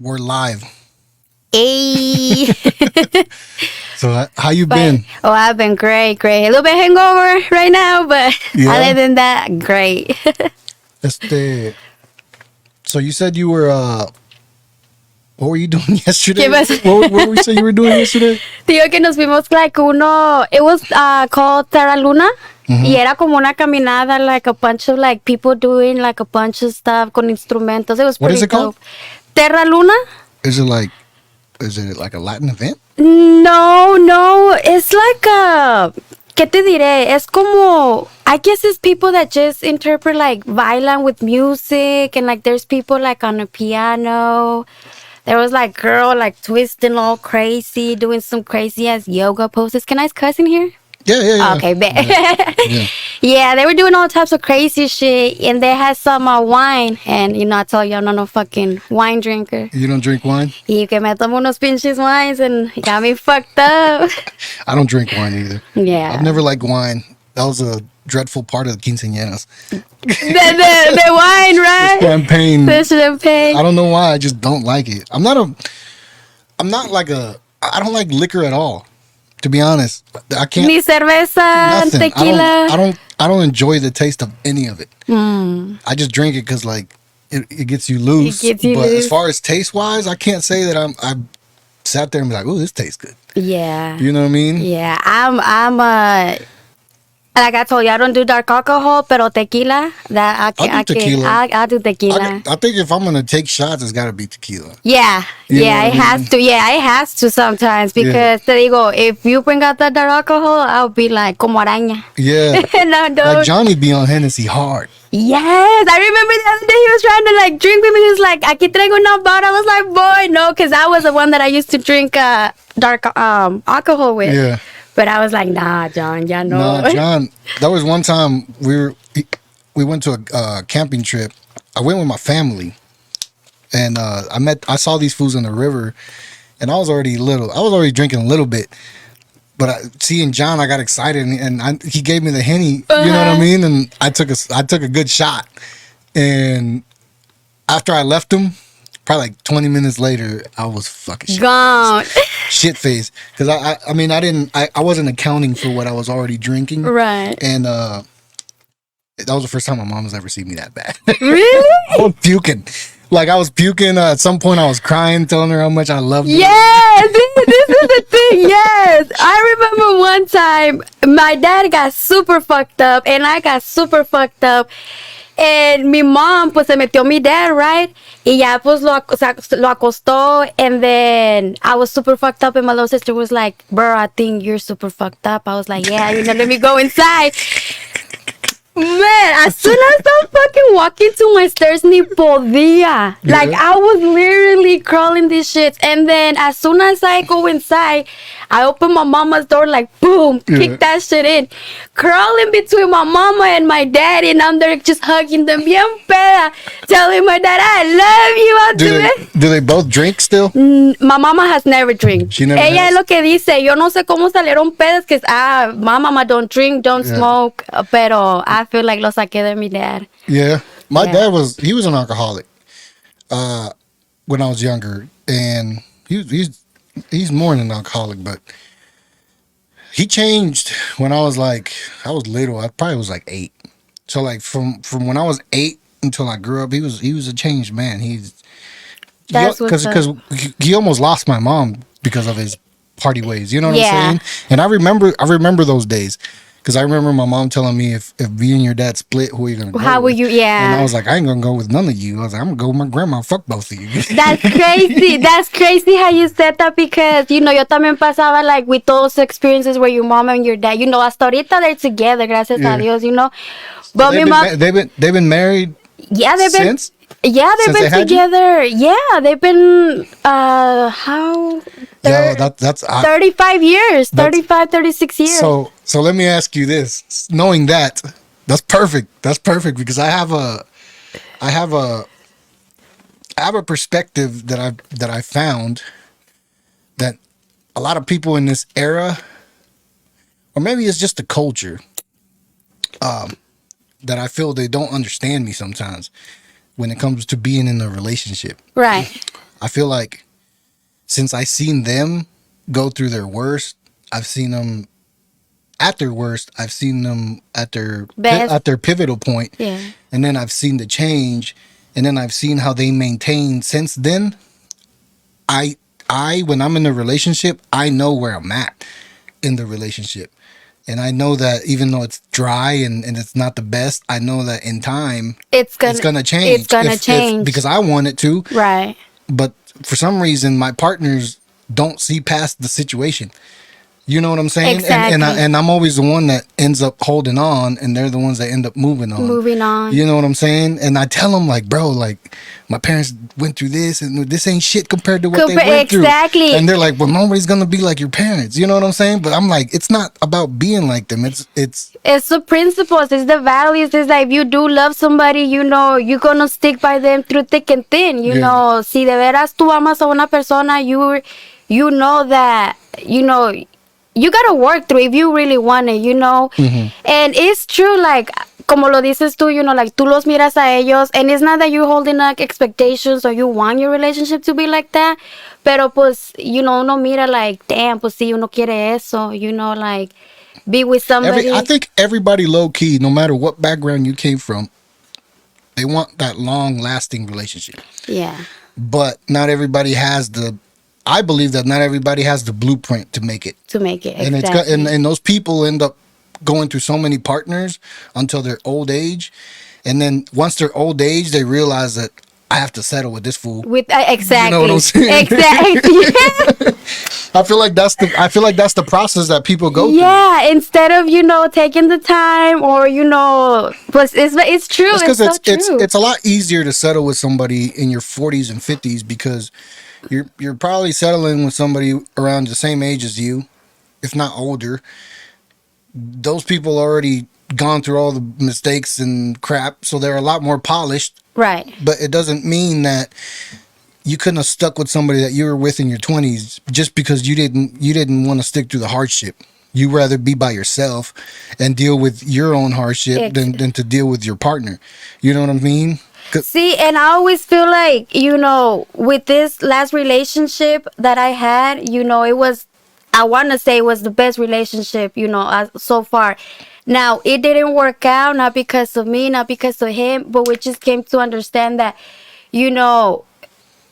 we're live. Hey. So how you been? Oh, I've been great. A little bit hangover right now, but Yeah. other than that, great. So you said you were what were you doing yesterday? ¿Qué pasa? What were we saying you were doing yesterday? Digo que nos fuimos like uno, it was called Terra Luna. Y era como una caminada, like a bunch of like people doing like a bunch of stuff con instrumentos. It was What pretty is it called? dope. Terra Luna? Is it like a Latin event? No, it's like a, ¿qué te diré? Es como, I guess it's people that just interpret like violin with music, and like there's people like on a piano. There was like girl like twisting all crazy, doing some crazy ass yoga poses. Can I cuss in here? Yeah. Okay, bet. Yeah. Yeah, they were doing all types of crazy shit, and they had some wine, and I told you I'm not no fucking wine drinker. You don't drink wine? Y que me tomo unos pinches wines, and it got me fucked up. I don't drink wine either. Yeah. I've never liked wine. That was a dreadful part of the quinceañeras. The wine, right? Champagne. The champagne. I don't know why. I just don't like it. I don't like liquor at all. To be honest, I can't. Ni cerveza, Nothing. tequila. I don't enjoy the taste of any of it. I just drink it because like it gets you loose. It gets you but loose. as far as taste wise, I can't say that I sat there and be like, oh, this tastes good. Yeah. You know what I mean? Yeah. I'm like I told you, I don't do dark alcohol, pero tequila. That I'll do tequila. I'll do tequila. I think if I'm gonna take shots, it's gotta be tequila. Yeah, You know yeah, what it I has mean? to. Yeah, it has to sometimes because te digo, if you bring out the dark alcohol, I'll be like como araña. Yeah. No, don't. Like Johnny be on Hennessy hard. Yes, I remember the other day he was trying to like drink with me. He was like, "Aquí traigo una bar." I was like, "Boy, no," because I was the one that I used to drink dark alcohol with. Yeah. But I was like, "Nah, John, ya no." No, John. That was one time we went to a camping trip. I went with my family, and I saw these fools in the river, and I was already drinking a little bit. But seeing John, I got excited, and he gave me the Henny. You know what I mean? And I took a good shot, and after I left him, probably like 20 minutes later, I was fucking Gone. shit faced because I wasn't accounting for what I was already drinking. Right. And that was the first time my mom has ever seen me that bad. Really? I was puking. Like I was puking. At some point I was crying, telling her how much I loved her. Yes, this is the thing. Yes, I remember one time my dad got super fucked up and I got super fucked up. And mi mom, pues se metió mi dad, right? Y ya, pues lo acostó. And then I was super fucked up. And my little sister was like, "Bro, I think you're super fucked up." I was like, "Yeah, let me go inside." Man, as soon as I fucking walk into my stairs, ni podía. Like, I was literally crawling these shits. And then as soon as I go inside, I open my mama's door, like, boom, kick that shit in. Crawling between my mama and my daddy, and I'm there just hugging them, bien peda, telling my dad, "I love you." Do they both drink still? My mama has never drank. She never Ella has? es lo que dice. Yo no sé cómo salieron pedas, que my mama don't drink, don't smoke, pero I feel like lo saqué de mi dad. Yeah. My dad was an alcoholic when I was younger, and he's more than an alcoholic, but he changed when I was little. I probably was like 8. So like from when I was 8 until I grew up, he was a changed man. Because he almost lost my mom because of his party ways. You know what I'm saying? And I remember those days. Because I remember my mom telling me if me and your dad split, who are you going to go with? How will you, And I was like, I ain't going to go with none of you. I was like, I'm going to go with my grandma. Fuck both of you. That's crazy. That's crazy how you said that because, yo también pasaba like with those experiences where your mom and your dad, hasta ahorita they're together, gracias a Dios, But they've mi mom... They've been married they've been... since? Yeah, they've Since been they had you? together. Yeah, they've been, how... That's 35 years, 36 years. So let me ask you this. Knowing that's perfect. That's perfect because I have a perspective that I found that a lot of people in this era, or maybe it's just the culture, that I feel they don't understand me sometimes when it comes to being in a relationship. Right. I feel like since I seen them go through their worst, I've seen them at their worst. I've seen them at their Best. pivotal point, Yeah. and then I've seen the change, and then I've seen how they maintain since then. I when I'm in a relationship, I know where I'm at in the relationship. And I know that even though it's dry and it's not the best, I know that in time It's it's gonna gonna change. It's gonna change. Because I want it to. Right. But for some reason, my partners don't see past the situation. You know what I'm saying? Exactly. And I'm always the one that ends up holding on, and they're the ones that end up moving on. Moving on. You know what I'm saying? And I tell them, like, bro, like, my parents went through this, and this ain't shit compared to what they went through. Exactly. And they're like, well, nobody's gonna be like your parents. You know what I'm saying? But I'm like, it's not about being like them. It's It's the principles, it's the values. It's like if you do love somebody, you know, you're gonna stick by them through thick and thin. You Yeah. know, si de veras tú amas a una persona, you know that, you know, you gotta work through if you really want it, you know. And it's true, like, como lo dices tú, you know, like, tú los miras a ellos, and it's not that you're holding up expectations or you want your relationship to be like that, pero pues, you know, uno mira like, damn, pues si uno quiere eso, you know, like, be with somebody. I think everybody low key, no matter what background you came from, they want that long lasting relationship. Yeah. But not everybody has I believe that not everybody has the blueprint to make it. To make it. And it's got, and those people end up going through so many partners until their old age. And then once they're old age, they realize that I have to settle with this fool. With exactly. You know what I'm saying? Exactly. I feel like that's the process that people go through. Yeah, instead of, you know, taking the time, or, you know, but it's true. It's because so true. it's a lot easier to settle with somebody in your 40s and 50s because you're probably settling with somebody around the same age as you, if not older. Those people already gone through all the mistakes and crap, so they're a lot more polished. Right. But it doesn't mean that you couldn't have stuck with somebody that you were with in your 20s just because you didn't want to stick through the hardship. You rather be by yourself and deal with your own hardship than to deal with your partner. You know what I mean? See, and I always feel like, you know, with this last relationship that I had, you know, I want to say it was the best relationship, you know, so far. Now, it didn't work out, not because of me, not because of him, but we just came to understand that, you know,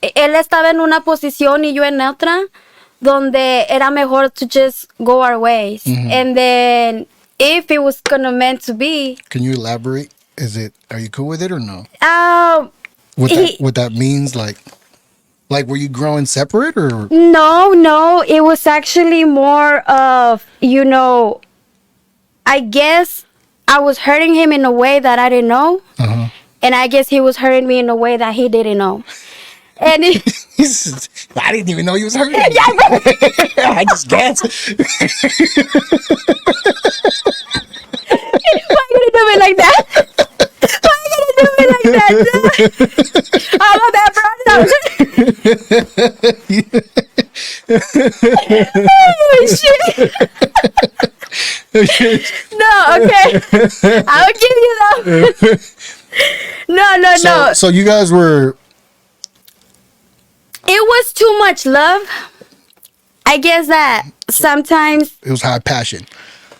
él estaba en una posición y yo en otra, donde era mejor to just go our ways. And then, if it was gonna meant to be. Can you elaborate? Are you cool with it or no? What that means, like were you growing separate or? No, it was actually more of, you know, I guess I was hurting him in a way that I didn't know. Uh-huh. And I guess he was hurting me in a way that he didn't know. And I didn't even know he was hurting. Yeah, I just guessed. why are you gonna do me like that? Why are you gonna do me like that? I'm a bad oh, shit. No, okay. I'll give you that. No. So you guys were. It was too much love. I guess that sometimes. It was high passion.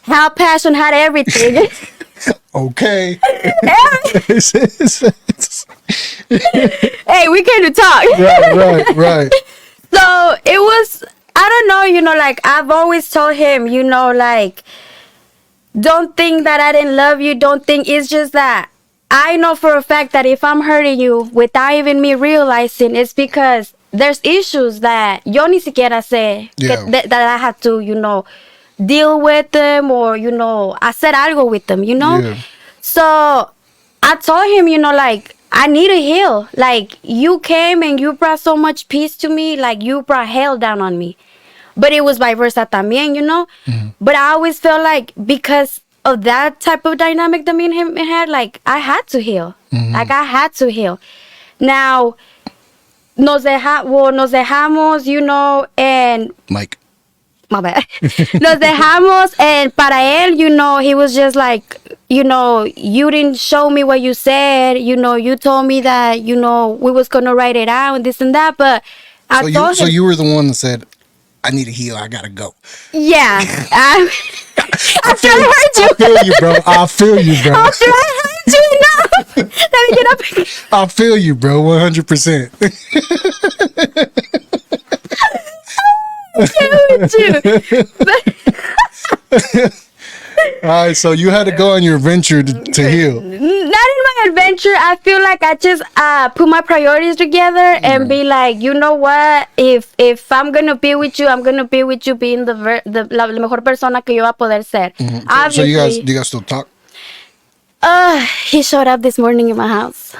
How passion had everything. Okay. Hey, we came to talk. Right. So it was, I don't know, you know, like I've always told him, you know, like, don't think that I didn't love you. Don't think, it's just that I know for a fact that if I'm hurting you without even me realizing, it's because there's issues that yo ni siquiera sé that I had to, you know, deal with them, or, you know, hacer algo with them, you know? Yeah. So I told him, you know, like, I need to heal. Like, you came and you brought so much peace to me, like, you brought hell down on me. But it was vice versa también, you know? Mm-hmm. But I always felt like because of that type of dynamic that me and him had, like, I had to heal. Mm-hmm. Like, I had to heal. Now, nos dejamos, you know, and... Mike. my bad. Nos dejamos, and para él, you know, he was just like, you know, you didn't show me what you said. You know, you told me that, you know, we was gonna write it out and this and that, but I told him. So you were the one that said, I need to heal. I gotta go. Yeah. After I heard you. I feel you, bro. I feel you, bro. After I heard you enough. Let me get up. I feel you, bro. 100%. With you. But, All right, so you had to go on your adventure to heal. not in my adventure. I feel like I just put my priorities together and be like, you know what? If I'm gonna be with you, I'm gonna be with you being la mejor persona que yo va a poder ser. So you guys still talk? He showed up this morning in my house.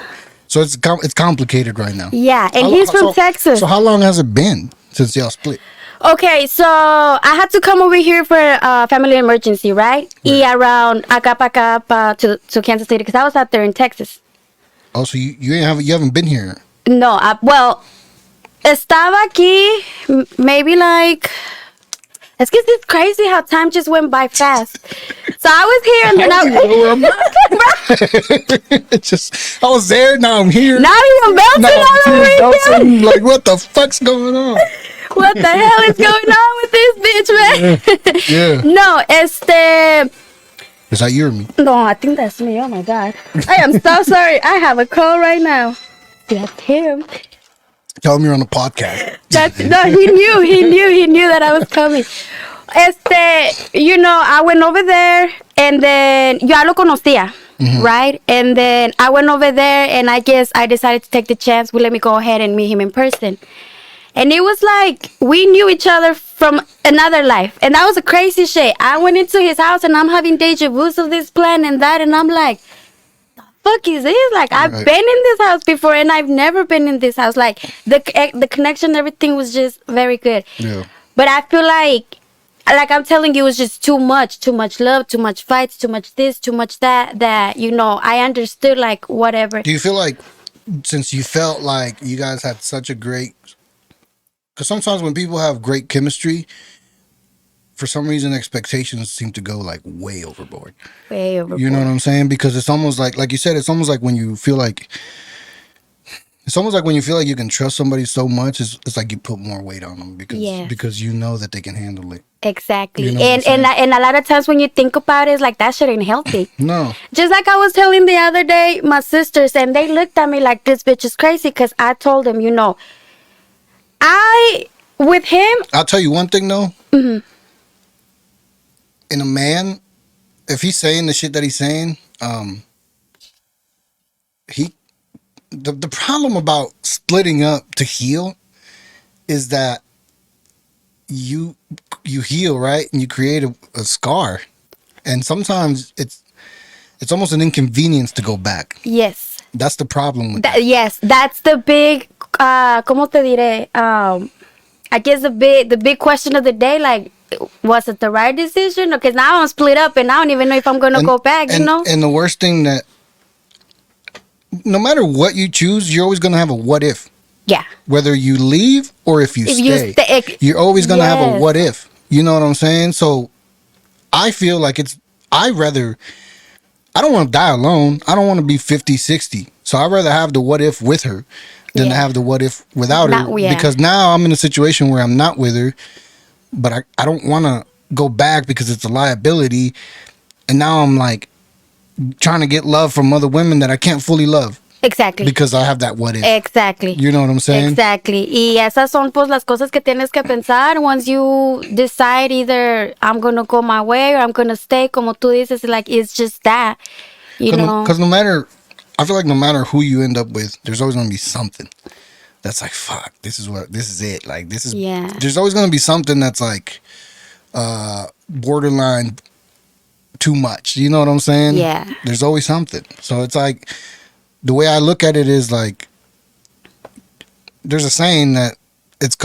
So it's complicated right now. Yeah, and he's from Texas. So how long has it been since y'all split? Okay, so I had to come over here for a family emergency, right? Y around acá to Kansas City, because I was out there in Texas. Oh, so you haven't been here? No, well, estaba aquí maybe like. It's because it's crazy how time just went by fast. So I was here and then It's just I was there, now I'm here. Now you're bouncing all over me. Like, what the fuck's going on? What the hell is going on with this bitch, man? Yeah. No, Is that you or me? No, I think that's me. Oh my God. I am so sorry. I have a cold right now. That's him. Tell him you're on the podcast. No, he knew that I was coming. You know, I went over there and then yo lo conocía, right? And then I went over there and I guess I decided to take the chance. Let me go ahead and meet him in person. And it was like we knew each other from another life. And that was a crazy shit. I went into his house and I'm having deja vus of this plan and that. And I'm like, the fuck is this? Like, I've been in this house before and I've never been in this house. Like, the connection, everything was just very good. Yeah. But I feel like I'm telling you, it was just too much love, too much fights, too much this, too much that, you know, I understood, like, whatever. Do you feel like, since you felt like you guys had such a great... Because sometimes when people have great chemistry, for some reason expectations seem to go like way overboard. Way overboard. You know what I'm saying? Because it's almost like you said, it's almost like when you feel like you can trust somebody so much, it's like you put more weight on them because you know that they can handle it. Exactly. You know and a lot of times when you think about it, it's like that shit ain't healthy. No. Just like I was telling the other day, my sisters, and they looked at me like this bitch is crazy because I told them, you know, with him. I'll tell you one thing though. Mm-hmm. In a man, if he's saying the shit that he's saying, the problem about splitting up to heal is that you heal, right, and you create a scar, and sometimes it's almost an inconvenience to go back. Yes. That's the problem with that. Yes, that's the big. ¿Cómo te diré? I guess the big question of the day, like, was it the right decision? Because now I'm split up and I don't even know if I'm gonna go back. You know. And the worst thing that, no matter what you choose, you're always gonna have a what if. Yeah. Whether you leave or if you stay, you're always gonna have a what if. You know what I'm saying? So, I feel like I don't want to die alone. I don't want to be 50, 60. So I'd rather have the what if with her than to have the what if without her. Because now I'm in a situation where I'm not with her, but I don't want to go back because it's a liability. And now I'm like trying to get love from other women that I can't fully love. Exactly. Because I have that what if. Exactly. You know what I'm saying? Exactly. Y esas son pues las cosas que tienes que pensar once you decide either I'm going to go my way or I'm going to stay. Como tú dices, like, it's just that, you know. Because I feel like no matter who you end up with, there's always going to be something that's like, fuck, this is it. Like, there's always going to be something that's like borderline too much. You know what I'm saying? Yeah. There's always something. So it's like, the way I look at it is like, there's a saying that it's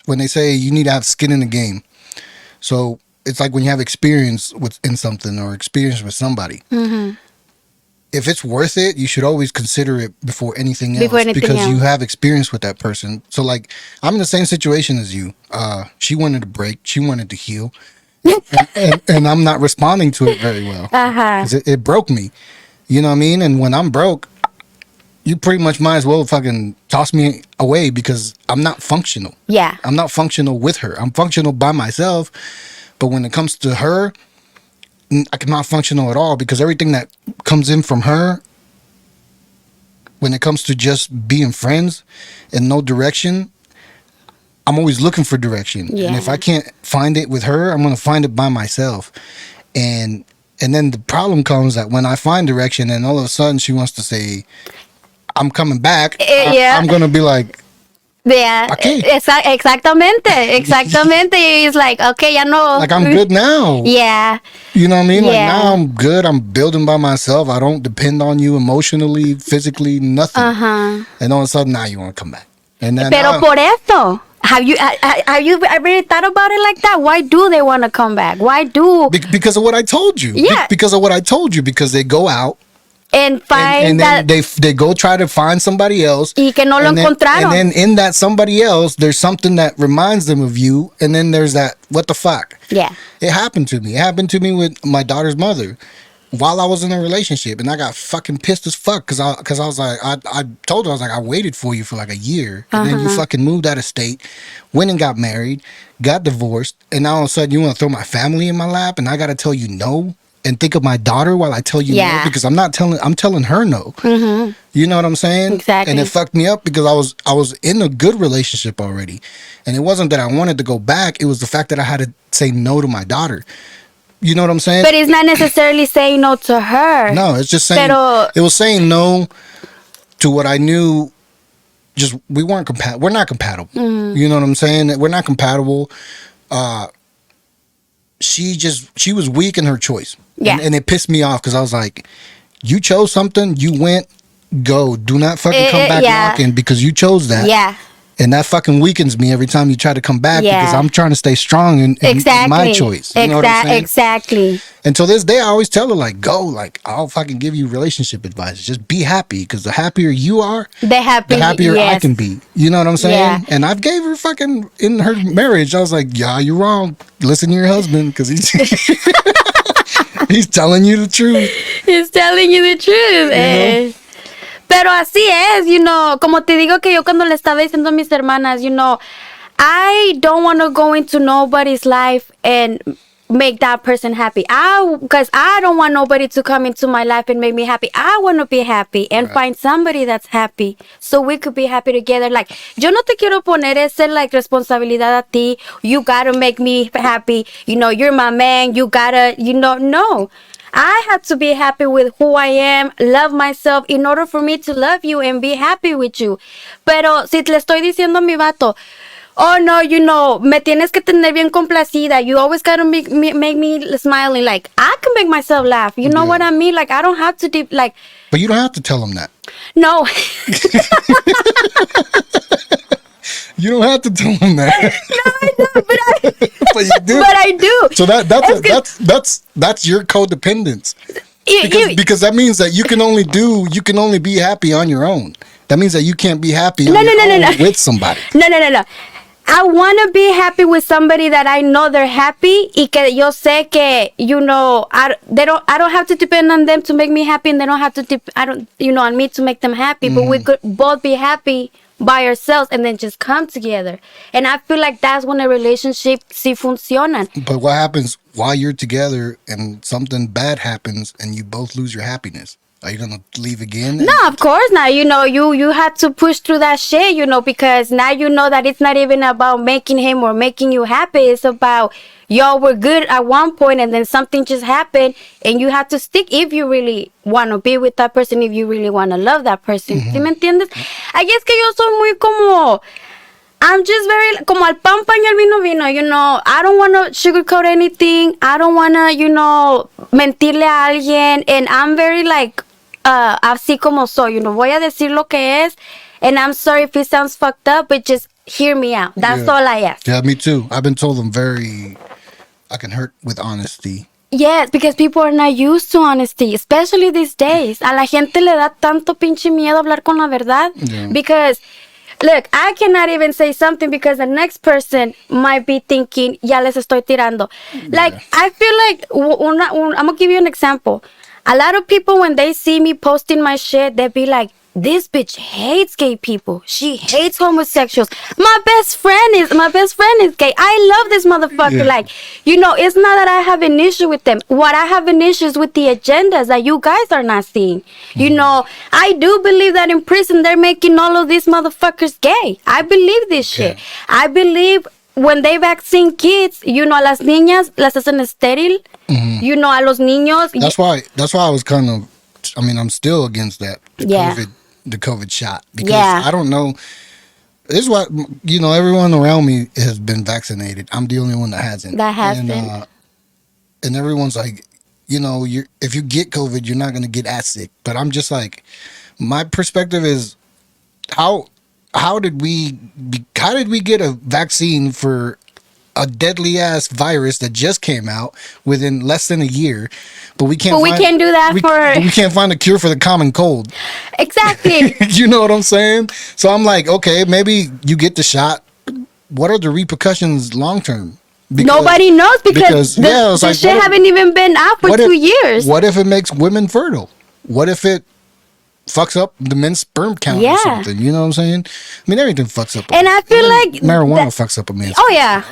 when they say you need to have skin in the game. So it's like when you have experience in something or experience with somebody. Mm-hmm. if it's worth it, you should always consider it before anything else, Before anything because you else. have experience with that person. So like, I'm in the same situation as you. She wanted to break, she wanted to heal, and I'm not responding to it very well. Uh-huh. 'Cause it broke me. You know what I mean? And when I'm broke, you pretty much might as well fucking toss me away, because I'm not functional. Yeah. I'm not functional with her. I'm functional by myself. But when it comes to her, I'm not functional at all, because everything that comes in from her, when it comes to just being friends and no direction, I'm always looking for direction. Yeah. And if I can't find it with her, I'm going to find it by myself. And then the problem comes that when I find direction and all of a sudden she wants to say, I'm coming back, Yeah. I'm going to be like, Yeah, Okay. exactamente. It's like, okay, ya no. like I'm good now. Yeah, You know what I mean? Like Yeah. now I'm good. I'm building by myself. I don't depend on you emotionally, physically, nothing. ajá. And all of a sudden now you want to come back. And then Pero por esto, have you ever thought about it like that? Why do they want to come back? Why do because of what I told you. Yeah. Because of what I told you. Because they go out and find and that then they go try to find somebody else. y que no lo and then, encontraron? and then in that somebody else, there's something that reminds them of you. And then there's that, what the fuck? Yeah. It happened to me. It happened to me with my daughter's mother while I was in a relationship, and I got fucking pissed as fuck because I was like, I told her, I was like, I waited for you for like a year, and then you fucking moved out of state, went and got married, got divorced, and now all of a sudden you want to throw my family in my lap, and I got to tell you no, and think of my daughter while I tell you Yeah. no, because I'm telling her no. Mm-hmm. You know what I'm saying? Exactly. And it fucked me up because I was in a good relationship already. And it wasn't that I wanted to go back, it was the fact that I had to say no to my daughter. You know what I'm saying? But it's not necessarily saying no to her. No, it's just saying Pero- it was saying no to what I knew. Just we're not compatible. Mm-hmm. You know what I'm saying? We're not compatible. She was weak in her choice. Yeah. And it pissed me off because I was like, you chose something, you went, go. Do not fucking come back yeah. knocking because you chose that. Yeah. And that fucking weakens me every time you try to come back Yeah. because I'm trying to stay strong in Exactly. my choice. You know what I'm saying? Exactly. And to this day, I always tell her, like, go, like, I'll fucking give you relationship advice. Just be happy, because the happier you are, The the happier I can be. You know what I'm saying? Yeah. And I've gave her fucking, in her marriage, I was like, yeah, you're wrong. Listen to your husband, because he's, he's telling you the truth. He's telling you the truth. Pero así es, como te digo que yo cuando le estaba diciendo a mis hermanas, I don't want to go into nobody's life and make that person happy. Because I don't want nobody to come into my life and make me happy. I want to be happy and find somebody that's happy so we could be happy together. Like, yo no te quiero poner ese like responsabilidad a ti. You gotta make me happy. You're my man. You gotta, no. I have to be happy with who I am, love myself in order for me to love you and be happy with you. Pero si le estoy diciendo a mi vato, oh no, me tienes que tener bien complacida. You always gotta make me smiling. Like, I can make myself laugh. You know what I mean? Like, I don't have to But you don't have to tell him that. no. You don't have to tell him that. No, I know, But you do. but I do. So that's your codependence. Because that means that you can only be happy on your own. That means that you can't be happy on your own with somebody. No. I want to be happy with somebody that I know they're happy y que yo sé que, I don't have to depend on them to make me happy, and they don't have to on me to make them happy, but we could both be happy by ourselves and then just come together. And I feel like that's when a relationship sí funcionan. But what happens while you're together and something bad happens and you both lose your happiness? Are you gonna leave again? No, of course not. You had to push through that shit, because now you know that it's not even about making him or making you happy. It's about y'all were good at one point and then something just happened and you have to stick if you really want to be with that person, if you really want to love that person. ¿Sí me entiendes? I guess que yo soy muy como... I'm just very, como al pan y al vino, I don't want to sugarcoat anything. I don't want to, mentirle a alguien. And I'm very like, así como soy, voy a decir lo que es. And I'm sorry if it sounds fucked up, but just hear me out. That's all I ask. Yeah, me too. I've been told I can hurt with honesty. Yes, because people are not used to honesty, especially these days. A la gente le da tanto pinche miedo hablar con la verdad. Yeah. Because, look, I cannot even say something because the next person might be thinking, ya les estoy tirando. Like, I feel like, I'm going to give you an example. A lot of people, when they see me posting my shit, they be like, this bitch hates gay people. She hates homosexuals. My best friend is gay. I love this motherfucker. Yeah. Like, you know, it's not that I have an issue with them. What I have an issue is with the agendas that you guys are not seeing. You know, I do believe that in prison they're making all of these motherfuckers gay. I believe this shit. Yeah. I believe when they vaccine kids, you know, a las niñas las hacen estéril. You know, a los niños. That's why I was kind of, I mean, I'm still against that. Yeah. The COVID shot. Because Yeah. I don't know. This is what, you know, everyone around me has been vaccinated. I'm the only one that hasn't. That hasn't. And everyone's like, you know, if you get COVID, you're not going to get as sick. But I'm just like, my perspective is, how did we get a vaccine for a deadly ass virus that just came out within less than a year, but we can't. But we can't do that but we can't find a cure for the common cold. Exactly. You know what I'm saying? So I'm like, okay, maybe you get the shot. What are the repercussions long term? Nobody knows because yeah, it's the like, shit haven't even been out for 2 years. What if it makes women fertile? What if it fucks up the men's sperm count Yeah. or something? You know what I'm saying? I mean, everything fucks up. And I feel like marijuana fucks up a man's. Oh yeah.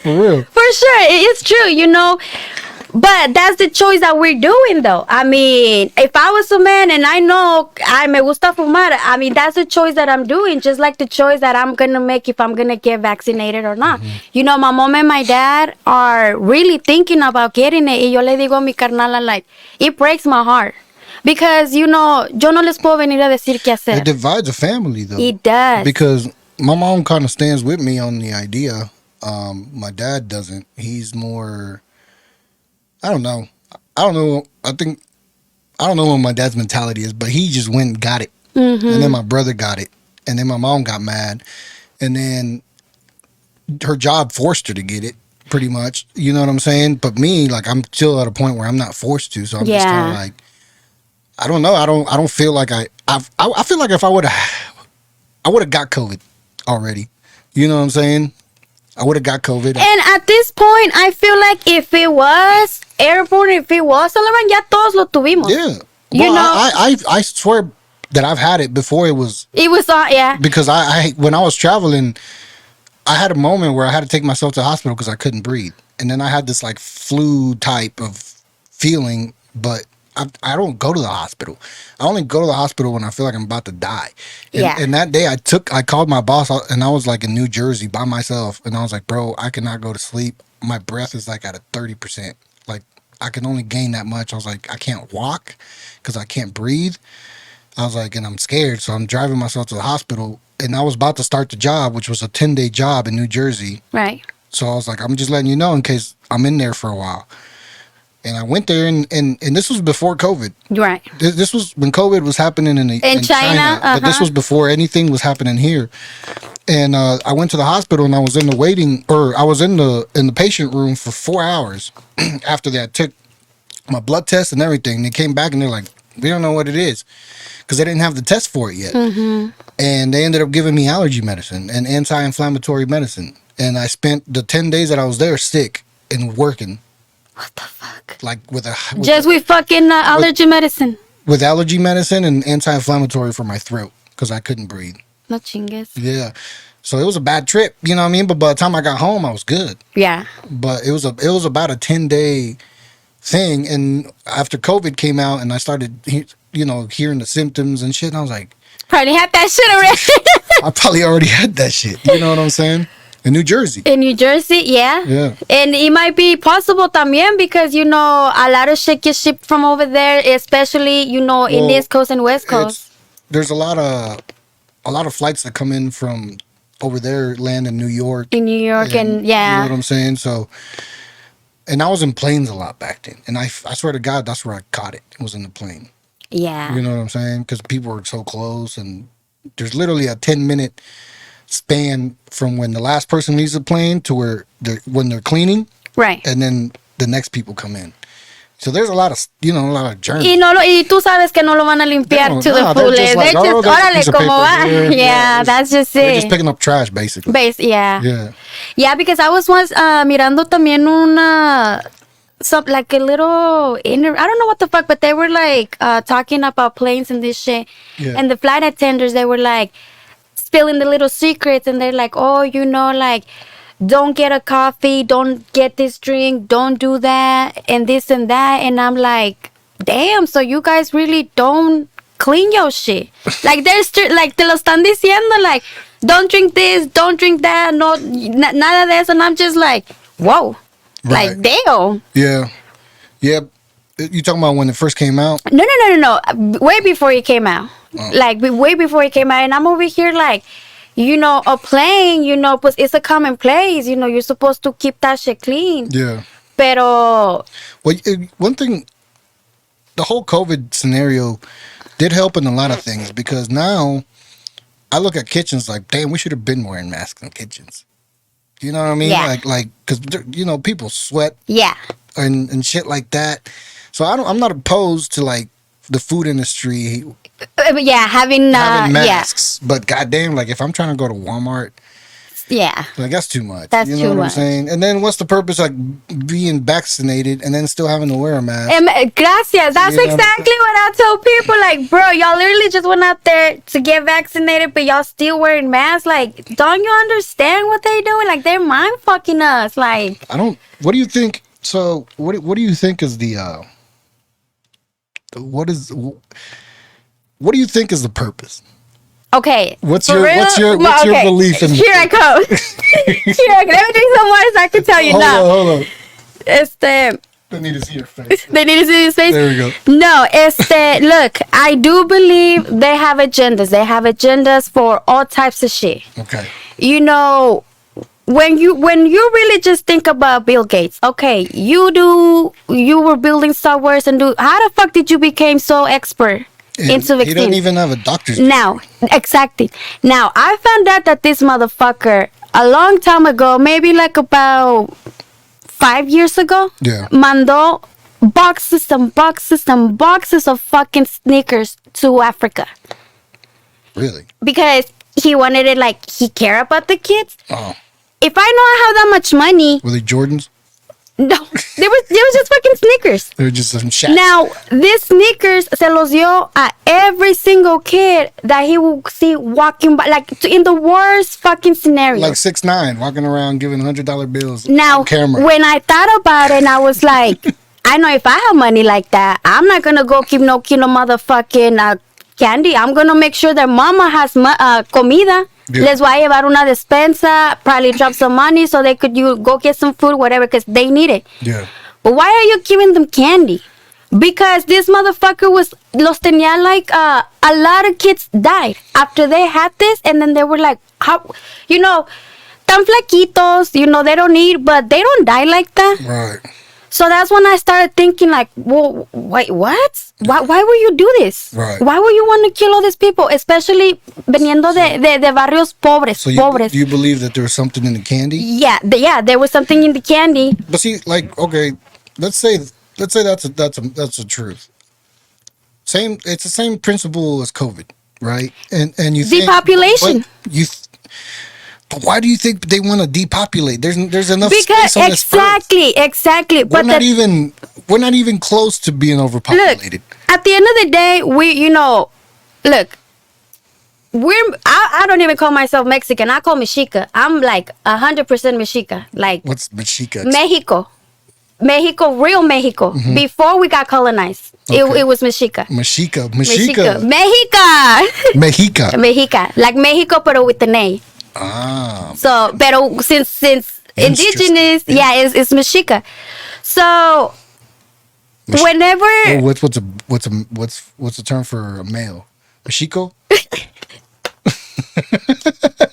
For real. For sure, it's true, you know. But that's the choice that we're doing, though. I mean, if I was a man and I know I me gusta fumar, I mean, that's the choice that I'm doing, just like the choice that I'm gonna make if I'm gonna get vaccinated or not. You know, my mom and my dad are really thinking about getting it. Y yo le digo a mi carnala, like, it breaks my heart. Because, you know, yo no les puedo venir a decir qué hacer. It divides a family, though. It does. Because my mom kind of stands with me on the idea. My dad doesn't. He's more, I don't know. I don't know what my dad's mentality is, but he just went and got it. And then my brother got it. And then my mom got mad. And then her job forced her to get it, pretty much. You know what I'm saying? But me, like, I'm still at a point where I'm not forced to. So I'm just kind of like, I don't know. I don't feel like I feel like if I would have got COVID already. You know what I'm saying? I would have got COVID. And at this point, I feel like if it was airborne, if it was all around, ya todos lo tuvimos. Yeah. You Well, know? I swear that I've had it before it was. It was yeah. Because I when I was traveling, I had a moment where I had to take myself to the hospital because I couldn't breathe. And then I had this like flu type of feeling, but I don't go to the hospital. I only go to the hospital when I feel like I'm about to die. And, Yeah. and that day I called my boss and I was like in New Jersey by myself. And I was like, bro, I cannot go to sleep. My breath is like at a 30%. Like I can only gain that much. I was like, I can't walk because I can't breathe. I was like, and I'm scared. So I'm driving myself to the hospital. And I was about to start the job, which was a 10-day job in New Jersey. Right. So I was like, I'm just letting you know in case I'm in there for a while. And I went there, and this was before COVID. Right. This was when COVID was happening in China. But this was before anything was happening here. And I went to the hospital, and I was in the patient room for 4 hours. After that, I took my blood test and everything. They came back, and they're like, we don't know what it is. Because they didn't have the test for it yet. And they ended up giving me allergy medicine and anti-inflammatory medicine. And I spent the 10 days that I was there sick and working. What the fuck? Like with fucking allergy medicine. With allergy medicine and anti-inflammatory for my throat because I couldn't breathe. No chingues. Yeah. So it was a bad trip, you know what I mean? But by the time I got home, I was good. Yeah. But it was about a 10-day thing. And after COVID came out and I started, hearing the symptoms and shit, and I was like, probably had that shit already. I probably already had that shit. You know what I'm saying? In New Jersey. In New Jersey, yeah. Yeah. And it might be possible también because, a lot of shit gets shipped from over there, especially, in the East Coast and West Coast. There's a lot of flights that come in from over there, land in New York. In New York, and yeah. You know what I'm saying? So, and I was in planes a lot back then. And I swear to God, that's where I caught it. It was in the plane. Yeah. You know what I'm saying? Because people were so close, and there's literally a 10-minute span from when the last person leaves the plane to when they're cleaning. Right. and then the next people come in. So there's a lot of germs. Y tú sabes que no lo van a limpiar No, to the no, full. they're just They're like, oh, just, there's a órale, piece of como paper va. here. Yeah, it's- that's just They're it. just picking up trash, basically. Yeah. Yeah. Yeah, because I was once mirando también like a little I don't know what the fuck, but they were like talking about planes and this shit. Yeah. And the flight attendants, they were like spilling the little secrets, and they're like, oh, like, don't get a coffee, don't get this drink, don't do that, and this and that. And I'm like, damn, so you guys really don't clean your shit. Like, like, te lo están diciendo, like, don't drink this, don't drink that, no, nada de eso. And I'm just like, whoa. Right. Like, damn. Yeah. Yeah. You talking about when it first came out? No. Way before it came out. Like, way before it came out. And I'm over here like, a plane, pues it's a common place. You're supposed to keep that shit clean. Yeah. Pero, Well, one thing, the whole COVID scenario did help in a lot of things, because now I look at kitchens like, damn, we should have been wearing masks in kitchens. You know what I mean? Yeah. Like, because people sweat yeah. and shit like that. So I'm not opposed to like the food industry Yeah, having masks, but goddamn, like if I'm trying to go to Walmart, Yeah. like that's too much. That's you know too what much. I'm saying? And then what's the purpose like being vaccinated and then still having to wear a mask? Gracias. That's You know? exactly what I tell people. Like, bro, y'all literally just went out there to get vaccinated, but y'all still wearing masks. Like, don't you understand what they doing? Like, they're mind fucking us. Like, I don't. What do you think? So what do you think is the what do you think is the purpose? okay. What's for your real? what's your Okay, belief in? Here I come. Let me drink some water so I can tell you now. Hold on. Este, I need to see your face. they need to see his face. There we go. No, look, I do believe they have agendas. They have agendas for all types of shit. Okay. When you really just think about Bill Gates, okay, you were building softwares and how the fuck did you become so expert into He vaccines? doesn't even have a doctor's degree. Now, exactly. Now, I found out that this motherfucker, a long time ago, maybe like about 5 years ago, Yeah. mandó boxes and boxes and boxes of fucking sneakers to Africa. Really? Because he wanted it, like, he cared about the kids. Oh, If I know I have that much money, were they Jordans? no, there was just fucking sneakers. They were just some shit. Now, these sneakers se los dio a every single kid that he will see walking by, like in the worst fucking scenario. Like 6'9", walking around giving $100 bills Now, on camera. when I thought about it, I was like, I know if I have money like that, I'm not gonna go keep no motherfucking candy. I'm gonna make sure that mama has comida. Yeah. Les voy a llevar una despensa, probably drop some money so they could go get some food, whatever, because they need it. Yeah. But why are you giving them candy? Because this motherfucker los tenía like, a lot of kids died after they had this, and then they were like, how, tan flaquitos, they don't eat, but they don't die like that. Right. So that's when I started thinking like, well, wait, what? Why would you do this? Right. Why would you want to kill all these people, especially veniendo de barrios pobres, So pobres? you believe that there was something in the candy? Yeah, there was something in the candy. But see, like, okay, let's say that's a truth. It's the same principle as COVID, right? And you think, Depopulation. but why do you think they want to depopulate? There's enough Because space on this earth. exactly. We're not even close to being Look, overpopulated. at the end of the day, look, I don't even call myself Mexican. I call Mexica. I'm like 100% Mexica. Like What's Mexica? Mexico, real Mexico. Before we got colonized, Okay. it was Mexica. Mexica. Mexica. Mexica. Like Mexico, pero with an A. Ah. So, pero since Interesting. indigenous, it's Mexica. So, Mex- whenever Oh, what's the term for a male? Mexico?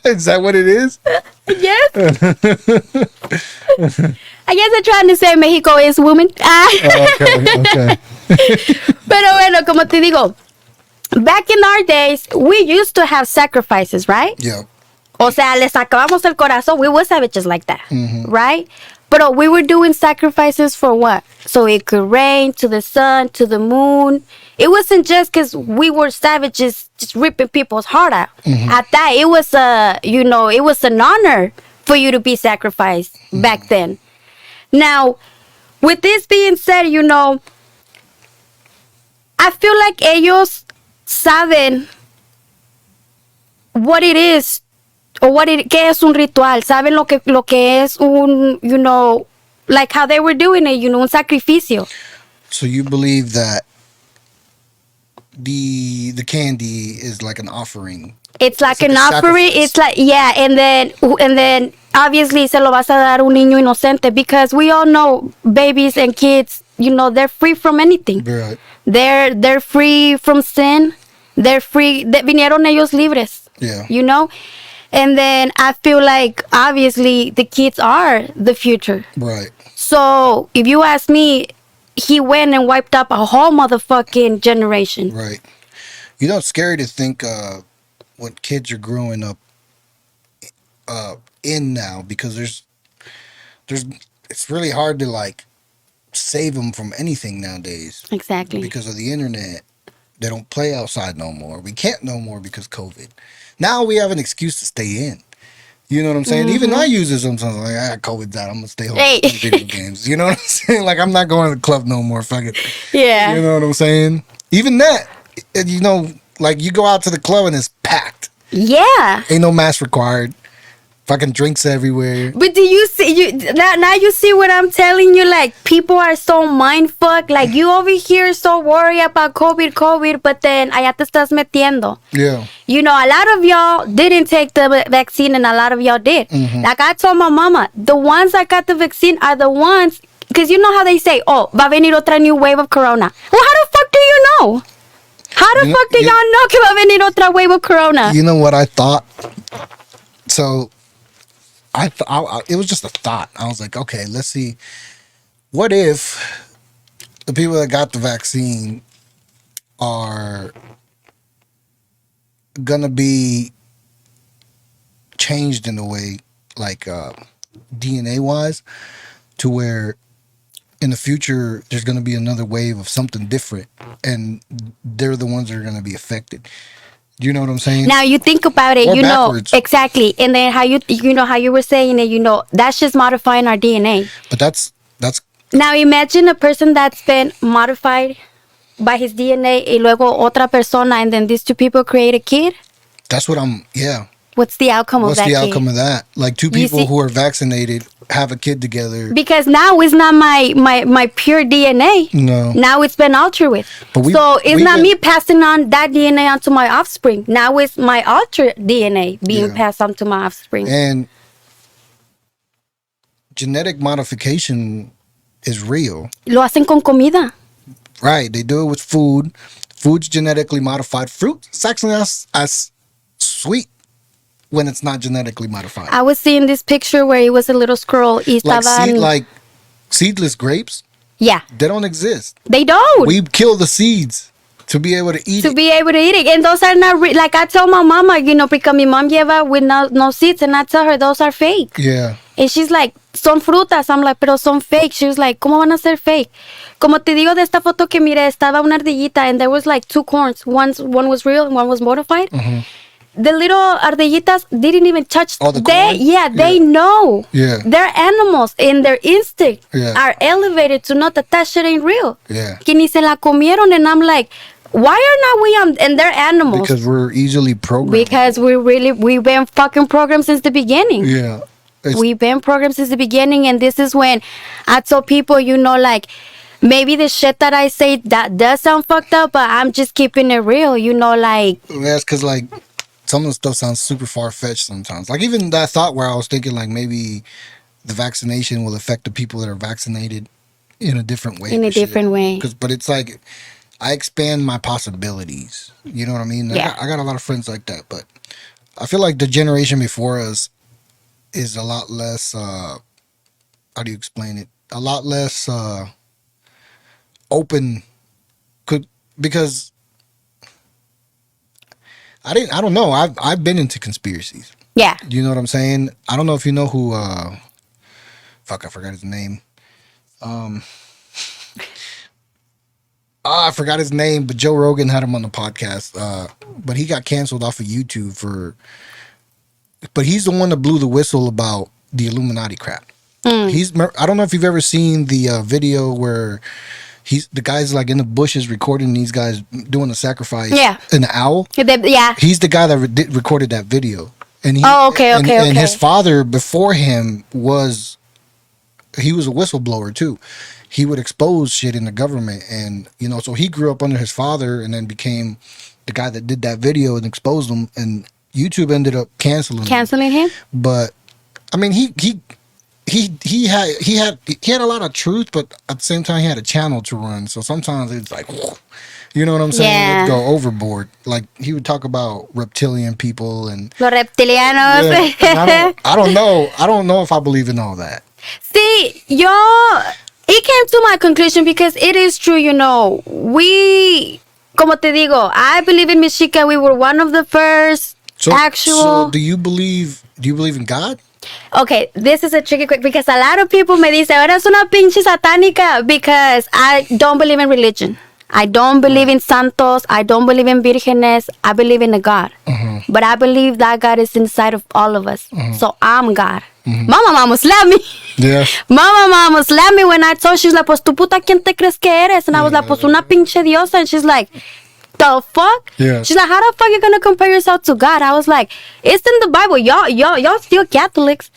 Is that what it is? yes, I guess they're trying to say Mexico is woman. Okay. Pero bueno, como te digo, back in our days, we used to have sacrifices, right? Yeah. O sea, le sacábamos el corazón. We were savages like that, right? But we were doing sacrifices for what? So it could rain, to the sun, to the moon. It wasn't just because we were savages just ripping people's heart out. At that, it was it was an honor for you to be sacrificed back then. Now, with this being said, I feel like ellos saben what it is o qué es un ritual. Saben lo que es un, like how they were doing it, un sacrificio. So you believe that the candy is like an offering? It's like It's an like a offering. sacrifice. It's like, yeah, and then obviously se lo vas a dar a un niño inocente because we all know babies and kids, they're free from anything. Right. They're free from sin. They're free. Vinieron ellos libres. Yeah. And then I feel like obviously the kids are the future. Right. So if you ask me, he went and wiped up a whole motherfucking generation. Right. It's scary to think what kids are growing up in now, because there's it's really hard to like save them from anything nowadays Exactly. because of the internet. They don't play outside no more. We can't no more because COVID. Now we have an excuse to stay in. You know what I'm saying? Even I use it sometimes. Like, COVID's out. I'm gonna stay home and play video games. You know what I'm saying? Like, I'm not going to the club no more. Fuck it. Yeah. You know what I'm saying? Even that, like you go out to the club and it's packed. Yeah. Ain't no mask required. Fucking drinks everywhere. But do you see now you see what I'm telling you? Like, people are so mind fucked. Like, you over here so worried about COVID, but then allá te estás metiendo. Yeah. A lot of y'all didn't take the vaccine and a lot of y'all did. Like I told my mama, the ones that got the vaccine are the ones, because you know how they say, oh, va a venir otra new wave of corona. Well, how the fuck do you know? How the fuck do y'all know que va a venir otra wave of corona? You know what I thought? So, I it was just a thought. I was like, okay, let's see. What if the people that got the vaccine are gonna be changed in a way, like DNA wise, to where in the future there's gonna be another wave of something different, and they're the ones that are gonna be affected. Do you know what I'm saying? Now you think about it, Or backwards. exactly, and then how how you were saying it, that's just modifying our DNA. But that's Now imagine a person that's been modified by his DNA y luego otra persona, and then these two people create a kid. that's what I'm. Yeah. What's the outcome of What's that the kid? outcome of that? Like two You people see- who are vaccinated have a kid together. Because now it's not my pure DNA. No. Now it's been altered with. But So it's we've not been- me passing on that DNA onto my offspring. Now it's my altered DNA being Yeah. passed on to my offspring. And genetic modification is real. Lo hacen con comida. Right. They do it with food. Food's genetically modified. Fruit is actually as sweet when it's not genetically modified. I was seeing this picture where it was a little squirrel. Y Like, estaban, like seedless grapes, yeah, they don't exist. they don't. We kill the seeds to be able to eat To it. be able to eat it. And those are not like I tell my mama, because mi mom lleva with no seeds, and I tell her those are fake. Yeah. And she's like, son frutas. I'm like, pero son fake. She was like, ¿cómo van a ser fake? Como te digo de esta foto que miré, estaba una ardillita and there was like two corns. One was real and one was modified. The little ardillitas didn't even touch. Oh, the they corn? they know. Yeah. They're animals and their instinct Yeah. are elevated to know that shit ain't real. Yeah. Que ni se la comieron, and I'm like, why are not we on? And they're animals. Because we're easily programmed. Because we've been fucking programmed since the beginning. Yeah. It's- We've been programmed since the beginning, and this is when I tell people, like, maybe the shit that I say that does sound fucked up, but I'm just keeping it real, like. That's because, like, some of the stuff sounds super far-fetched sometimes. Like, even that thought where I was thinking, like, maybe the vaccination will affect the people that are vaccinated in a different way. In a and shit. different way. But it's like, I expand my possibilities. You know what I mean? Yeah. I got a lot of friends like that, but I feel like the generation before us is a lot less, how do you explain it? A lot less open, because I don't know. I've been into conspiracies. Yeah. You know what I'm saying? I don't know if you know who. Fuck, I forgot his name. I forgot his name, but Joe Rogan had him on the podcast. But he got canceled off of YouTube for. But he's the one that blew the whistle about the Illuminati crap. I don't know if you've ever seen the video where the guy's like in the bushes recording these guys doing a sacrifice. Yeah. An owl. Yeah. He's the guy that recorded that video. And Okay. And his father before him was a whistleblower too. He would expose shit in the government, and so he grew up under his father, and then became the guy that did that video and exposed them. And YouTube ended up canceling him. But I mean, he had a lot of truth, but at the same time, he had a channel to run. So sometimes it's like, you know what I'm saying? Yeah. It'd go overboard. Like he would talk about reptilian people and Los reptilianos. yeah, and I don't know. I don't know if I believe in all that. See, it came to my conclusion because it is true, we, como te digo, I believe in Mexica. We were one of the first So do you believe in God? Okay, this is a tricky quick because a lot of people me dicen, eres una pinche satánica, because I don't believe in religion. I don't believe in santos. I don't believe in vírgenes. I believe in a God. But I believe that God is inside of all of us. So I'm God. Mama slapped me. Yeah. Mama slapped me when I told, she's like, pues tu puta, ¿quién te crees que eres? And I was like, pues una pinche diosa. And she's like, the fuck? Yeah. She's like, how the fuck you gonna compare yourself to God? I was like, it's in the Bible. Y'all still Catholics.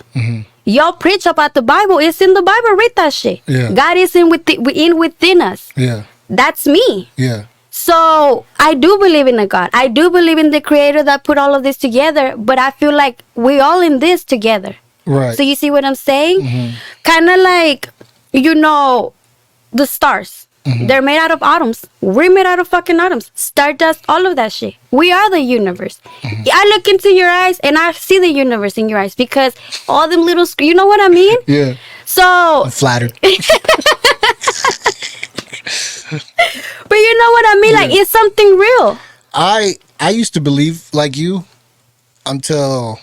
Y'all preach about the Bible. It's in the Bible. Read that shit. Yeah. God is within us. Yeah. That's me. Yeah. So I do believe in a God. I do believe in the creator that put all of this together, but I feel like we all in this together. Right. So you see what I'm saying? Kind of like, the stars. They're made out of atoms. We're made out of fucking atoms. Stardust, all of that shit. We are the universe. I look into your eyes and I see the universe in your eyes because all them little, you know what I mean? Yeah. So. I'm flattered. But you know what I mean? Like, it's something real. I used to believe like you until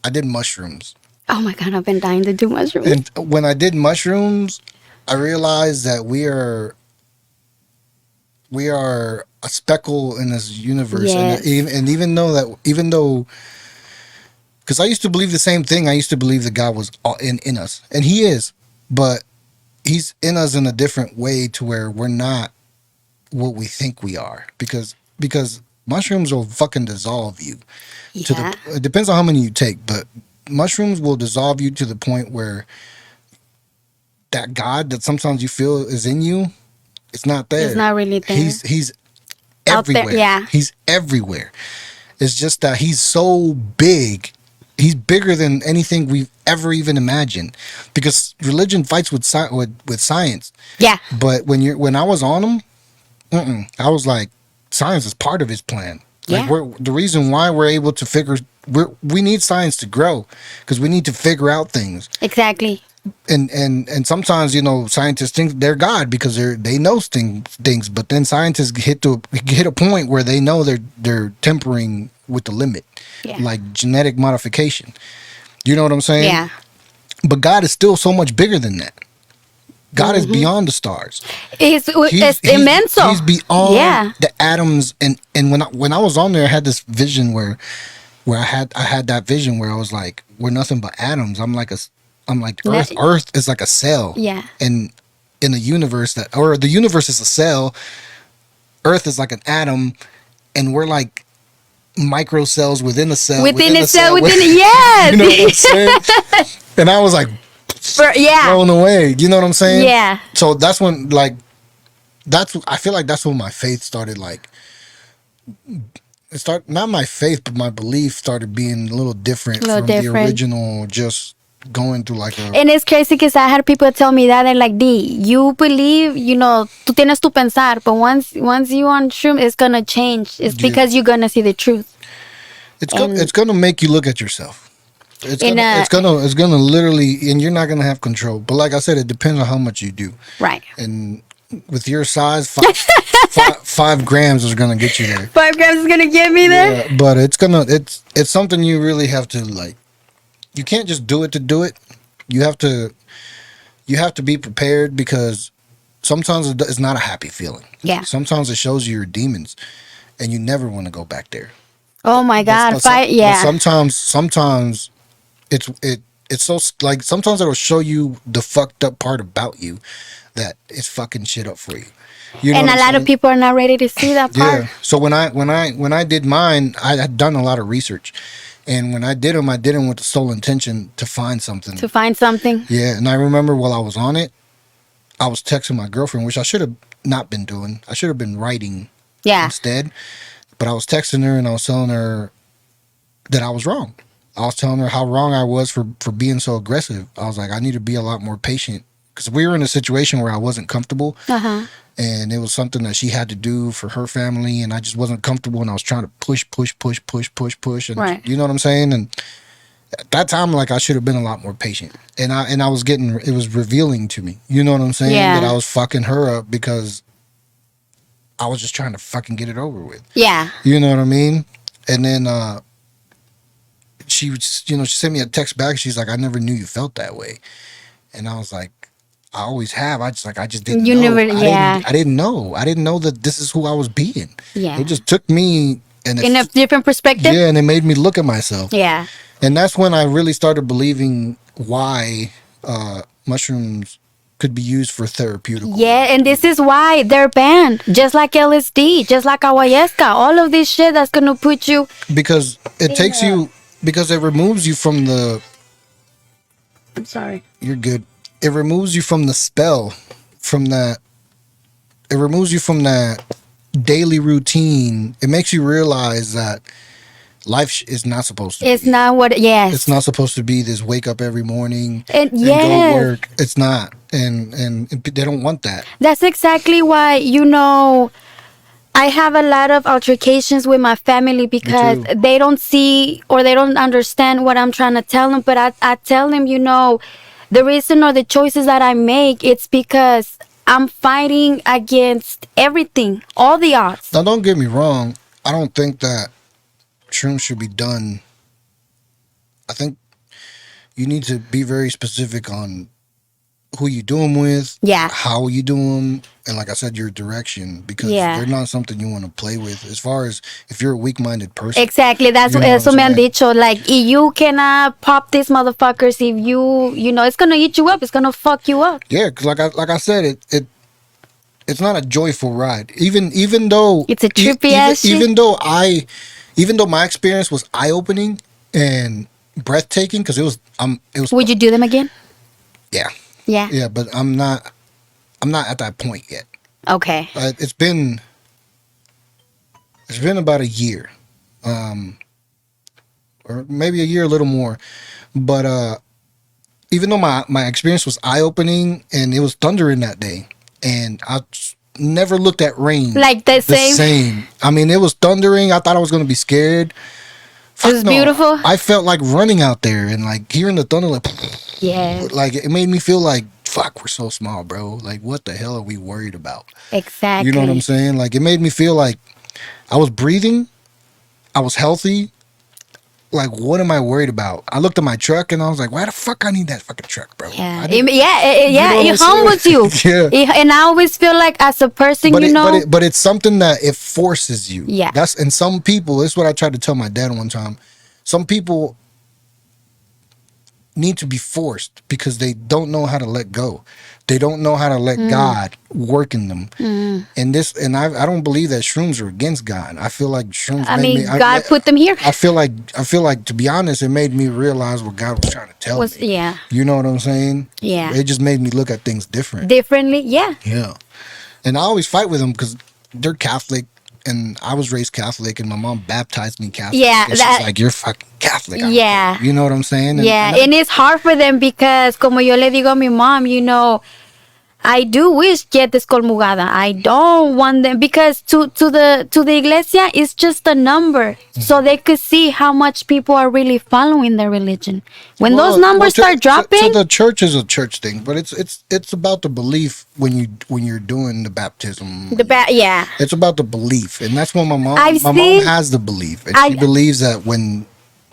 I did mushrooms. Oh my God, I've been dying to do mushrooms. And when I did mushrooms, I realized that we are a speckle in this universe. Yes. And even though, because I used to believe the same thing. I used to believe that God was all in us, and He is, but He's in us in a different way to where we're not what we think we are. Because mushrooms will fucking dissolve you. Yeah. It depends on how many you take, but mushrooms will dissolve you to the point where that God that sometimes you feel is in you, it's not there. It's not really there. He's Out there, everywhere. yeah. He's everywhere. It's just that He's so big. He's bigger than anything we've ever even imagined. Because religion fights with science. Yeah. But when I was on them, I was like, science is part of His plan. Like Yeah. the reason why we're able to we need science to grow because we need to figure out things. Exactly. And sometimes scientists think they're God because they know things, but then scientists hit a point where they know they're tempering with the limit, like genetic modification. You know what I'm saying? Yeah. But God is still so much bigger than that. God is beyond the stars. It's immense. He's beyond Yeah. the atoms. And when I was on there, I had this vision where I had that vision where I was like, we're nothing but atoms. I'm like Earth. Earth is like a cell. Yeah. And in the universe the universe is a cell. Earth is like an atom, and we're like micro cells within a cell. Within a cell. Yes. You know what I'm saying? And I was like, blown away. You know what I'm saying? Yeah. So that's when I feel like that's when my faith started not my faith, but my belief started being a little different from the original, just going through And it's crazy because I had people tell me that, they're like, D, you believe, tú tienes tu pensar, but once you on shroom, it's gonna change. It's because you're gonna see the truth. It's gonna make you look at yourself. It's gonna literally, and you're not gonna have control. But like I said, it depends on how much you do. Right. And with your size, 5 grams is gonna get you there. 5 grams is gonna get me there. Yeah, but it's something you really have to like. You can't just do it to do it. You have to be prepared because sometimes it's not a happy feeling. Yeah. Sometimes it shows you your demons, and you never want to go back there. Oh my God. But sometimes it's so like sometimes it'll show you the fucked up part about you that it's fucking shit up for you. You know And what a I'm lot of saying? people are not ready to see that part. Yeah. So when I did mine, I had done a lot of research, and when I did them with the sole intention to find something. To find something. Yeah, and I remember while I was on it, I was texting my girlfriend, which I should have not been doing. I should have been writing Yeah. instead. But I was texting her and I was telling her that I was wrong. I was telling her how wrong I was for being so aggressive. I was like, I need to be a lot more patient because we were in a situation where I wasn't comfortable. Uh-huh. And it was something that she had to do for her family, and I just wasn't comfortable, and I was trying to push, and Right. you know what I'm saying? And at that time, like I should have been a lot more patient, and I was getting it was revealing to me, you know what I'm saying? Yeah. That I was fucking her up because I was just trying to fucking get it over with, Yeah. you know what I mean? And then she sent me a text back. She's like, I never knew you felt that way, and I was like, I always have. I just didn't You know. never- yeah. I didn't know. I didn't know that this is who I was being. Yeah. It just took me and In a different perspective. yeah, and it made me look at myself. Yeah. And that's when I really started believing why mushrooms could be used for therapeutic. Yeah, and this is why they're banned. Just like LSD, just like ayahuasca, all of this shit that's gonna put you. Because it takes you because it removes you from the. I'm sorry. You're good. It removes you from the spell, from that. It removes you from that daily routine. It makes you realize that life is not supposed to. It's be. not what. Yes. It's not supposed to be this wake up every morning And go yes. work. It's not, and they don't want that. That's exactly why, I have a lot of altercations with my family because too. they don't see or they don't understand what I'm trying to tell them. But I tell them, the reason or the choices that I make, it's because I'm fighting against everything, all the odds. Now, don't get me wrong. I don't think that shrooms should be done. I think you need to be very specific on who you do them with, Yeah. how you do them, and like I said, your direction, because Yeah. they're not something you want to play with. As far as if you're a weak-minded person, Exactly. That's You know what eso I'm me han saying? dicho. Like, if you cannot pop these motherfuckers, if it's gonna eat you up. It's gonna fuck you up. yeah, because like I said, it's not a joyful ride. Even though It's a trippy ass shit. even though my experience was eye opening and breathtaking, because it was Would you do them again? yeah. Yeah. Yeah, but I'm not at that point yet. Okay. It's been about a year, or maybe a year, a little more. But even though my experience was eye opening and it was thundering that day, and I never looked at rain Like the same. same. I mean, it was thundering. I thought I was gonna be scared. It was beautiful. I felt like running out there and like hearing the thunder, Yeah. like it made me feel like, fuck, we're so small, bro. Like, what the hell are we worried about? Exactly. You know what I'm saying? Like, it made me feel like I was breathing, I was healthy. Like, what am I worried about? I looked at my truck and I was like, why the fuck I need that fucking truck, bro? Yeah. I didn't- It what I'm humbles you. saying? Yeah. And I always feel like as a person, but it's something that it forces you. Yeah. And some people, this is what I tried to tell my dad one time. Some people need to be forced because they don't know how to let go. They don't know how to let God work in them. And I don't believe that shrooms are against God. I feel like shrooms God put them here. I feel like, to be honest, it made me realize what God was trying to tell me. Yeah. You know what I'm saying? Yeah. It just made me look at things different. Differently. Yeah. Yeah. And I always fight with them because they're Catholic and I was raised Catholic and my mom baptized me Catholic. Yeah, And that- she's like, you're fucking Catholic. I'm Yeah. like, you know what I'm saying? Yeah, and it's hard for them because, como yo le digo a mi mom, I do wish get excomulgada. I don't want them because to the iglesia it's just a number, so they could see how much people are really following their religion. When those numbers start dropping, So the church is a church thing, but it's about the belief when you're doing the baptism. yeah. It's about the belief, and that's what my mom. I've My seen- mom has the belief, and I- she believes that when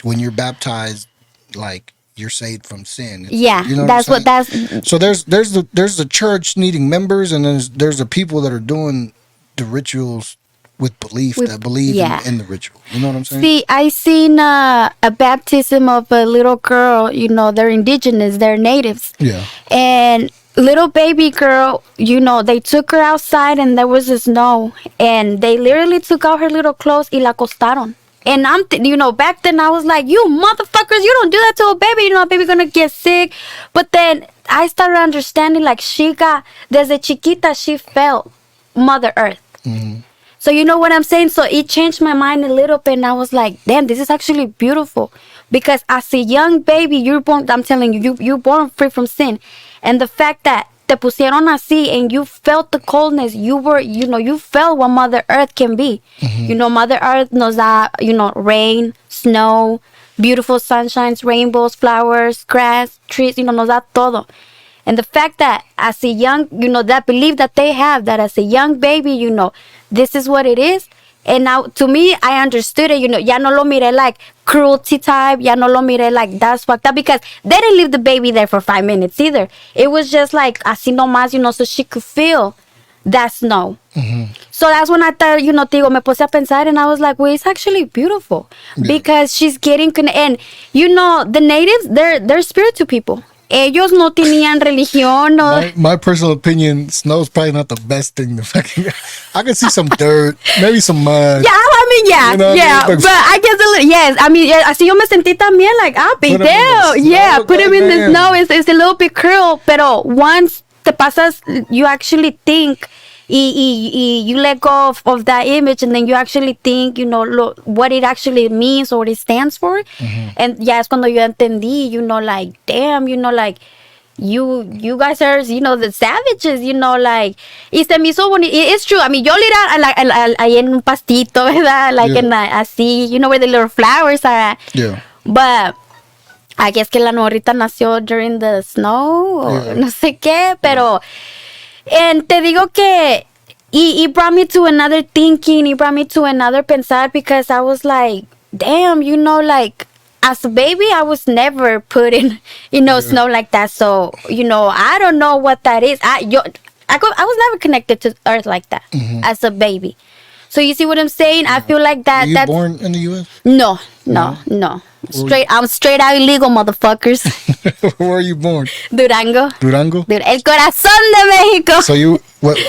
you're baptized, like you're saved from sin. Yeah, you know that's what what I'm saying? that's So there's the church needing members, and there's the people that are doing the rituals with belief With- that believe yeah. in the ritual. You know what I'm saying? See, I seen a baptism of a little girl. You know, they're indigenous, they're natives, Yeah. and little baby girl. You know, they took her outside and there was the snow, and they literally took out her little clothes y la acostaron. And you know, back then I was like, you motherfuckers, you don't do that to a baby. You know, a baby gonna get sick. But then I started understanding, like, she got, desde chiquita, she felt Mother Earth. So you know what I'm saying? So it changed my mind a little bit, and I was like, damn, this is actually beautiful. Because as a young baby, you're born, I'm telling you, you're born free from sin. And the fact that te pusieron así and you felt the coldness, you felt what Mother Earth can be. You know, Mother Earth nos da, rain, snow, beautiful sunshines, rainbows, flowers, grass, trees, nos da todo. And the fact that as a young, that belief that they have, that as a young baby, this is what it is. And now, to me, I understood it, ya no lo miré like cruelty type, ya no lo miré like that's fucked up, because they didn't leave the baby there for 5 minutes either. It was just like, así nomás, so she could feel that snow. So that's when I thought, me puse a pensar, and I was like, well, it's actually beautiful. Because she's getting, and the natives, they're spiritual people. Ellos no tenían religión. My personal opinion, snow's probably not the best thing to fucking. I can see some dirt, maybe some mud. Yeah, I mean, yeah, You know what I yeah. mean? But I guess, yes, I mean, así yo me sentí también, like, Put 'em in the damn. Yeah, snow, put him in the goddamn. snow. It's a little bit cruel, pero once te pasas, you actually think, y you let go of that image, and then you actually think, what it actually means or what it stands for. And ya es cuando yo entendí, like, damn, like, you guys are, the savages, like, y se me hizo bonito. It's true. I mean, yo literal, ahí en un pastito, ¿verdad? Like, Yeah. así, where the little flowers are at. Yeah. But I guess que la morrita nació during the snow, o Yeah. no sé qué, pero, and te digo que, it brought me to another thinking, it brought me to another pensar, because I was like, damn, like, as a baby, I was never put in, snow like that. So, I don't know what that is. I was never connected to Earth like that as a baby. So you see what I'm saying? I feel like that. Were you that's born in the U.S.? no. I'm straight out illegal, motherfuckers. Where are you born? Durango. Durango. El corazón de México. So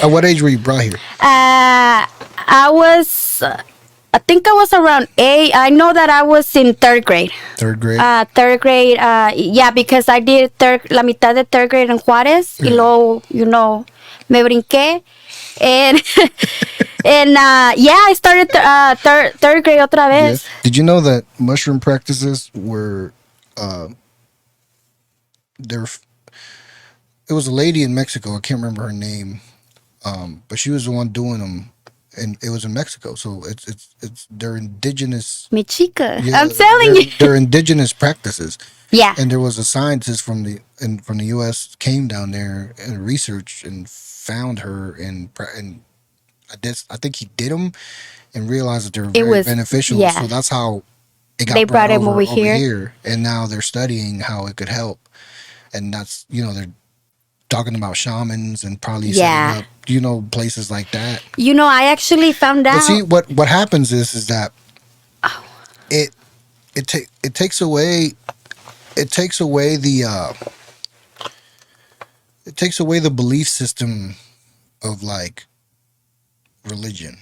at what age were you brought here? I think I was around 8. I know that I was in 3rd grade. Third grade. Third grade, yeah, because I did la mitad de 3rd grade en Juárez, y luego, me brinqué, and I started 3rd grade otra Yeah. vez. Did you know that mushroom practices were, it was a lady in Mexico. I can't remember her name, but she was the one doing them, and it was in Mexico. So it's their indigenous. Mi chica, Yeah, I'm telling you. they're indigenous practices. Yeah. And there was a scientist from the U.S. came down there and researched and found her, and I think he did them and realized that they were very beneficial. yeah. So that's how it got They brought him over here. here. And now they're studying how it could help. And that's, they're talking about shamans and probably setting up, places like that. I actually found out. But see, what happens is that it takes away the belief system of, like, religion.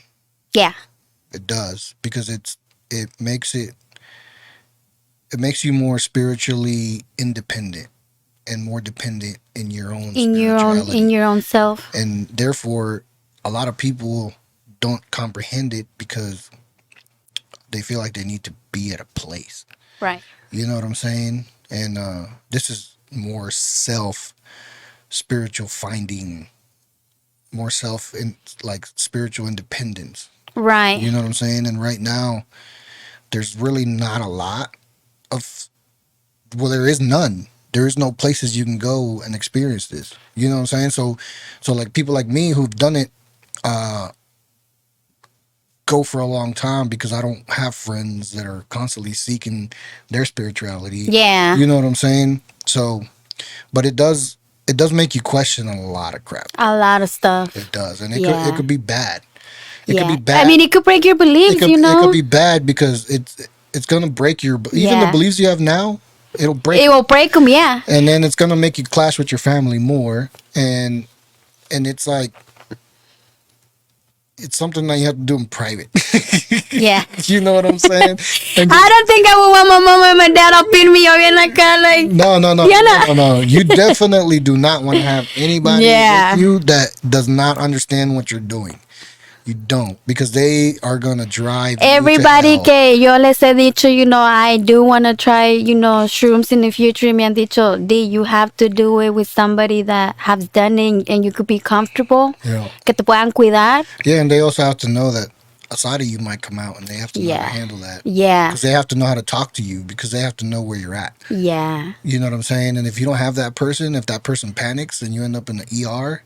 Yeah. It does, because it makes you more spiritually independent and more dependent in your own spirituality. in your own self. And therefore, a lot of people don't comprehend it because they feel like they need to be at a place. Right. You know what I'm saying? And this is more self spiritual finding, more self in like spiritual independence. Right. You know what I'm saying? And right now, there's really not a lot of, well, there is none. There is no places you can go and experience this. You know what I'm saying? So like people like me who've done it, go for a long time because I don't have friends that are constantly seeking their spirituality. Yeah. You know what I'm saying? So, but it does make you question a lot of crap. A lot of stuff. It does, and it Yeah. could be bad. It Yeah. could be bad. I mean, it could break your beliefs, it could, you it know? could be bad because it's gonna break your even the Yeah. beliefs you have now. It'll break, It will break them, yeah. and then it's gonna make you clash with your family more, and it's like it's something that you have to do in private. Yeah. You know what I'm saying? And I don't think I would want my mom and my dad up in me or in like no, Yeah, no. no. You definitely do not want to have anybody Yeah. with you that does not understand what you're doing. You don't, because they are gonna drive everybody you to hell. que yo les he dicho, you know, I do want to try, you know, shrooms in the future. Me han dicho, D, you have to do it with somebody that has done it and you could be comfortable. Yeah. Que te puedan cuidar. Yeah, and they also have to know that a side of you might come out, and they have to know how Yeah. to handle that. Yeah. Because they have to know how to talk to you, because they have to know where you're at. Yeah. You know what I'm saying? And if you don't have that person, if that person panics and you end up in the ER,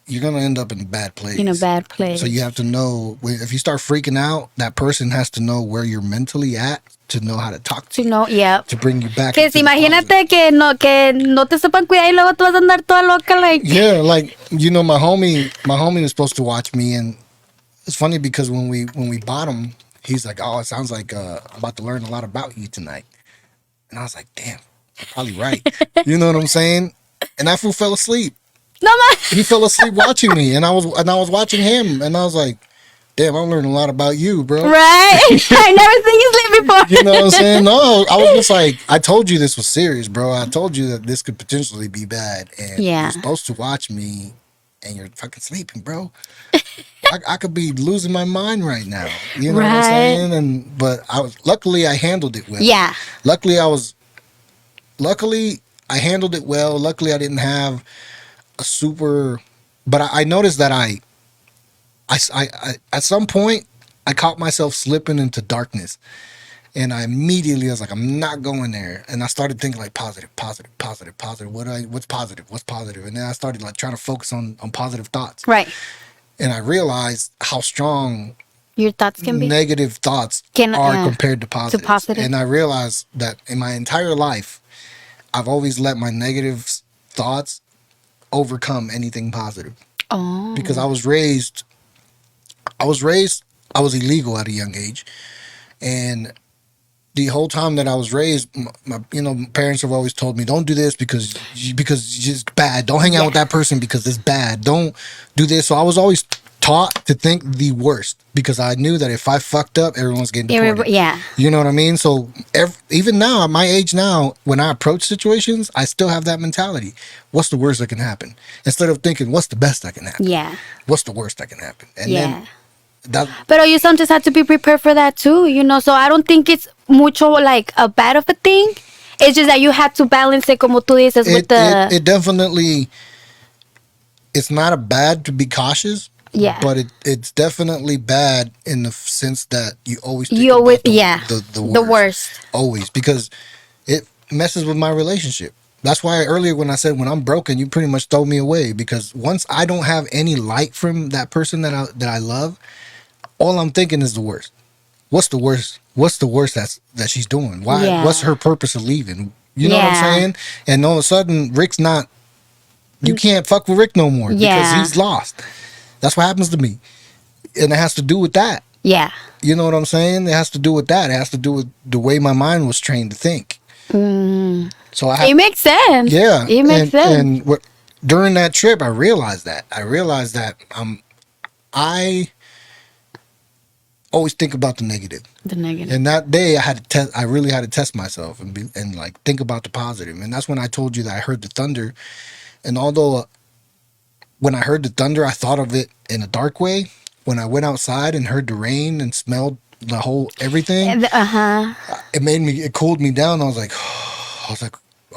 you're gonna end up in a bad place. In a bad place. So you have to know, if you start freaking out, that person has to know where you're mentally at to know how to talk to To know, yeah. to bring you back. Que into si the positive. imagínate que no te sepan cuidar y luego tú vas a andar toda loca, like. Yeah, like, you know, my homie was supposed to watch me, and it's funny because when we bought him, he's like, "Oh, it sounds like I'm about to learn a lot about you tonight," and I was like, "Damn, you're probably right." You know what I'm saying? And that fool fell asleep. No más. He fell asleep watching me, and I was watching him, and I was like, "Damn, I'm learning a lot about you, bro." Right? I never seen you sleep before. You know what I'm saying? No, I was just like, I told you this was serious, bro. I told you that this could potentially be bad, and Yeah. you're supposed to watch me, and you're fucking sleeping, bro. I could be losing my mind right now. You know what I'm Right. saying? But luckily I handled it well. Yeah. Luckily I handled it well. Luckily I didn't have a super, but I noticed that I at some point I caught myself slipping into darkness, and I immediately was like, I'm not going there. And I started thinking like positive. What's positive? And then I started like trying to focus on positive thoughts. Right. And I realized how strong Your thoughts can be. negative thoughts Can- are yeah. compared to positive. positive. And I realized that in my entire life, I've always let my negative thoughts overcome anything positive. Oh. Because I was illegal at a young age. And the whole time that I was raised, my parents have always told me, don't do this because it's bad. Don't hang out with that person because it's bad. Don't do this. So I was always taught to think the worst, because I knew that if I fucked up, everyone's getting deported. Yeah. You know what I mean? So even now, at my age now, when I approach situations, I still have that mentality. What's the worst that can happen? Instead of thinking, what's the best that can happen? Yeah. What's the worst that can happen? And Yeah. then But you sometimes have to be prepared for that too, you know. So I don't think it's mucho like a bad of a thing. It's just that you have to balance it, como tú dices, with the. it definitely, it's not a bad to be cautious. Yeah. But it's definitely bad in the sense that you always think You always, about the the worst. worst. Always, because it messes with my relationship. That's why earlier when I said when I'm broken, you pretty much throw me away, because once I don't have any light from that person that I love, all I'm thinking is the worst. What's the worst? What's the worst that she's doing? Why? Yeah. What's her purpose of leaving? You know what I'm Yeah. saying? And all of a sudden, Rick's not. You can't fuck with Rick no more because Yeah. he's lost. That's what happens to me, and it has to do with that. Yeah. You know what I'm saying? It has to do with that. It has to do with the way my mind was trained to think. So I have, It makes sense. yeah, It makes sense. And during that trip, I realized that. I always think about the negative. The negative. And that day, I really had to test myself and like think about the positive. And that's when I told you that I heard the thunder. And although when I heard the thunder, I thought of it in a dark way. When I went outside and heard the rain and smelled everything, Uh huh. it cooled me down. I was like,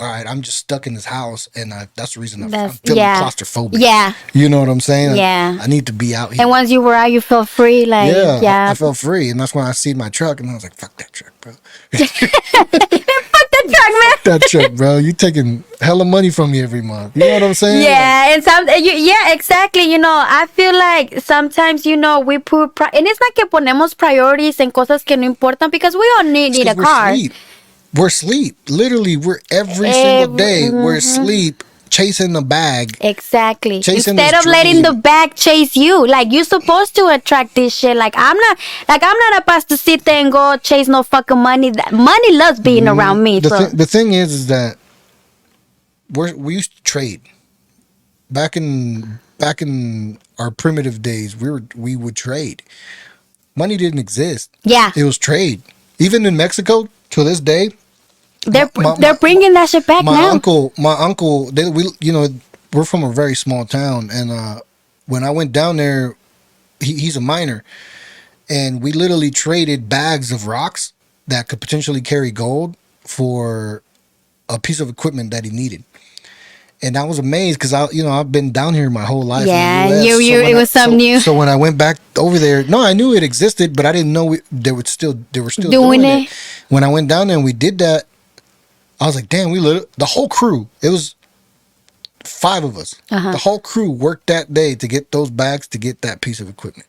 all right, I'm just stuck in this house, and that's the reason I'm That's feeling yeah, claustrophobic. yeah, You know what I'm saying? yeah. I need to be out here. And once you were out, you felt free. Like Yeah, yeah, I felt free, and that's when I seen my truck, and I was like, "Fuck that truck, bro! fuck the truck, man. That truck, bro! You taking hella money from me every month. You know what I'm saying? Yeah, and yeah, exactly. You know, I feel like sometimes, you know, we put and it's not que ponemos priorities en cosas que no importan because we all need a We're car. sleep. We're sleep. Literally, we're every single day. We're asleep, chasing the bag. Exactly. Chasing Instead this of letting the dream. bag chase you, like you're supposed to attract this shit. Like I'm not supposed to sit there and go chase no fucking money. Money loves being around me. So The thing is that we used to trade back in our primitive days. We would trade. Money didn't exist. yeah, It was trade. Even in Mexico to this day, they're my- they're bringing that shit back my now. uncle, we're from a very small town, and when I went down there, he's a miner, and we literally traded bags of rocks that could potentially carry gold for a piece of equipment that he needed. And I was amazed because I've been down here my whole life. Yeah, in the US, you when it was something new. So when I went back over there, no, I knew it existed, but I didn't know they were still Doing doing it. it. When I went down there and we did that, I was like, damn, the whole crew. It was 5 of us. Uh-huh. The whole crew worked that day to get those bags to get that piece of equipment,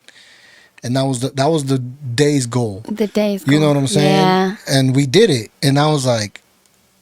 and that was the day's goal. The days. You know go. what I'm saying? Yeah. And we did it, and I was like,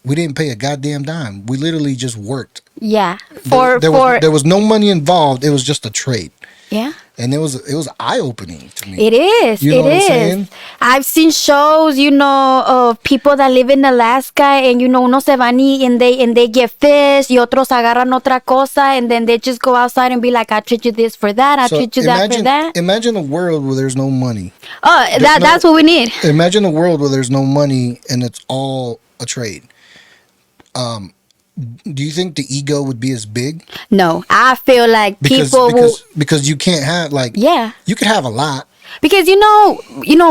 we didn't pay a goddamn dime. We literally just worked. Yeah. There was no money involved. It was just a trade, Yeah. and it was eye opening to me. It is. You know It what I'm is. saying? I've seen shows, you know, of people that live in Alaska, and you know, uno se van and they get fish, y otros agarran otra cosa, and then they just go outside and be like, "I treat you this for that. I So treat you that for that." imagine a world where there's no money. Oh, that's what we need. Imagine a world where there's no money and it's all a trade. Do you think the ego would be as big? No, I feel like people will. Because you can't have Yeah. you could have a lot. Because you know,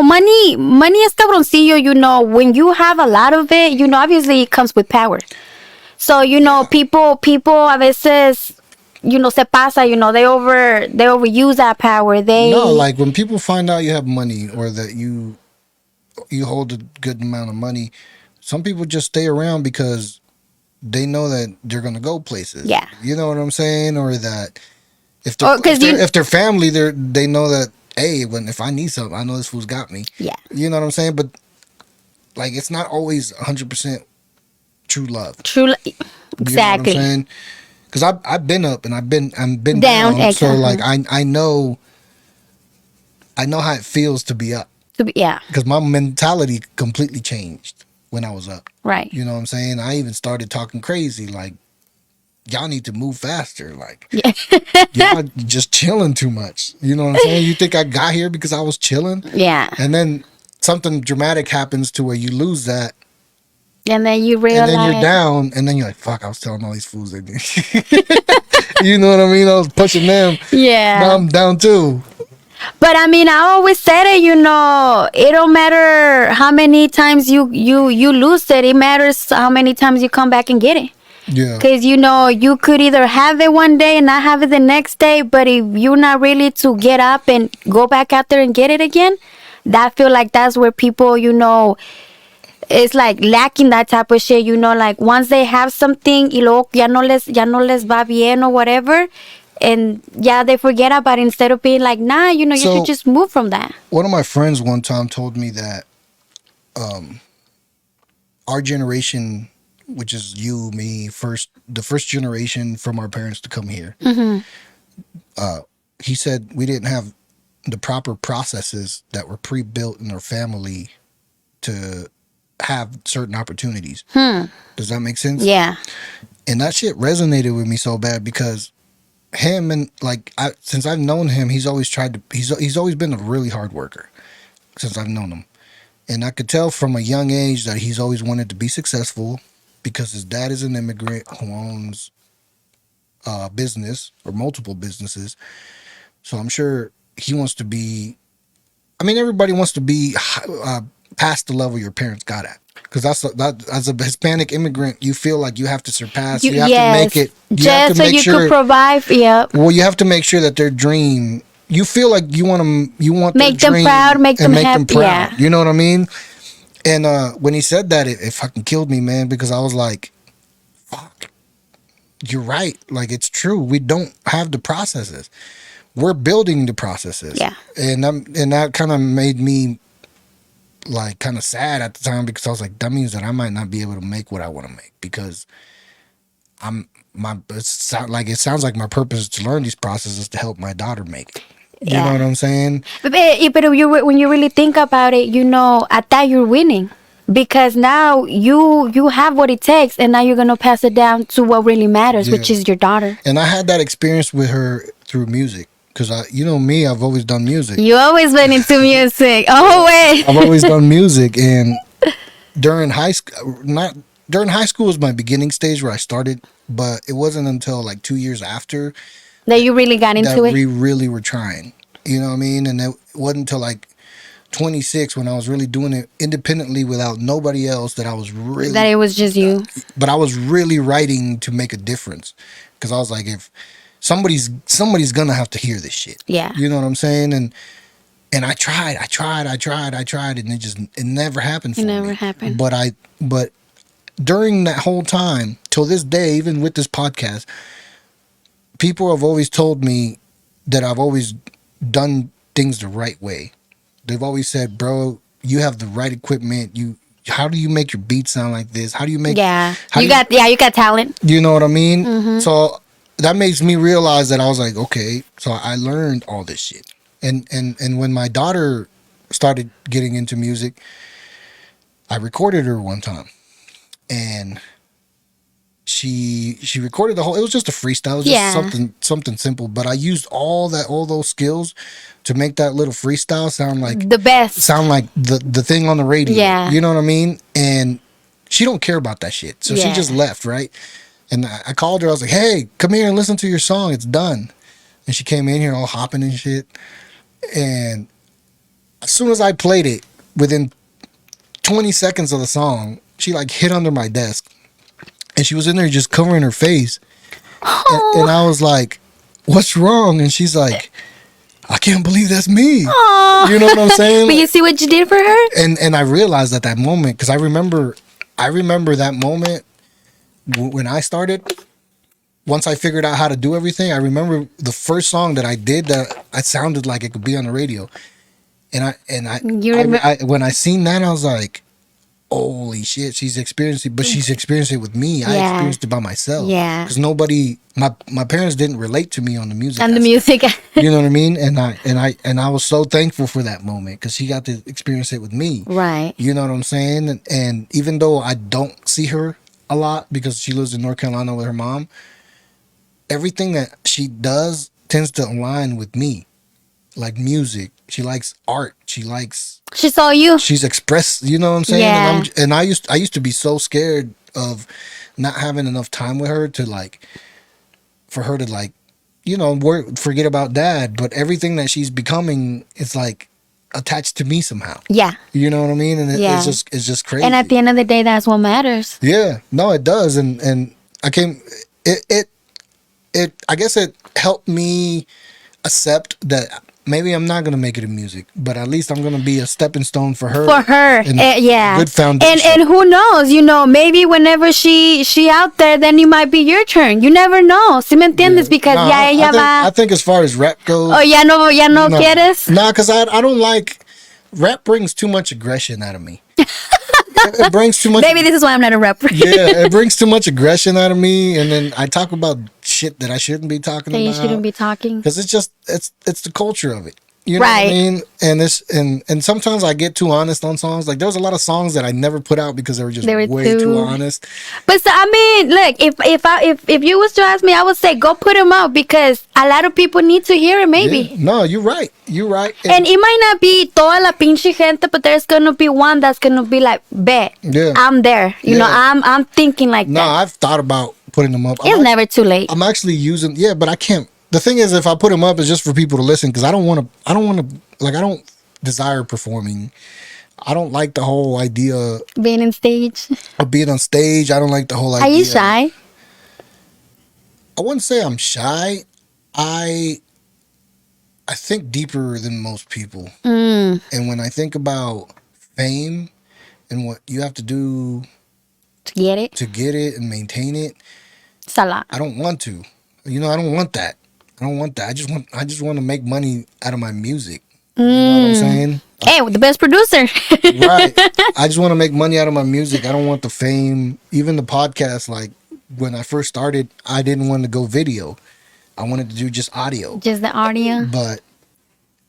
money es cabroncillo. You know, when you have a lot of it, you know, obviously it comes with power. So you know, people a veces, you know, se pasa. You know, they overuse that power. No, like when people find out you have money or that you hold a good amount of money, some people just stay around because they know that they're gonna go places. Yeah. You know what I'm saying? Or that if they're family, they know that, hey, if I need something, I know this fool's got me. Yeah. You know what I'm saying? But like, it's not always 100% true love. True. You know what I'm Exactly. saying? Because I've been up and I've been Down, down. So uh-huh. like I know how it feels to be up. Yeah. Because my mentality completely changed when I was up. Right. You know what I'm saying? I even started talking crazy, like, y'all need to move faster. Like, Yeah. y'all just chilling too much. You know what I'm saying? You think I got here because I was chilling? Yeah. And then something dramatic happens to where you lose that, And then you realize. and then you're down, and then you're like, fuck, I was telling all these fools they did. You know what I mean? I was pushing them. Yeah. Now I'm down too. But I mean, I always said it. You know, it don't matter how many times you lose it. It matters how many times you come back and get it. Yeah. Because you know, you could either have it one day and not have it the next day. But if you're not really to get up and go back out there and get it again, I feel like that's where people, you know, it's like lacking that type of shit. You know, like once they have something, y luego ya no les va bien or whatever. And yeah, they forget about it instead of being like, nah, you know, you So- should just move from that. One of my friends one time told me that our generation, which is you, me, the first generation from our parents to come here, he said we didn't have the proper processes that were pre-built in our family to have certain opportunities. Does that make sense? Yeah. And that shit resonated with me so bad because him and since I've known him, he's always been a really hard worker since I've known him. And I could tell from a young age that he's always wanted to be successful because his dad is an immigrant who owns a business or multiple businesses. So I'm sure he wants to be, I mean, everybody wants to be past the level your parents got at. Because that as a Hispanic immigrant, you feel like you have to surpass. You have yes, to make it. You have just to so make you sure. could provide. Yep. Well, you have to make sure that their dream. You feel like you want them. You want their Make them dream proud, make and them happy, yeah. You know what I mean? And when he said that, it fucking killed me, man. Because I was like, "Fuck, you're right. Like it's true. We don't have the processes. We're building the processes." Yeah. And that kind of made me like kind of sad at the time because I was like, that means that I might not be able to make what I want to make because it sounds like my purpose is to learn these processes to help my daughter make it. You Yeah. know what I'm saying? But when you really think about it, at that you're winning because now you have what it takes, and now you're gonna pass it down to what really matters, which Yeah. is your daughter. And I had that experience with her through music because me, I've always done music. You always went into music. Oh wait. I've always done music, and during high school was my beginning stage where I started, but it wasn't until like 2 years after That you really got into that it. we really were trying. You know what I mean? And it wasn't until like 26 when I was really doing it independently without nobody else that I was really That it was just you. but I was really writing to make a difference because I was like, if somebody's gonna have to hear this shit. Yeah. You know what I'm saying? And I tried, and it never happened for It me. never happened. But during that whole time, till this day, even with this podcast, people have always told me that I've always done things the right way. They've always said, "Bro, you have the right equipment. How do you make your beats sound like this? How do you make Yeah. how You do got talent. you know what I mean?" Mm-hmm. So that makes me realize that I was like, okay, so I learned all this shit. And when my daughter started getting into music, I recorded her one time. And she recorded the whole, it was just a freestyle, it was Yeah. just something simple, but I used all those skills to make that little freestyle sound like The best. the thing on the radio. Yeah. You know what I mean? And she don't care about that shit. So she Yeah. just left, right? And I called her, I was like, "Hey, come here and listen to your song. It's done." And she came in here all hopping and shit. And as soon as I played it, within 20 seconds of the song, she like hit under my desk. And she was in there just covering her face. And I was like, "What's wrong?" And she's like, "I can't believe that's me." Aw. You know what I'm saying? But you see what you did for her? And I realized at that moment, because I remember that moment when I started. Once I figured out how to do everything, I remember the first song that I did that I sounded like it could be on the radio. When I seen that, I was like, "Holy shit, she's experiencing!" But she's experienced it with me. I Yeah. experienced it by myself. Yeah. because my parents didn't relate to me on the music. And the aspect. music. You know what I mean? And I was so thankful for that moment because she got to experience it with me. Right. You know what I'm saying? And even though I don't see her a lot because she lives in North Carolina with her mom, everything that she does tends to align with me. Like music, she likes art. She saw you. She's expressed. You know what I'm saying? Yeah. And I used to be so scared of not having enough time with her for her to forget about dad. But everything that she's becoming is like attached to me somehow. Yeah. You know what I mean? And Yeah. it's just crazy. And at the end of the day, that's what matters. Yeah, no, it does, and I guess it helped me accept that maybe I'm not gonna make it in music, but at least I'm gonna be a stepping stone for her. For her, and yeah. good foundation. And who knows? Maybe whenever she out there, then it might be your turn. You never know. ¿Sí me entiendes? Because No, ya ella va. I think as far as rap goes, Oh, ya no quieres. Nah, because I don't like rap. Brings too much aggression out of me. It brings too much. Maybe this is why I'm not a rapper. Yeah, it brings too much aggression out of me, and then I talk about shit that I shouldn't be talking That about. you shouldn't be talking. Because it's the culture of it. You know Right. what I mean? And sometimes I get too honest on songs. Like there was a lot of songs that I never put out because they were just way too honest. But so, I mean, look, if you was to ask me, I would say go put them out because a lot of people need to hear it. Maybe. Yeah. No, you're right. You're right. And it might not be toda la pinche gente, but there's gonna be one that's gonna be like, bet, Yeah. I'm there. You know, Yeah. I'm thinking like No, that. I've thought about putting them up. It's never too late. I'm actually using, yeah, but I can't. The thing is, if I put them up, it's just for people to listen because I don't desire performing. I don't like the whole idea Being in stage. of being on stage. I don't like the whole idea. Are you shy? I wouldn't say I'm shy. I think deeper than most people. Mm, And when I think about fame and what you have to do to get it? to get it and maintain it, It's a lot. I don't want to. You know, I don't want that. I don't want that. I just want to make money out of my music. You know what I'm saying? Hey, the best producer. Right. I just want to make money out of my music. I don't want the fame. Even the podcast, like when I first started, I didn't want to go video. I wanted to do just audio. Just the audio. But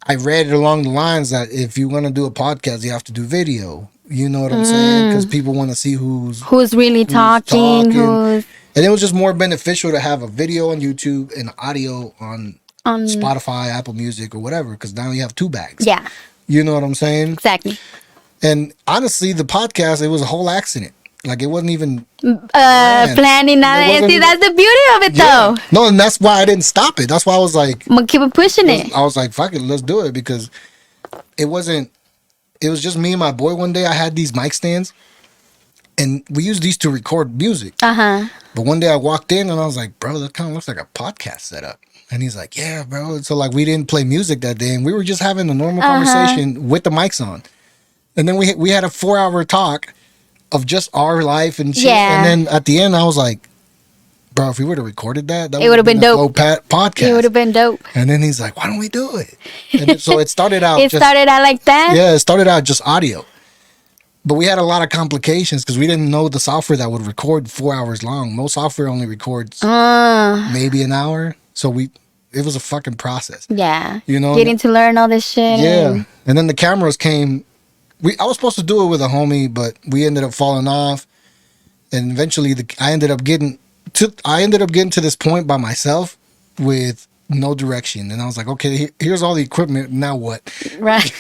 I read it along the lines that if you want to do a podcast, you have to do video. You know what I'm saying? Because people want to see Who's really talking? Who's and it was just more beneficial to have a video on YouTube and audio on on? Spotify, Apple Music, or whatever. Because now you have two bags. Yeah, You know what I'm saying? exactly. And honestly, the podcast, it was a whole accident. Like it wasn't even Planning that. It wasn't See, even- that's the beauty of it, though. No, and that's why I didn't stop it. That's why I was like, I'm gonna keep on pushing it. I was like, fuck it, let's do it because it wasn't. It was just me and my boy. One day, I had these mic stands, and we used these to record music. But one day, I walked in and I was like, bro, that kind of looks like a podcast setup. And he's like, yeah, bro. So like, we didn't play music that day, and we were just having a normal conversation with the mics on. And then we had a 4-hour talk of just our life and shit. Yeah. And then at the end, I was like, bro, if we would have recorded that It would've been a dope. flow podcast. It would have been dope. And then he's like, why don't we do it? And so it started out It started out like that. yeah, it started out just audio. But we had a lot of complications because we didn't know the software that would record 4 hours long. Most software only records maybe an hour. So it was a fucking process. Yeah. You know? Getting to learn all this shit. Yeah. and- And then the cameras came. I was supposed to do it with a homie, but we ended up falling off. And eventually I ended up getting to this point by myself with no direction. And I was like, okay, here's all the equipment. Now what? Right.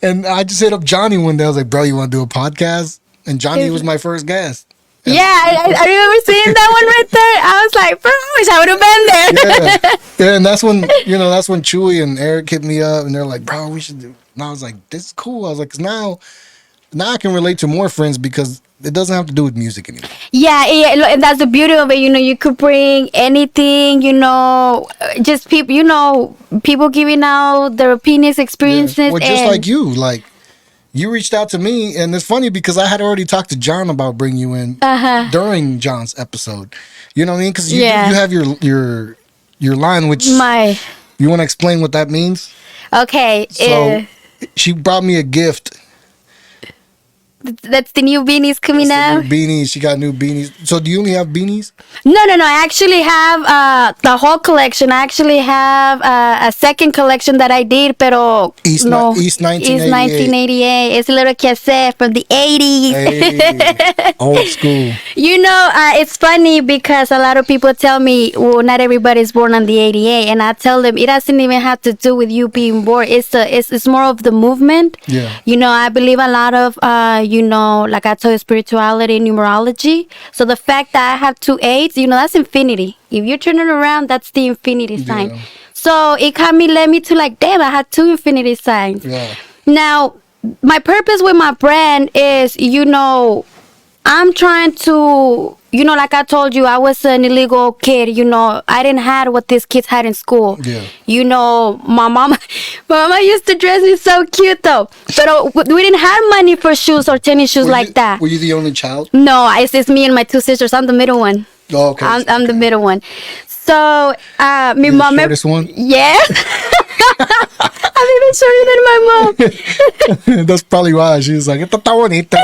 And I just hit up Johnny one day. I was like, bro, you want to do a podcast? And Johnny was my first guest. Yeah, I remember seeing that one right there. I was like, bro, I wish I would have been there. Yeah, and that's when Chewy and Eric hit me up, and they're like, bro, we should do. And I was like, this is cool. I was like, 'cause now I can relate to more friends because it doesn't have to do with music anymore. Yeah, and that's the beauty of it. You know, you could bring anything, just people, people giving out their opinions, experiences. Well, just and like you reached out to me, and it's funny because I had already talked to John about bringing you in during John's episode. You know what I mean? Because you have your line, which you want to explain what that means. Okay. So she brought me a gift. That's the new beanies coming out. New beanies. She got new beanies. So do you only have beanies? No. I actually have the whole collection. I actually have a second collection that I did, pero East 1988. It's a little cassette from the 80s. Hey, old school. It's funny because a lot of people tell me, well, not everybody's born on the 88, and I tell them it doesn't even have to do with you being born. It's more of the movement. Yeah. I believe a lot of like I told you, spirituality, numerology. So the fact that I have 2 8s, that's infinity. If you turn it around, that's the infinity sign. Yeah. So it led me to like, damn, I had 2 infinity signs. Yeah. Now, my purpose with my brand is, I'm trying to, like I told you, I was an illegal kid. I didn't have what these kids had in school. Yeah. My mama used to dress me so cute though. But we didn't have money for shoes or tennis shoes that. Were you the only child? No, it's me and my 2 sisters. I'm the middle one. Oh, okay. I'm the middle one. So, my You're mom. the shortest one? Yeah. I'm even shorter than my mom. That's probably why she was like, "Esta está bonita."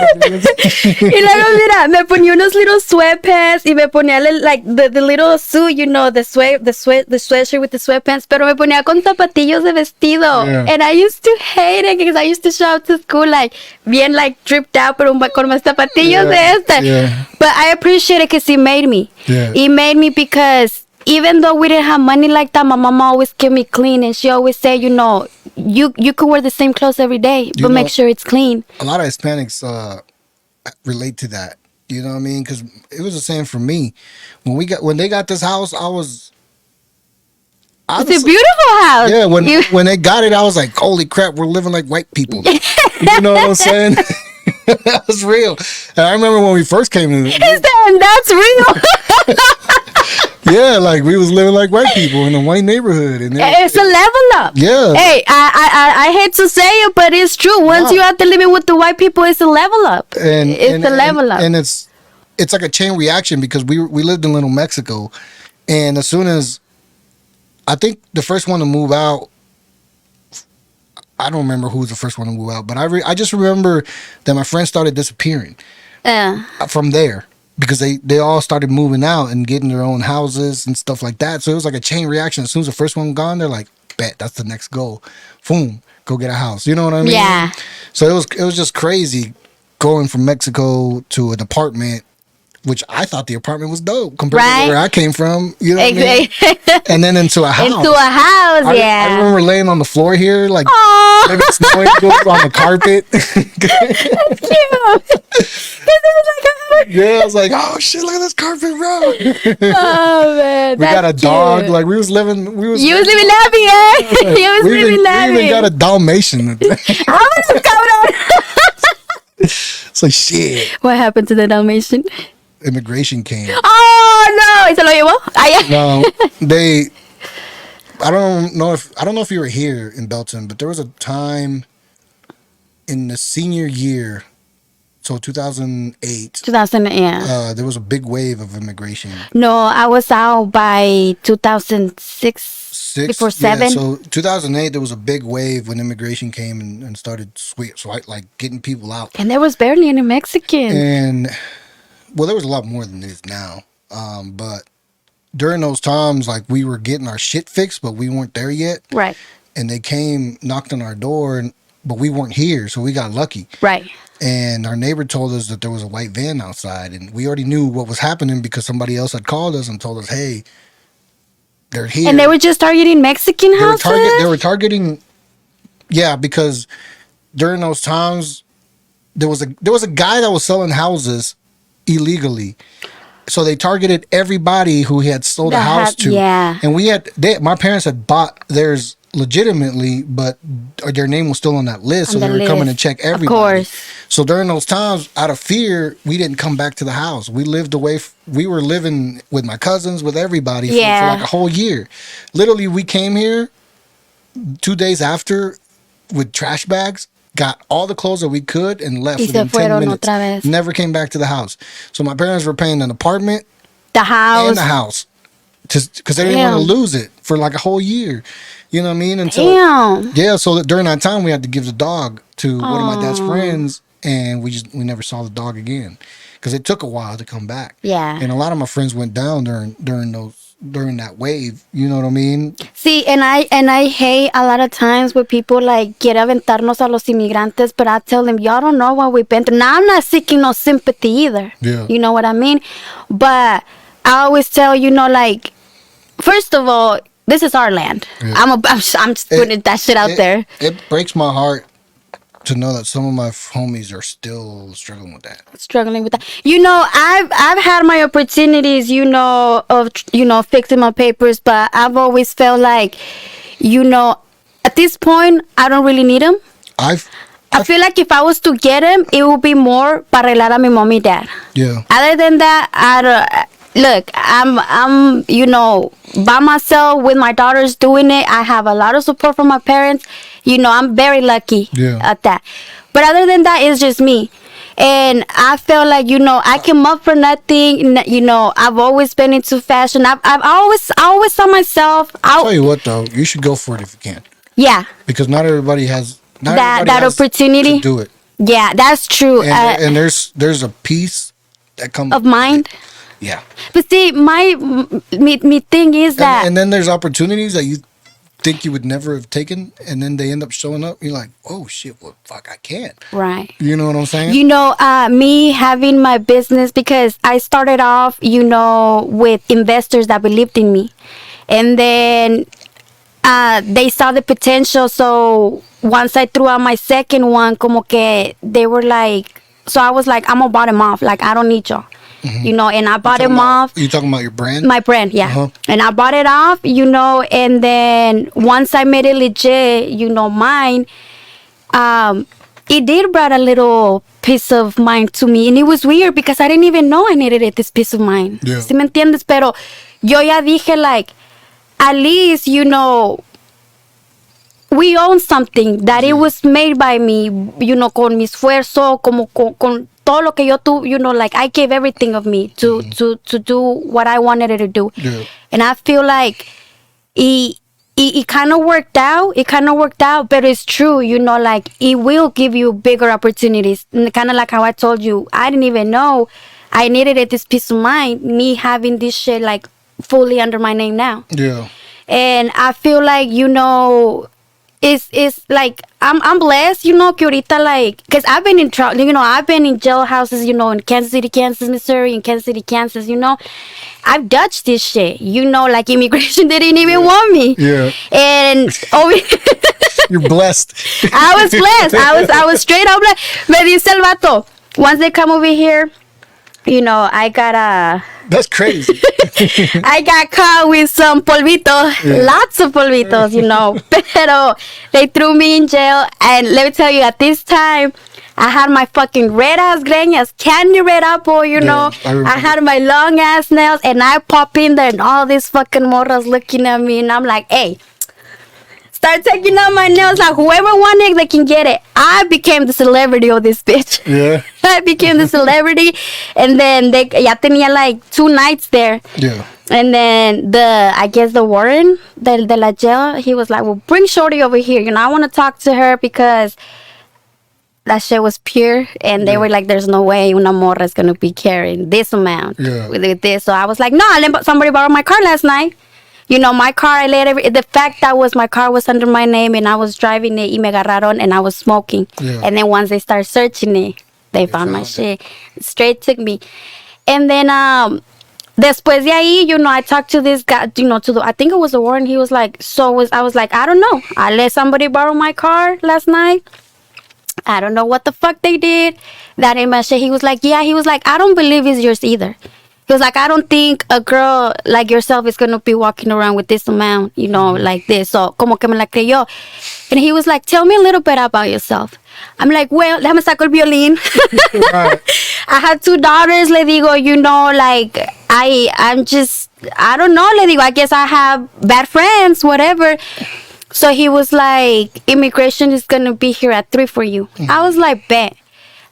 Y luego, mira, me ponía unos little sweatpants y me ponía like the little suit, the sweatshirt with the sweatpants, pero me ponía con zapatillos de vestido. Yeah. And I used to hate it because I used to show up to school like bien like dripped out, pero con más zapatillos de este. Yeah. But I appreciate it because it made me. Yeah. It made me because even though we didn't have money like that, my mama always kept me clean, and she always said, you could wear the same clothes every day, but make sure it's clean. A lot of Hispanics relate to that. You know what I mean? Because it was the same for me. When they got this house, I was. It's a beautiful house. Yeah, when they got it, I was like, "Holy crap, we're living like white people." You know what I'm saying? That was real. And I remember when we first came in. That's real. Yeah, like we was living like white people in a white neighborhood, and It's a level up. Yeah. Hey, I hate to say it, but it's true. Once you have to live with the white people, it's a level up. It's a level up. And it's like a chain reaction because we lived in Little Mexico, and as soon as I think the first one to move out, I don't remember who was the first one to move out, but I just remember that my friends started disappearing from there. Because they all started moving out and getting their own houses and stuff like that. So it was like a chain reaction. As soon as the first one gone, they're like, bet, that's the next goal. Boom, go get a house. You know what I mean? Yeah. So it was just crazy going from Mexico to an apartment, which I thought the apartment was dope compared to where I came from. You know what I mean? And then into a house. Yeah. I remember laying on the floor here, like Aww. maybe it's snowing on the carpet. That's cute. Yeah, I was like, oh shit, look at this carpet, bro. Oh man, we got a dog. Like we was living happy, eh? We even got a Dalmatian. It's like shit. What happened to the Dalmatian? Immigration came. Oh no, ¿y se lo llevó? No, I don't know if you were here in Belton, but there was a time in the senior year. So 2008. 2008. Yeah. There was a big wave of immigration. No, I was out by 2006. Before 7. Yeah, so 2008, there was a big wave when immigration came and started like getting people out. And there was barely any Mexicans. And well, there was a lot more than this now. But during those times, like we were getting our shit fixed, but we weren't there yet. Right. And they came, knocked on our door, but we weren't here, so we got lucky. Right. And our neighbor told us that there was a white van outside, and we already knew what was happening because somebody else had called us and told us, "Hey, they're here." And they were just targeting Mexican houses. They were targeting, yeah, because during those times there was a guy that was selling houses illegally, so they targeted everybody who he had sold a house to. Yeah. And my parents had bought theirs legitimately, but their name was still on that list, so they were coming to check everybody. Of course. So during those times, out of fear, we didn't come back to the house. We lived away. We were living with my cousins, with everybody for like a whole year. Literally, we came here 2 days after with trash bags, got all the clothes that we could, and left within 10 minutes. Never came back to the house. So my parents were paying an apartment, the house, because they didn't want to lose it for like a whole year. You know what I mean? And so, so during that time, we had to give the dog to one of my dad's friends, and we never saw the dog again because it took a while to come back. Yeah. And a lot of my friends went down during that wave. You know what I mean? See, and I hate a lot of times when people like quiere aventarnos a los inmigrantes, but I tell them, y'all don't know what we've been through. Now, I'm not seeking no sympathy either. Yeah. You know what I mean? But I always tell, like, first of all, this is our land. Yeah. I'm just putting that shit out there. It breaks my heart to know that some of my homies are still struggling with that. I've had my opportunities, of fixing my papers, but I've always felt like, at this point, I don't really need them. I feel like if I was to get them, it would be more para arreglar a mi mom and dad. Yeah. Other than that, I'm by myself with my daughters doing it. I have a lot of support from my parents. I'm very lucky at that. But other than that, it's just me. And I feel like, I came up for nothing. I've always been into fashion. I've always saw myself. I'll tell you what, though, you should go for it if you can. Yeah. Because not everybody has that opportunity to do it. Yeah, that's true. And there's a piece that comes of mind. Yeah. But see, me thing is that... And then there's opportunities that you think you would never have taken, and then they end up showing up. You're like, oh, shit, well, fuck, I can't. Right. You know what I'm saying? Me having my business, because I started off, with investors that believed in me. And then they saw the potential, so once I threw out my second one, como que they were like... So I was like, I'm going to buy them off. Like, I don't need y'all. Mm-hmm. And I bought him off. You talking about your brand? My brand, yeah. Uh-huh. And I bought it off, and then once I made it legit, mine, it did brought a little peace of mind to me. And it was weird because I didn't even know I needed it, this peace of mind. Yeah. ¿Sí me entiendes? Pero yo ya dije, like, at least, you know, we own something that it was made by me, you know, con mi esfuerzo, como con todo lo que yo tuve, you know, like I gave everything of me to do what I wanted it to do. Yeah. And I feel like it kind of worked out. It kind of worked out, but it's true, you know, like it will give you bigger opportunities. Kind of like how I told you, I didn't even know I needed it, this peace of mind, me having this shit like fully under my name now. Yeah. And I feel like, you know, it's like I'm blessed, you know, que ahorita, like, because I've been in trouble, you know, I've been in jailhouses, you know, in Kansas City, Kansas, Missouri, in Kansas City, Kansas, you know. I've dodged this shit, you know, like immigration didn't even want me. Yeah. And You're blessed. I was blessed. I was straight up blessed. Me dice el vato, once they come over here, you know, I got That's crazy. I got caught with some polvitos, lots of polvitos, you know. Pero they threw me in jail, and let me tell you, at this time, I had my fucking red ass greñas, candy red apple, you know. I had my long ass nails, and I pop in there, and all these fucking morras looking at me, and I'm like, hey. Start taking out my nails, like whoever want it, they can get it. I became the celebrity of this bitch. Yeah. I became the celebrity, and then they ya tenía like 2 nights there. Yeah. And then I guess the warden de la jail, he was like, well, bring Shorty over here. You know, I want to talk to her because that shit was pure. And they were like, there's no way una morra is going to be carrying this amount with this. So I was like, no, somebody borrowed my car last night. You know, my car, I let the fact that my car was under my name and I was driving it, y me agarraron, and I was smoking. Yeah. And then once they started searching it, they found my shit. Straight took me. And then, después de ahí, you know, I talked to this guy, you know, I think it was the warden. He was like, I was like, I don't know. I let somebody borrow my car last night. I don't know what the fuck they did. That ain't my shit. He was like, yeah, I don't believe it's yours either. He was like, I don't think a girl like yourself is going to be walking around with this amount, you know, like this. So, como que me la creyó. And he was like, tell me a little bit about yourself. I'm like, well, déjame sacar el violín. Right. I have 2 daughters, le digo, you know, like, I'm just, I don't know, le digo, I guess I have bad friends, whatever. So he was like, immigration is going to be here at 3 for you. Mm-hmm. I was like, bet.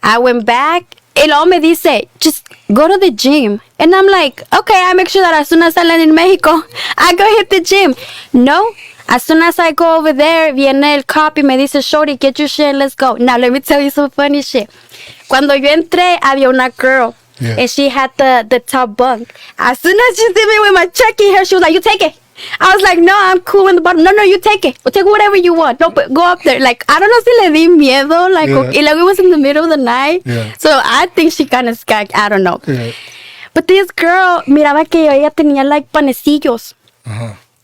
I went back. Y luego me dice, just go to the gym. And I'm like, okay, I make sure that as soon as I land in Mexico, I go hit the gym. No, as soon as I go over there, viene el cop y me dice, Shorty, get your shit, let's go. Now, let me tell you some funny shit. Cuando yo entré, había una girl, and she had the top bunk. As soon as she did me with my check in her, she was like, you take it. I was like, no, I'm cool in the bottom. No, you take it. Take whatever you want. No, but go up there. Like, I don't know si le di miedo. Like, okay, like it was in the middle of the night. Yeah. So I think she kind of scared. I don't know. Yeah. But this girl, miraba que ella tenía like panecillos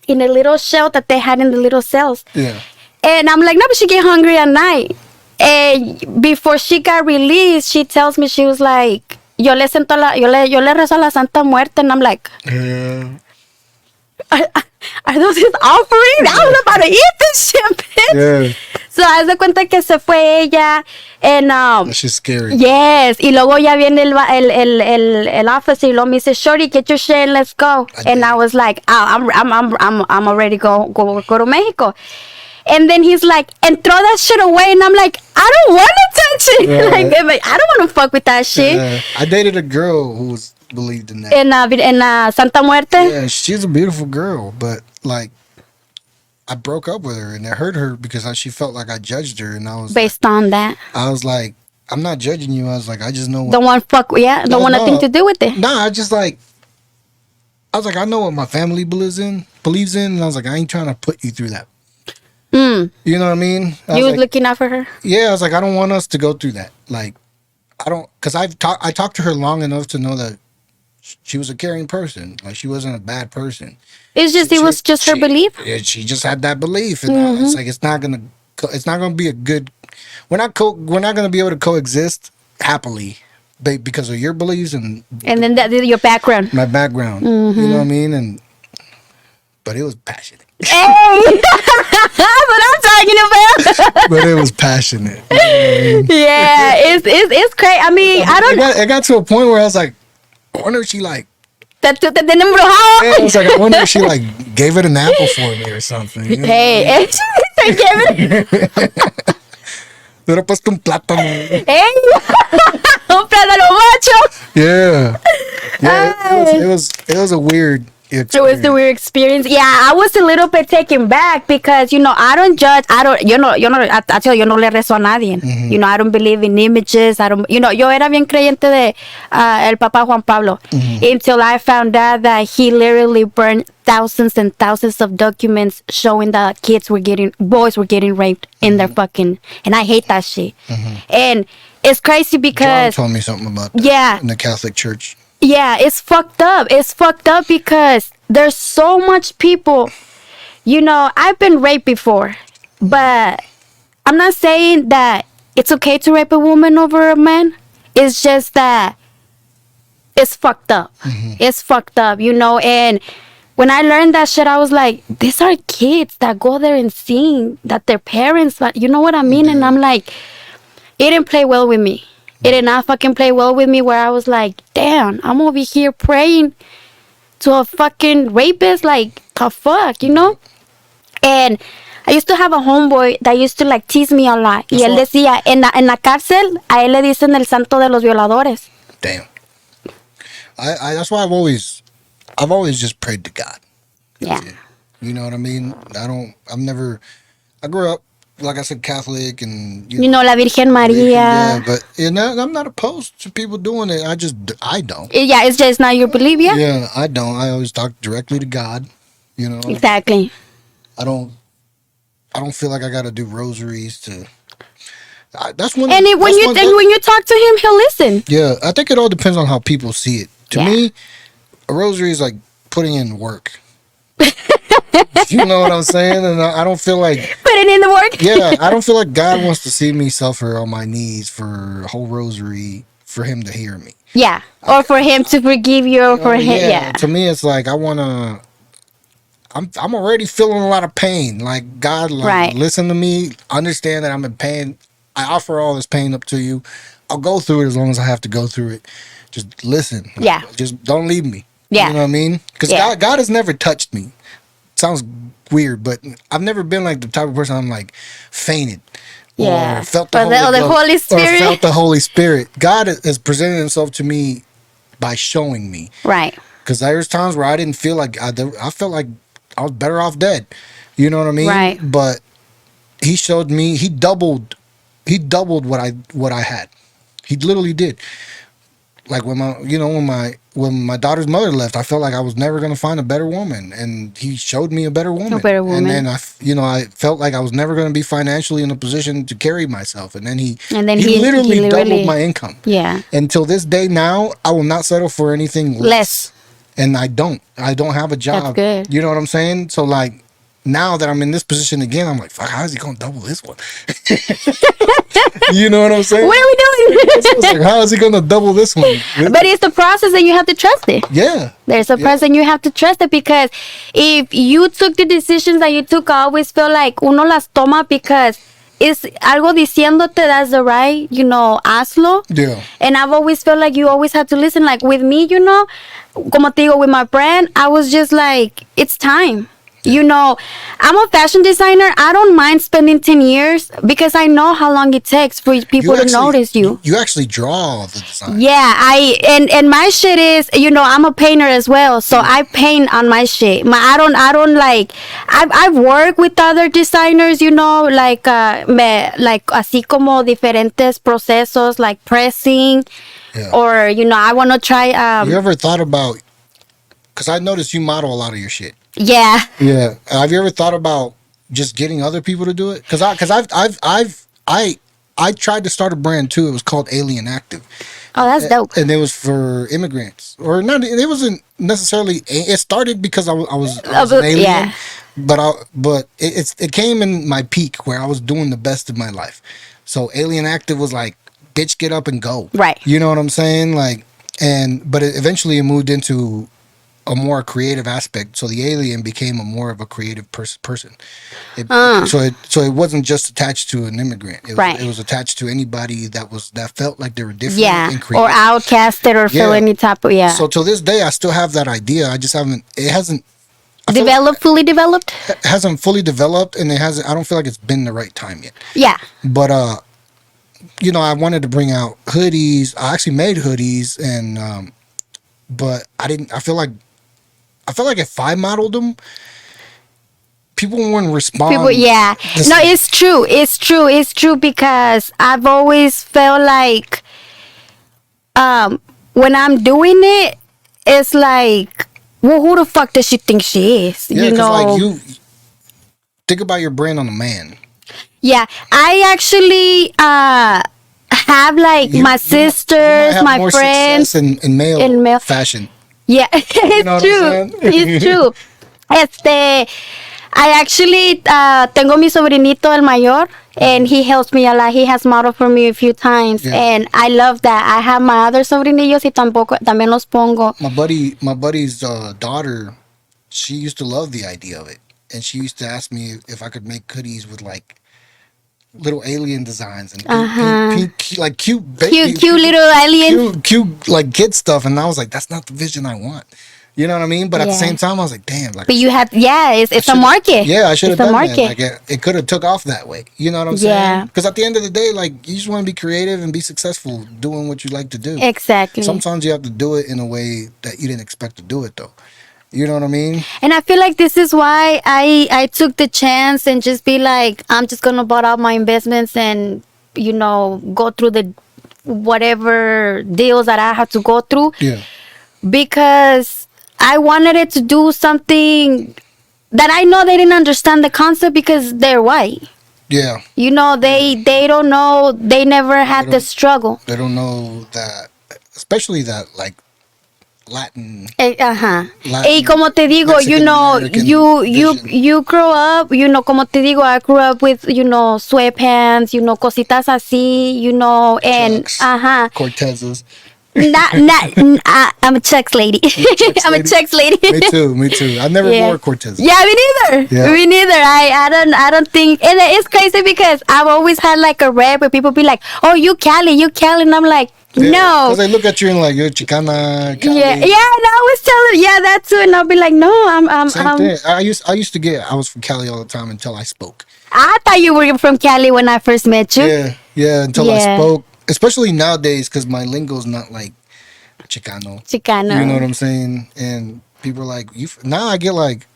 in the little shell that they had in the little cells. Yeah. And I'm like, no, but she get hungry at night. And before she got released, she tells me, she was like, yo le rezo a la Santa Muerte. And I'm like, Yeah. Are those his offerings? I was about to eat this shit, bitch. Yeah. So, haz de cuenta que se fue ella. And, That's just scary. yes. Y luego ya viene el officer y luego me dice, Shorty, get your shit and let's go. I was like, oh, I'm already go to Mexico. And then he's like, and throw that shit away. And I'm like, I don't want to touch it. Yeah. like, I don't want to fuck with that shit. Yeah. I dated a girl who was believed in that. En Santa Muerte. Yeah, she's a beautiful girl, but like I broke up with her and it hurt her because she felt like I judged her, and I was Based on that. I was like, I'm not judging you. I was like, I just know what. Don't want fuck. Yeah, don't want nothing to do with it. Nah, I was like, I know what my family believes in, and I was like, I ain't trying to put you through that. You know what I mean? You was looking out for her? Yeah, I was like, I don't want us to go through that. Like, I don't, because I talked to her long enough to know that she was a caring person. Like, she wasn't a bad person. It was just her belief. Yeah, she just had that belief, and it's like it's not gonna be a good. We're not gonna be able to coexist happily, because of your beliefs and then your background. my background. You know what I mean? And but it was passionate. Hey, that's what I'm talking about. But it was passionate. Yeah, it's crazy. I mean, I don't. It got to a point where I was like, I wonder if she like. Tú te tienes embrujado. Yeah, I was like, I wonder if she like gave it an apple for me or something. You know? Hey, te quiero. Hubiera puesto un plátano. Hey, un plátano macho. Yeah. Yeah. It was a weird experience. It was the weird experience. Yeah, I was a little bit taken back because, I don't judge. I tell you, yo no le rezo a nadie. Mm-hmm. I don't believe in images. I don't, yo era bien creyente de el Papa Juan Pablo until I found out that he literally burned thousands and thousands of documents showing that boys were getting raped in their fucking, and I hate that shit. And it's crazy John because, told me something about that yeah. in the Catholic Church. Yeah, it's fucked up. It's fucked up because there's so much people. I've been raped before, but I'm not saying that it's okay to rape a woman over a man. It's just that it's fucked up. It's fucked up, and when I learned that shit, I was like, these are kids that go there and sing that their parents, but you know what I mean? And I'm like, it didn't play well with me. It did not fucking play well with me, where I was like, damn, I'm over here praying to a fucking rapist, like, the fuck, And I used to have a homeboy that used to like tease me a lot. Y él decía, en la cárcel, a él le dicen el santo de los violadores. Damn. I that's why I've always just prayed to God. Yeah. You know what I mean? I grew up, like I said, Catholic, and La Virgen Maria. Yeah, but I'm not opposed to people doing it. I don't. Yeah, it's just not your belief, yeah? Yeah, I don't. I always talk directly to God. Exactly. I don't feel like I got to do rosaries to. That's when. And when you talk to him, he'll listen. Yeah, I think it all depends on how people see it. To Yeah. me, a rosary is like putting in work. You know what I'm saying? And I don't feel like Putting in the work. yeah, I don't feel like God wants to see me suffer on my knees for a whole rosary for him to hear me. Yeah. Or for him to forgive you, or for him. Yeah. To me, it's like I'm already feeling a lot of pain. Like, God, like, Right. listen to me, understand that I'm in pain. I offer all this pain up to you. I'll go through it as long as I have to go through it. Just listen. Yeah. Just don't leave me. Yeah. You know what I mean? Because Yeah. God has never touched me. Sounds weird, but I've never been like the type of person I'm like fainted. Yeah. Or felt the, Or the Holy Ghost, Holy Spirit. Or felt the Holy Spirit. God has presented himself to me by showing me. Right. Because there's times where I didn't feel like I felt like I was better off dead. You know what I mean? Right. But he showed me. He doubled what I had. He literally did. Like when my daughter's mother left, I felt like I was never gonna find a better woman, and he showed me a better woman. And then I felt like I was never gonna be financially in a position to carry myself, and then he literally doubled my income. Yeah. Until this day now, I will not settle for anything less. And I don't have a job. That's good. You know what I'm saying? So like, now that I'm in this position again, I'm like, fuck, how is he gonna double this one? You know what I'm saying? What are we doing? Like, how is he gonna double this one? But it's the process, and you have to trust it. Yeah. There's a process, and you have to trust it, because if you took the decisions that you took, I always feel like uno las toma because it's algo diciéndote that's the right, hazlo. Yeah. And I've always felt like you always have to listen. Like with me, como te digo, with my brand, I was just like, it's time. I'm a fashion designer. I don't mind spending 10 years because I know how long it takes for people to notice you. You actually draw the design. Yeah, and my shit is, I'm a painter as well, so I paint on my shit. I don't like. I've worked with other designers, like así como diferentes procesos, like pressing, or I want to try. You ever thought about? Because I noticed you model a lot of your shit. Yeah. Yeah. Have you ever thought about just getting other people to do it? Because I tried to start a brand too. It was called Alien Active. Oh, that's dope. And it was for immigrants, or not. It wasn't necessarily. It started because I was an alien. Yeah. But it came in my peak where I was doing the best of my life. So Alien Active was like, bitch, get up and go. Right. You know what I'm saying? Like, but eventually it moved into a more creative aspect. So the alien became a more of a creative person. So it wasn't just attached to an immigrant. Right. It was attached to anybody that felt like they were different Yeah, and creative. or outcasted or feel Yeah. any type of So to this day, I still have that idea. I just haven't. It hasn't. fully developed. It hasn't fully developed, and it hasn't. I don't feel like it's been the right time yet. Yeah, But I wanted to bring out hoodies. I actually made hoodies, and but I didn't. I feel like if I modeled them, people wouldn't respond. people. Yeah, the no, same. it's true. It's true because I've always felt like, when I'm doing it, it's like, well, who the fuck does she think she is? Yeah, you because know. like you think about your brand on a man. Yeah, I actually have like You my might sisters, have my more friends. success in male fashion. Yeah, it's know what I'm true. saying? It's true. I actually tengo mi sobrinito el mayor, and he helps me a lot. He has modeled for me a few times, Yeah. and I love that. I have my other sobrinillos y también los pongo. My buddy's daughter, she used to love the idea of it, and she used to ask me if I could make hoodies with like little alien designs and like cute baby, Cute little alien. cute like kid stuff, and I was like, that's not the vision I want. You know what I mean? But at the Yeah. same time, I was like, damn, like. But you have, it's a should've- market. Yeah, I should have It's a done market. that. Like it could have took off that way. You know what I'm Yeah. saying? Because at the end of the day, like you just want to be creative and be successful doing what you like to do. Exactly. Sometimes you have to do it in a way that you didn't expect to do it, though. You know what I mean? And I feel like this is why I took the chance and just be like, I'm just gonna bought out my investments and go through the whatever deals that I have to go through, Yeah. because I wanted it to do something that I know they didn't understand the concept because they're white. Yeah. They don't know. They never had the don't- struggle. They don't know that, especially that like Latin. Ajá. Latin, Y como te digo, Mexican-American vision. you grow up, como te digo, I grew up with, sweatpants, cositas así, and Chucks, ajá. Cortezes. I'm a Chucks lady. I'm a lady? Chucks lady. Me too. I never wore Cortezes. Yeah, me neither. Yeah. Me neither. I don't think, and it's crazy because I've always had like a rep where people be like, "Oh, you Cali," and I'm like, no. Because they look at you and like, you're Chicana, Cali. Yeah, and I always tell them, yeah, that too, and I'll be like, no, I'm Same thing. I used to get, I was from Cali all the time until I spoke. I thought you were from Cali when I first met you. Yeah, until I Yeah. spoke. Especially nowadays, because my lingo's not like Chicano. Chicano. You know what I'm saying? And people are like, now I get like,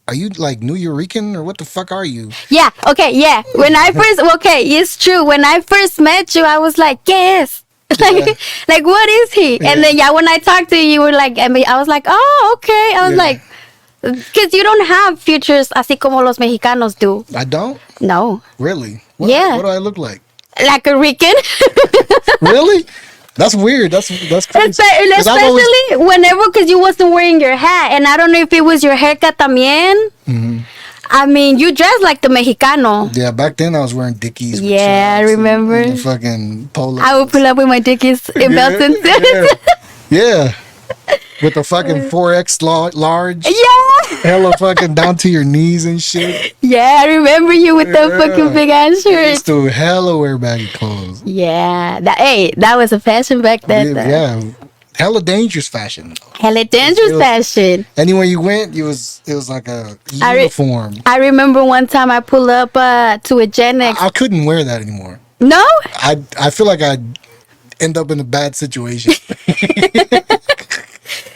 are you like New Eurekan or what the fuck are you? Yeah, okay, yeah. When I first, it's true. When I first met you, I was like, yes. Yeah. Like, what is he? Yeah. And then, when I talked to you, you were like, I was like, oh, okay. I was Yeah. like, because you don't have features así como los mexicanos do. I don't? No. Really? Yeah. What do I look like? Like a Rican. Really? That's weird. That's crazy. 'Cause I've always- Especially whenever, because you wasn't wearing your hat. And I don't know if it was your haircut también. Mm-hmm. I mean, you dress like the Mexicano. Yeah, back then I was wearing Dickies. with Yeah, I chucks and- remember. And fucking polo. I would pull up with my dickies in belts and yeah. With the fucking 4X large. Yeah. Hella fucking down to your knees and shit. Yeah, I remember you with the Yeah. fucking big ass I shirt. used to hella wear baggy clothes. Yeah, that was a fashion back then. though. Yeah. Hella dangerous fashion. Hella dangerous It was- fashion. Anywhere you went, it was like a I re- uniform. I remember one time I pulled up to a Gen X. I couldn't wear that anymore. No? I feel like I'd end up in a bad situation.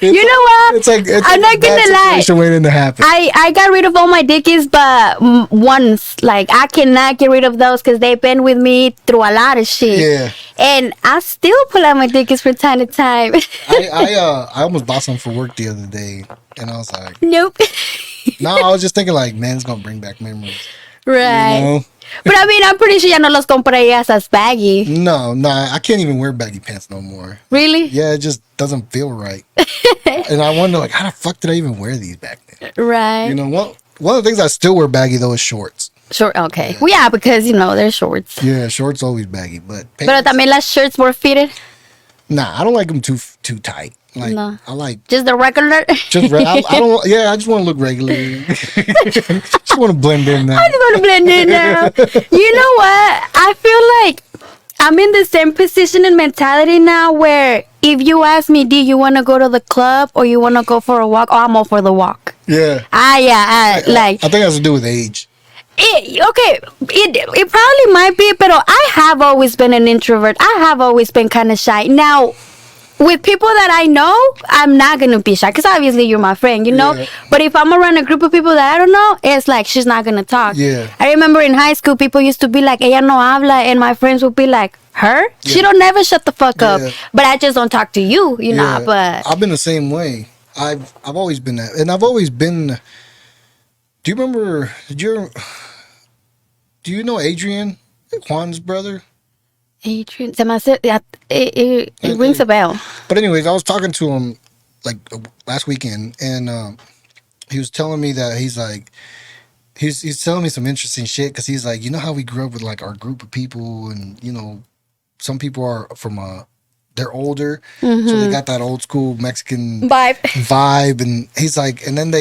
You know what? It's like I'm not a bad gonna lie. situation waiting to happen. I got rid of all my dickies, but once. Like, I cannot get rid of those because they've been with me through a lot of shit. Yeah. And I still pull out my dickies from time to time. I almost bought some for work the other day, and I was like, Nope. no, I was just thinking like, man, it's gonna bring back memories. Right. You know? But I mean, I'm pretty sure ya no los comprarías as baggy. No, I can't even wear baggy pants no more. Really? Yeah, it just doesn't feel right. And I wonder, like, how the fuck did I even wear these back then? Right. You know, one of the things I still wear baggy though is shorts. Short. Okay. Well, yeah, because they're shorts. Yeah, shorts always baggy, but Pero pants, también las shirts were fitted. nah, I don't like them too tight. Like No. I like Just the regular. I don't. Yeah, I just want to look regular. Just want to blend in now. I just want to blend in now. You know what? I feel like I'm in the same position and mentality now where if you ask me, do you want to go to the club or you want to go for a walk? Oh, I'm all for the walk. Yeah. Like, I think it has to do with age. it probably might be, but I have always been an introvert. I have always been kind of shy. Now, with people that I know, I'm not gonna be shy because obviously you're my friend, you know. Yeah. But if I'm around a group of people that I don't know, it's like she's not gonna talk. Yeah. I remember in high school, people used to be like, "Ella no habla," and my friends would be like, "Her? She don't never shut the fuck up." Yeah. But I just don't talk to you, you know. Yeah. But I've been the same way. I've always been that, and I've always been. Do you remember? Do you know Adrian, Juan's brother? Adrian, se me hace, it rings a bell. But anyways, I was talking to him like last weekend, and he was telling me that he's like, he's telling me some interesting shit because he's like, you know how we grew up with like our group of people, and you know, some people are from they're older, so they got that old school Mexican vibe, and he's like, and then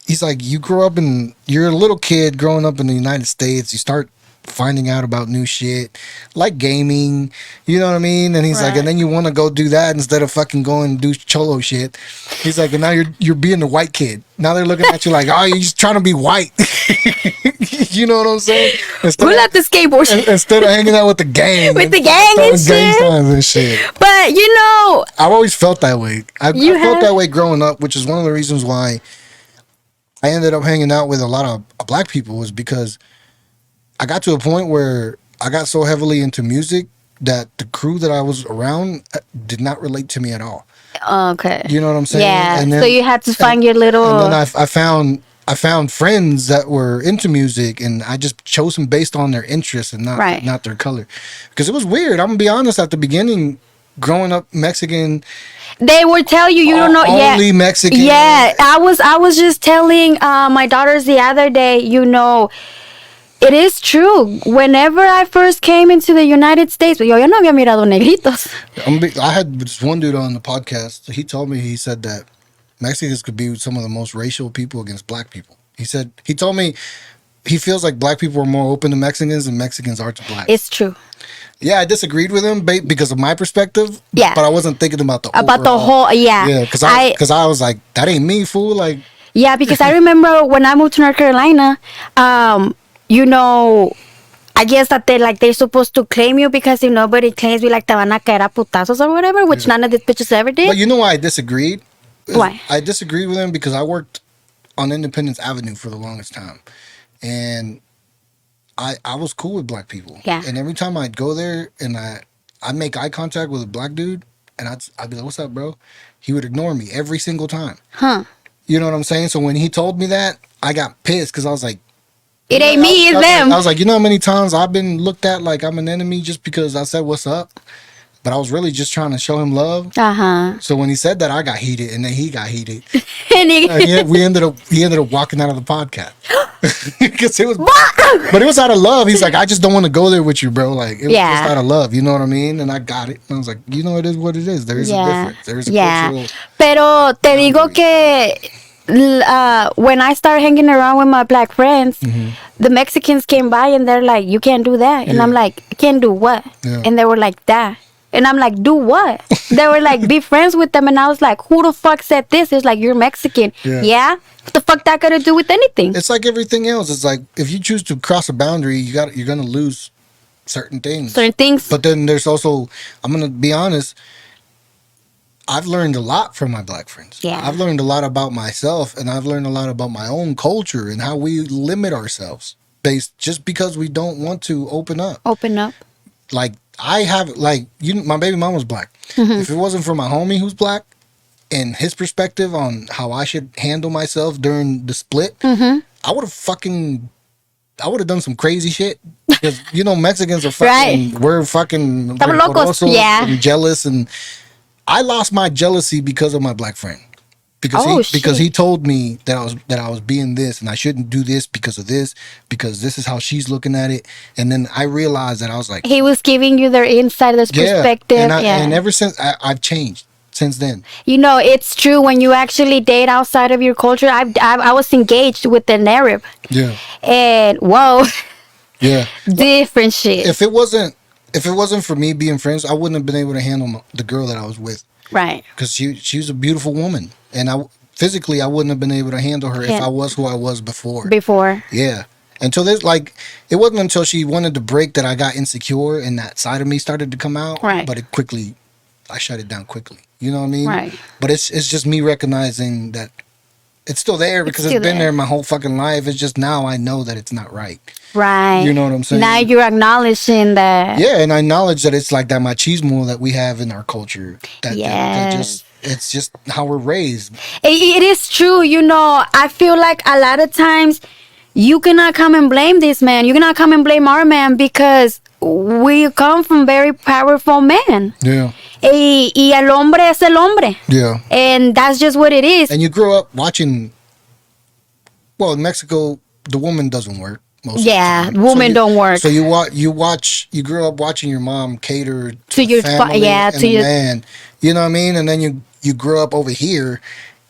he's like, you grow up you're a little kid growing up in the United States, you start finding out about new shit like gaming, you know what I mean, and he's like, and then you want to go do that instead of fucking going and do cholo shit. He's like, and now you're being the white kid, now they're looking at you like, oh, you're just trying to be white. You know what I'm saying? Who let the skateboard instead of hanging out with the gang with the gang and shit. But you know, I've always felt that way. I felt that way growing up, which is one of the reasons why I ended up hanging out with a lot of black people, was because I got to a point where I got so heavily into music that the crew that I was around did not relate to me at all. Okay. You know what I'm saying? Yeah. And then, so you had to find your little. And then I found friends that were into music, and I just chose them based on their interests and not their color. Because it was weird. I'm gonna be honest. At the beginning, growing up Mexican, they would tell you don't know. Only Mexican. Yeah. I was just telling my daughters the other day. You know. It is true. Whenever I first came into the United States, yo no había mirado negritos. I had this one dude on the podcast. He told me, he said that Mexicans could be some of the most racial people against black people. He told me he feels like black people are more open to Mexicans than Mexicans are to blacks. It's true. Yeah, I disagreed with him because of my perspective. Yeah. But I wasn't thinking about the whole. Yeah. Yeah, because I was like, that ain't me, fool. Like. Yeah, because I remember when I moved to North Carolina, you know, I guess that they're supposed to claim you, because if nobody claims you, like, te van a caer a putazos or whatever, which none of these bitches ever did. But you know why I disagreed? Why? I disagreed with him because I worked on Independence Avenue for the longest time. And I was cool with black people. Yeah. And every time I'd go there and I'd make eye contact with a black dude, and I'd be like, what's up, bro? He would ignore me every single time. Huh. You know what I'm saying? So when he told me that, I got pissed because I was like, it ain't me, it's them. I was like, you know how many times I've been looked at like I'm an enemy just because I said what's up? But I was really just trying to show him love. Uh-huh. So when he said that, I got heated, and then he got heated. And he ended up walking out of the podcast. Because it was, but it was out of love. He's like, I just don't want to go there with you, bro. Like, it was just out of love. You know what I mean? And I got it. And I was like, you know, it is what it is. There is a difference. There is a cultural. Pero te digo que when I started hanging around with my black friends, the Mexicans came by and they're like, you can't do that. And I'm like, I can't do what? Yeah. And they were like, that. And I'm like, do what? They were like, be friends with them. And I was like, who the fuck said this? It's like, you're Mexican. Yeah? What the fuck that got to do with anything? It's like everything else. It's like, if you choose to cross a boundary, you're going to lose certain things. But then there's also, I'm going to be honest, I've learned a lot from my black friends. Yeah. I've learned a lot about myself, and I've learned a lot about my own culture and how we limit ourselves just because we don't want to open up. Like, I have, like, my baby mom was black. If it wasn't for my homie who's black and his perspective on how I should handle myself during the split, I would have done some crazy shit. Because, you know, Mexicans are fucking, we're fucking and jealous. And I lost my jealousy because of my black friend. Because he told me that I was being this and I shouldn't do this because of this, because this is how she's looking at it. And then I realized that I was like, he was giving you their insider's perspective. And ever since I've changed since then. You know, it's true when you actually date outside of your culture. I was engaged with an Arab, Yeah. and whoa, Yeah. different shit. If it wasn't for me being friends, I wouldn't have been able to handle the girl that I was with, Right. because she was a beautiful woman, and physically I wouldn't have been able to handle her if Yeah. I was who I was before. Before. Yeah. Until this, like, it wasn't until she wanted to break that I got insecure and that side of me started to come out. Right. But I shut it down quickly. You know what I mean? Right. But it's just me recognizing that it's still there because it's still been there. there my whole fucking life. It's just now I know that it's not right. Right. You know what I'm saying? Now you're acknowledging that. Yeah, and I acknowledge that it's like that machismo that we have in our culture. That Yes. it's just how we're raised. It is true. You know, I feel like a lot of times you cannot come and blame this man. You cannot come and blame our man because we come from very powerful men. Yeah. Y el hombre es el hombre. Yeah. And that's just what it is. And you grow up watching. Well, in Mexico, the woman doesn't work. Most Yeah, of the time. women don't work. So you grow up watching your mom cater to To the your family yeah, and to the your man. You know what I mean? And then you grow up over here,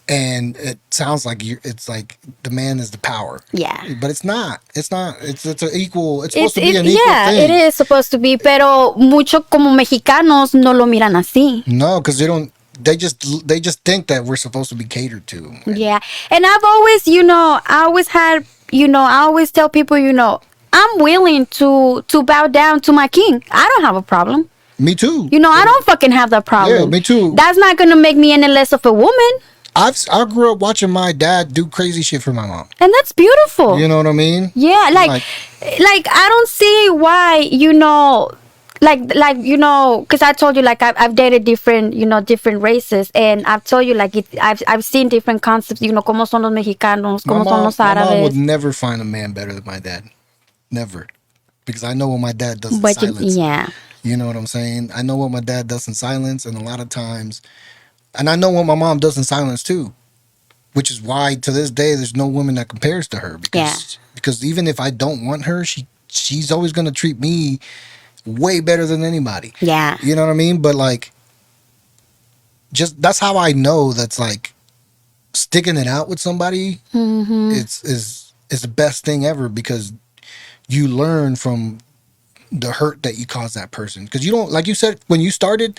and it sounds like it's like the man is the power. yeah. But it's not. It's not. It's an equal. It's supposed to be an equal yeah, thing. it is supposed to be, pero muchos como mexicanos no lo miran así. No, because they don't. They just think that we're supposed to be catered to. Yeah. And I've always, I always tell people, I'm willing to bow down to my king. I don't have a problem. Me too. I don't fucking have that problem. Yeah, me too. That's not going to make me any less of a woman. I grew up watching my dad do crazy shit for my mom. And that's beautiful. You know what I mean? Yeah, like I don't see why, because I told you, like, I've dated different races, and I've told you, like, I've seen different concepts, como son los mexicanos, como son los My mom would árabes. never find a man better than my dad. Never. Because I know what my dad does in But silence. yeah, You know what I'm saying? I know what my dad does in silence, and a lot of times, and I know what my mom does in silence too, which is why to this day there's no woman that compares to her. Because even if I don't want her, she's always gonna treat me way better than anybody. yeah, You know what I mean? But like, just that's how I know that's like sticking it out with somebody. mm-hmm. is the best thing ever, because you learn from the hurt that you caused that person. Because you don't, like you said when you started,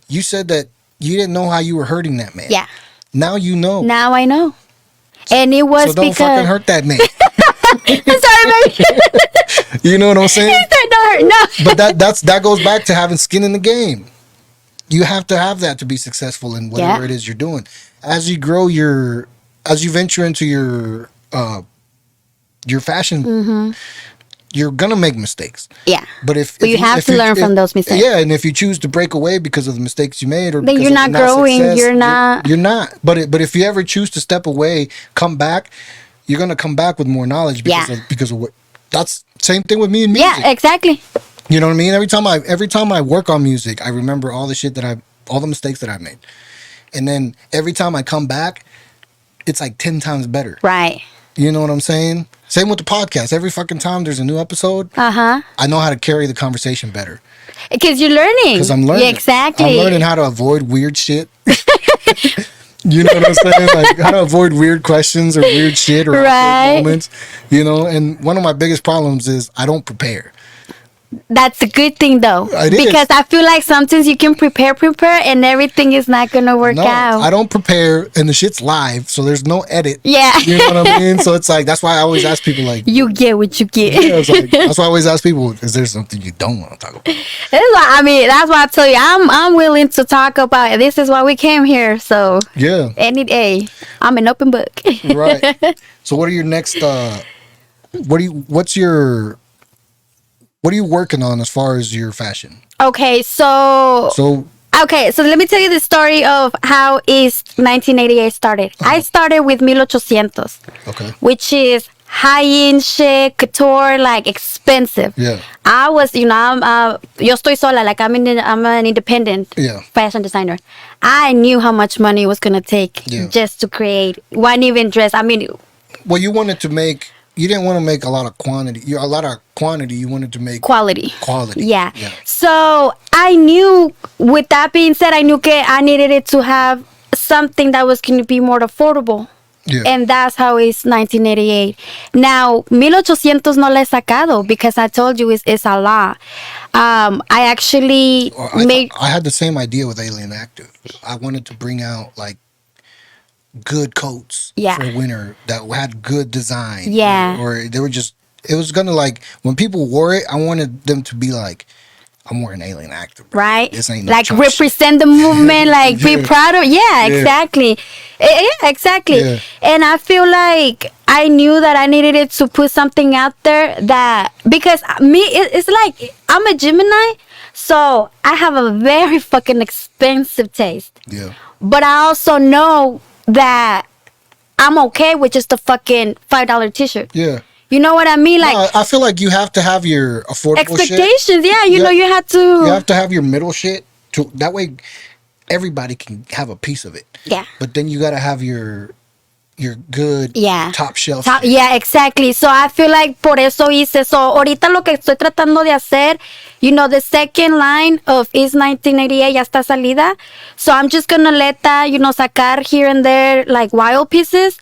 you said that you didn't know how you were hurting that man. Yeah. Now you know. Now I know. And it was So don't fucking because hurt that man. sorry, baby. You know what I'm saying? No. But that goes back to having skin in the game. You have to have that to be successful in whatever it is you're doing. As you grow as you venture into your fashion, Mm-hmm. you're gonna make mistakes. Yeah. But if you have to learn from those mistakes. Yeah, and if you choose to break away because of the mistakes you made, or Then because you're of not growing, success, you're not- You're not. But if you ever choose to step away, come back, you're gonna come back with more knowledge because of what. That's same thing with me and music. Yeah, exactly. You know what I mean? Every time I work on music, I remember all the shit all the mistakes that I've made, and then every time I come back, it's like 10 times better. Right. You know what I'm saying? Same with the podcast. Every fucking time there's a new episode, Uh-huh. I know how to carry the conversation better. Because you're learning. Because I'm learning. Yeah, exactly. I'm learning how to avoid weird shit. You know what I'm saying? Like how to avoid weird questions or weird shit or awkward Right. moments. You know, and one of my biggest problems is I don't prepare. That's a good thing, though. It is. Because I feel like sometimes you can prepare, and everything is not going to work No, out. I don't prepare, and the shit's live, so there's no edit. Yeah. You know what I mean? So it's like, that's why I always ask people, like, You get what you get. yeah, it's like, that's why I always ask people, is there something you don't want to talk about? That's why I tell you, I'm willing to talk about it. This is why we came here. So Yeah. any day, I'm an open book. Right. So what are your next, what are you working on as far as your fashion? Okay, so let me tell you the story of how East 1988 started. I started with 1800, Okay. which is high-end shit, couture, like expensive. Yeah. I was, yo estoy sola, like I'm an independent Yeah. fashion designer. I knew how much money it was gonna take Yeah. just to create one even dress. I mean, Well, you didn't want to make a lot of quantity, a lot of quantity. You wanted to make quality. quality. Yeah. Yeah. So I knew, with that being said, I knew I needed it to have something that was going to be more affordable. Yeah. And that's how it's 1988. Now, 1800 no le he sacado because I told you it's a lot. I actually Or made. I had the same idea with Alien Active. I wanted to bring out like good coats Yeah. for winter that had good design. Yeah. Or they were just. It was gonna like when people wore it. I wanted them to be like, I'm wearing Alien Active. Bro. Right? This ain't no like chump shit." represent the movement, like be Yeah. proud of. Yeah, exactly. Yeah, exactly. Yeah. And I feel like I knew that I needed it to put something out there that, because it's like I'm a Gemini, so I have a very fucking expensive taste. Yeah. But I also know that I'm okay with just a fucking $5 t-shirt. Yeah. You know what I mean? Like No, I feel like you have to have your affordable shit. expectations. Yeah, you Yeah. know, you have to. You have to have your middle shit. To that way, everybody can have a piece of it. Yeah. But then you gotta have your good Yeah. top shelf. shit. Yeah, exactly. So I feel like por eso hice. So ahorita lo que estoy tratando de hacer, you know, the second line of Is 1988 ya está salida. So I'm just gonna let that, you know, sacar here and there like wild pieces.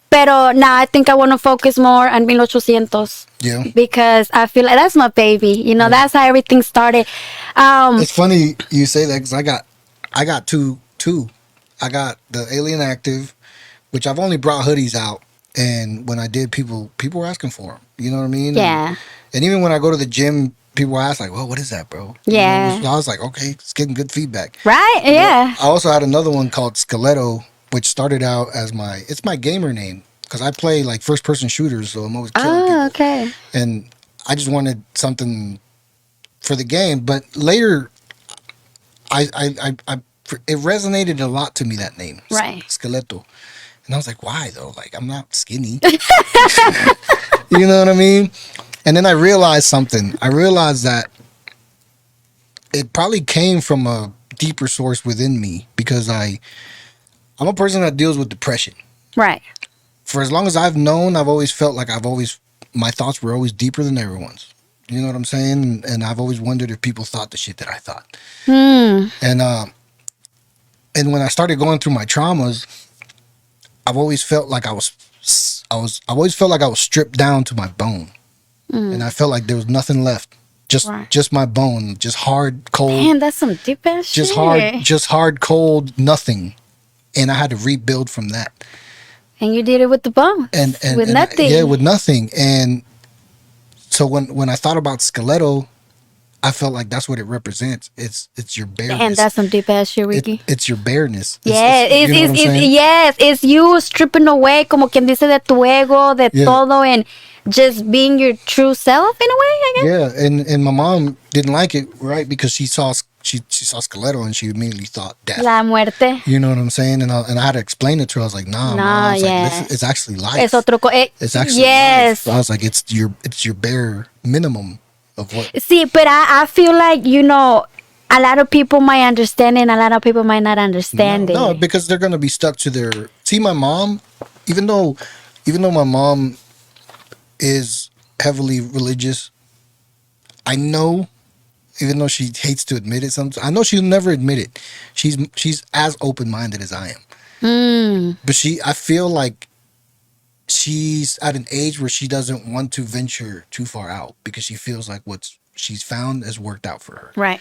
Pero now I think I want to focus more on 1800. Yeah. Because I feel like that's my baby. You know, that's how everything started. It's funny you say that because I got two. I got the Alien Active, which I've only brought hoodies out, and when I did, people were asking for them. You know what I mean? Yeah. And even when I go to the gym, people ask like, "Well, what is that, bro?" You Yeah. know, so I was like, "Okay, it's getting good feedback." Right? Yeah. I also had another one called Skeleto, which started out as it's my gamer name because I play like first person shooters, so I'm always killing people. Oh, okay. And I just wanted something for the game. But later, it resonated a lot to me, that name, Right. Skeleto. And I was like, why though? Like, I'm not skinny. You know what I mean? And then I realized something. I realized that it probably came from a deeper source within me because I'm a person that deals with depression. Right. For as long as I've known, I've always felt like my thoughts were always deeper than everyone's. You know what I'm saying? And I've always wondered if people thought the shit that I thought. And when I started going through my traumas, I've always felt like I always felt like I was stripped down to my bone. And I felt like there was nothing left. Right. Just my bone, just hard, cold, Man, that's some deep ass shit. just hard, cold, nothing. And I had to rebuild from that. And you did it with the bone. And with nothing. Yeah, with nothing. And so when I thought about Skeleto, I felt like that's what it represents. It's your bareness. And that's some deep ass shit, Ricky. It's your bareness. Yeah, you know what I'm saying? yes, it's you stripping away, como quien dice, de tu ego, de Yeah. todo, and just being your true self in a way, I guess. Yeah, and my mom didn't like it, right? Because she saw Skeleto and she immediately thought death. La muerte. You know what I'm saying? And I had to explain it to her. I was like, nah, No, Mom. I was yeah. like, it's actually life. Es otro It's actually yes. life. I was like, it's your bare minimum of what. See, but I feel like, you know, a lot of people might understand it and a lot of people might not understand it. No, because they're gonna be stuck to their. See, my mom, even though my mom is heavily religious, I know, even though she hates to admit it, sometimes I know she'll never admit it. She's as open minded as I am. But I feel like she's at an age where she doesn't want to venture too far out because she feels like what she's found has worked out for her. Right.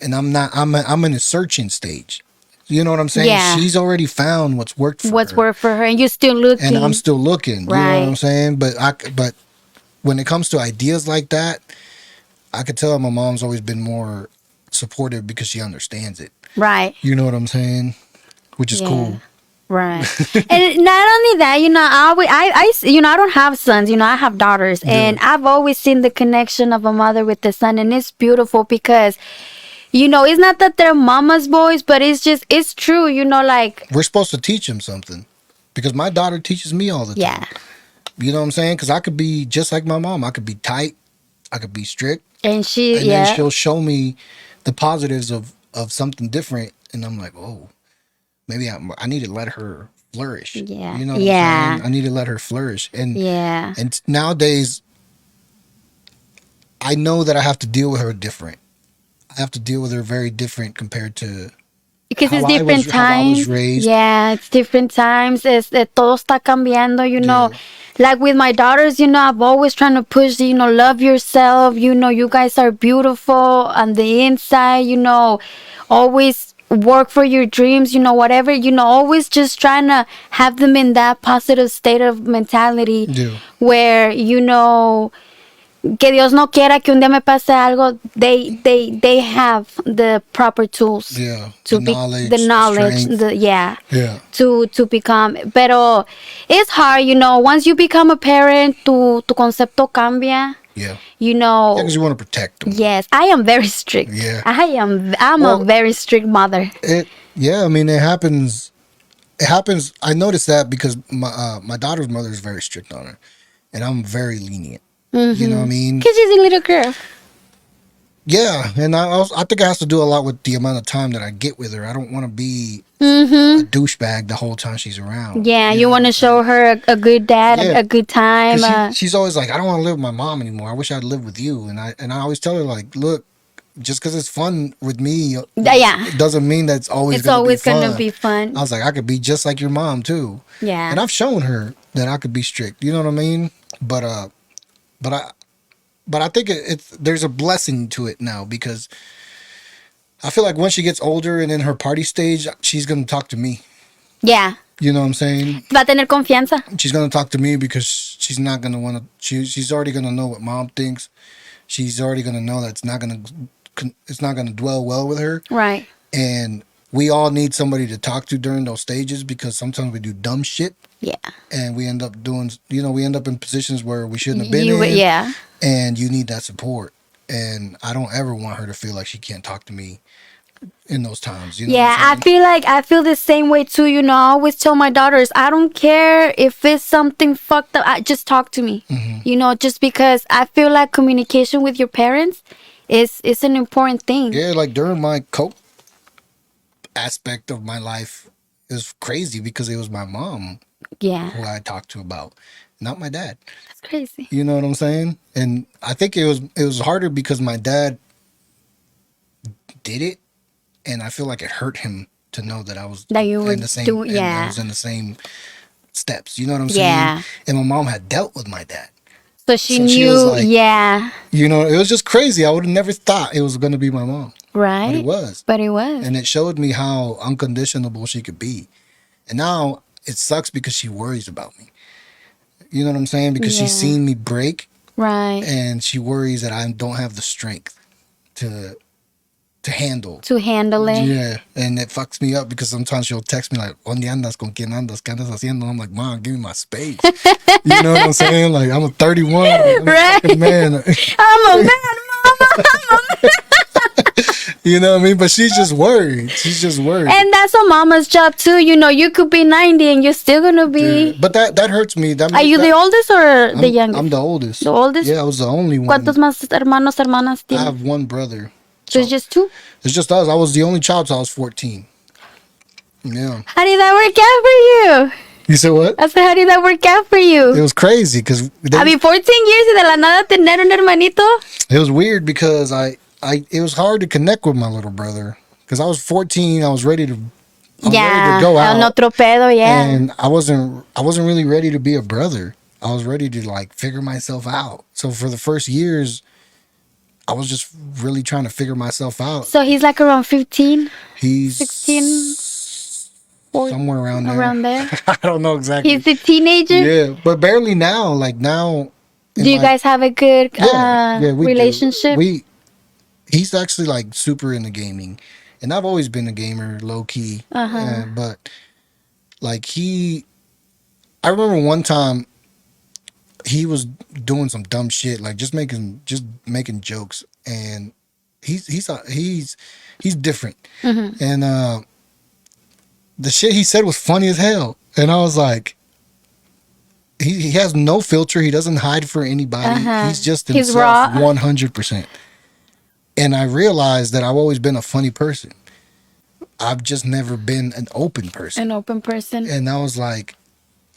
And I'm not. I'm in a searching stage. You know what I'm saying? Yeah. She's already found what's worked for What's her. worked for her, and you're still looking. And I'm still looking. You know Right. what I'm saying? But when it comes to ideas like that, I could tell my mom's always been more supportive because she understands it. Right. You know what I'm saying? Which is Yeah. cool. Right. And not only that, you know, you know, I don't have sons, you know, I have daughters, and I've always seen the connection of a mother with the son, and it's beautiful because, you know, it's not that they're mama's boys, but it's true, you know, like, We're supposed to teach him something because my daughter teaches me all the time. yeah. You know what I'm saying? Because I could be just like my mom. I could be tight. I could be strict. And she, And then she'll show me the positives of something different. And I'm like, oh, maybe I need to let her flourish. Yeah. You know what Yeah. I'm saying? I need to let her flourish. And yeah. and nowadays, I know that I have to deal with her different. I have to deal with her very different compared to Because it's how I different how I was times. raised. Yeah, it's different times. Todo está cambiando, you know. Yeah. Like with my daughters, you know, I've always trying to push, you know, love yourself. You know, you guys are beautiful on the inside, you know, always work for your dreams, you know, whatever, you know, always just trying to have them in that positive state of mentality Yeah. where, you know, que Dios no quiera que un día me pase algo, they have the proper tools Yeah. to The be knowledge, the knowledge, strength. yeah, Yeah. to become. Pero it's hard, you know. Once you become a parent, tu concepto cambia. Yeah. You Yeah, know. because you want to protect them. Yes, I am very strict. Yeah. I'm Well, a very strict mother. Yeah, I mean, it happens. It happens. I noticed that because my daughter's mother is very strict on her, and I'm very lenient. You know what I mean? Cause she's a little girl. Yeah, and I think it has to do a lot with the amount of time that I get with her. I don't want to be Mm-hmm. a douchebag the whole time she's around. Yeah, you know want what to I'm show saying? her a good dad, Yeah. a good time. 'Cause she's always like, I don't want to live with my mom anymore. I wish I'd live with you. And I always tell her like, look, just because it's fun with me, Yeah. it doesn't mean that it's always It's gonna always be fun. gonna be fun. I was like, I could be just like your mom too. Yeah. And I've shown her that I could be strict. You know what I mean? But I think it's there's a blessing to it now because I feel like once she gets older and in her party stage, she's gonna talk to me. Yeah. You know what I'm saying? Va a tener confianza. She's gonna talk to me because she's not gonna want to. She's already gonna know what mom thinks. She's already gonna know that it's not gonna dwell well with her. Right. And we all need somebody to talk to during those stages because sometimes we do dumb shit Yeah. and we end up doing. We end up in positions where we shouldn't have been in. Yeah. And you need that support. And I don't ever want her to feel like she can't talk to me in those times. You know Yeah, what I'm I feel the same way too. You know, I always tell my daughters, I don't care if it's something fucked up. Just talk to me. Mm-hmm. You know, just because I feel like communication with your parents is an important thing. Yeah, like during my coke aspect of my life, it was crazy because it was my mom Yeah, who I talked to about, not my dad. that's crazy. You know what I'm saying? And I think it was harder because my dad did it, and I feel like it hurt him to know that I was That you were in the same. doing, and I yeah. was in the same steps. You know what I'm saying? Yeah. And my mom had dealt with my dad. So she So knew, she was like- yeah, You know, it was just crazy. I would have never thought it was going to be my mom, right? but it was. But it was. And it showed me how unconditionable she could be. And now it sucks because she worries about me. You know what I'm saying? Because she's Yeah. seen me break Right. and she worries that I don't have the strength to handle. To handle it. Yeah. And it fucks me up because sometimes she'll text me like, ¿Dónde andas? ¿Con quién andas? ¿Qué andas haciendo? I'm like, Mom, give me my space. You know what I'm saying? Like, I'm a 31. I'm Right. a fucking man. I'm a man, mama. You know what I mean? But she's just worried. She's just worried. And that's a mama's job too. You know, you could be 90 and you're still gonna be. But that hurts me. That Are you the oldest or the youngest? I'm the oldest. The oldest? Yeah, I was the only one. ¿Cuántos más hermanos, hermanas I tienes? have one brother. So it's just two? It's just us. I was the only child till I was 14. Yeah. How did that work out for you? You said what? I said, how did that work out for It you? was crazy because I mean, 14 years y de la nada tener un hermanito. it was weird because it was hard to connect with my little brother because I was 14. I was ready to Yeah, go out. en otro pedo, yeah. And I wasn't really ready to be a brother. I was ready to like figure myself out. So for the first years, I was just really trying to figure myself out. So he's like around 15, He's 16, or somewhere around there. around there. I don't know exactly. He's a teenager. Yeah, but barely now. Like now. in Do you my- guys have a good we do. relationship? He's actually like super into gaming, and I've always been a gamer, low key. Uh-huh. But like I remember one time he was doing some dumb shit, like just making jokes, and he's different, Mm-hmm. and the shit he said was funny as hell, and I was like. He has no filter. He doesn't hide for anybody. Uh-huh. He's just He's himself, raw. 100%. And I realized that I've always been a funny person. I've just never been an open person. An open person. And I was like,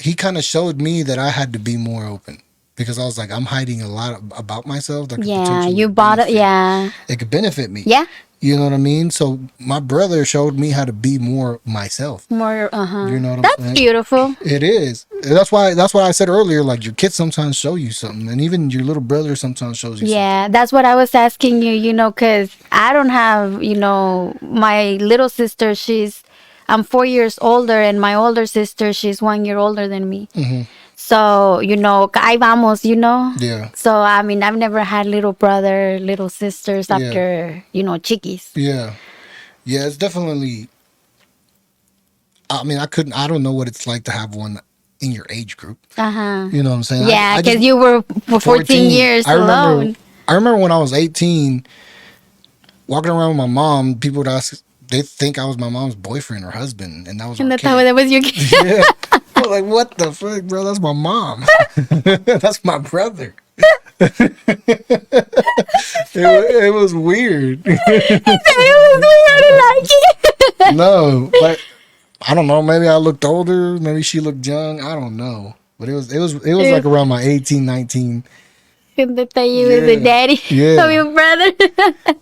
he kind of showed me that I had to be more open. because I was like, I'm hiding a lot about myself that could Yeah, potentially you bought it. benefit- Yeah. it could benefit me. Yeah. You know what I mean? So my brother showed me how to be more myself. More. You know what I'm That's saying? beautiful. It is. That's why I said earlier, like your kids sometimes show you something, and even your little brother sometimes shows you Yeah, that's what I was asking you, because I don't have, my little sister, I'm 4 years older, and my older sister, she's 1 year older than me. Mm-hmm. So, ahí vamos, Yeah. So, I mean, I've never had little brother, little sisters Yeah. after, chiquis. Yeah. Yeah, it's definitely. I mean, I don't know what it's like to have one in your age group. Uh-huh. You know what I'm saying? Yeah, I because just- you were for 14 years alone. I remember when I was 18, walking around with my mom, people would ask, they think I was my mom's boyfriend or husband, and that was And our that's how kid. that was your kid. Yeah. I was like, what the fuck, bro? That's my mom. That's my brother. It was weird. It was weird, I like it. No, but I don't know. Maybe I looked older. Maybe she looked young. I don't know. But it was like around my 18, 19. And that you was a Yeah. daddy Yeah. of your brother.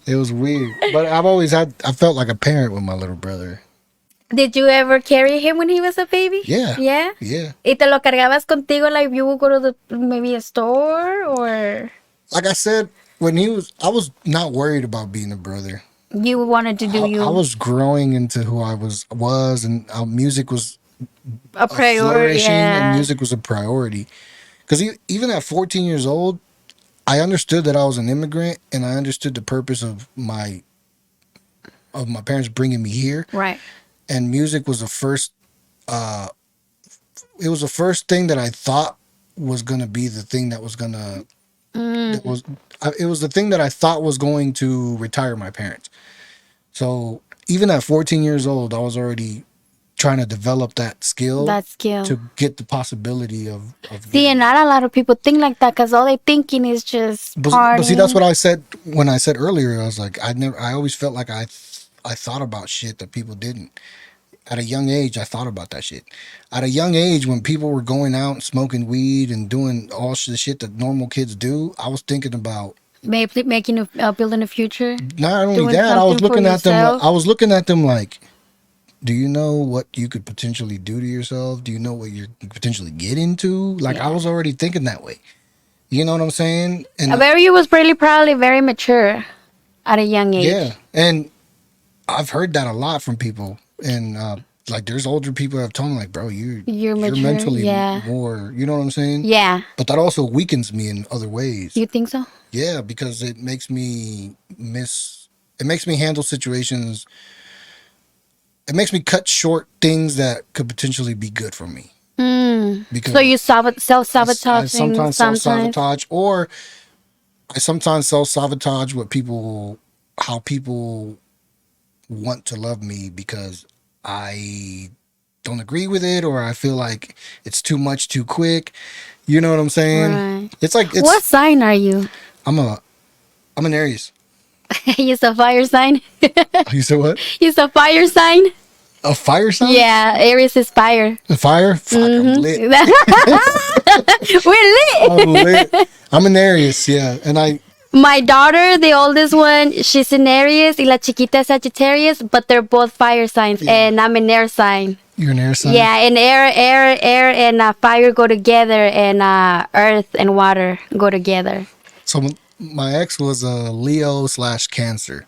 It was weird. But I felt like a parent with my little brother. Did you ever carry him when he was a baby? Yeah. Yeah? Yeah. ¿Y te lo cargabas contigo, like you would go to maybe a store, or Like I said, I was not worried about being a brother. you wanted to do I was growing into who I was, and music was a priority? flourishing, and Yeah. music was a priority. Because even at 14 years old, I understood that I was an immigrant, and I understood the purpose of my parents bringing me here. Right. And music was the first. It was the first thing that I thought was gonna be the thing that was gonna. It was the thing that I thought was going to retire my parents. So even at 14 years old, I was already trying to develop that skill. That skill. To get the possibility of See, and not a lot of people think like that, because all they thinking is just partying. but see, that's what I said when I said earlier. I was like, I always felt like I thought about shit that people didn't. At a young age, I thought about that shit. At a young age, when people were going out and smoking weed and doing all the shit that normal kids do, I was thinking about Maybe building a future. not only Doing that. I was something for looking at them. yourself. I was looking at them like, do you know what you could potentially do to yourself? Do you know what you could potentially get into? Like, I was already thinking that way. You know what I'm saying? And You was probably very mature at a young age. yeah, and I've heard that a lot from people, and like there's older people that have told me like, bro, you're mature, mentally yeah. more. You know what I'm saying? Yeah. But that also weakens me in other ways. You think so? Yeah, because it makes me handle situations. It makes me cut short things that could potentially be good for me. Because So you self-sabotage I sometimes self-sabotage, or I sometimes self-sabotage how people want to love me because I don't agree with it, or I feel like it's too much too quick. You know what I'm saying? Right. It's like What sign are you? I'm an Aries. You're a fire sign. You said what? You're a fire sign. A fire sign? Yeah, Aries is fire. A fire? Fuck, I'm lit. We're lit. I'm lit. I'm an Aries, yeah. And My daughter, the oldest one, she's an Aries, y la chiquita es Sagittarius, but they're both fire signs, and I'm an air sign. you're an air sign? Yeah, and air and fire go together, and earth and water go together. So my ex was a Leo / Cancer.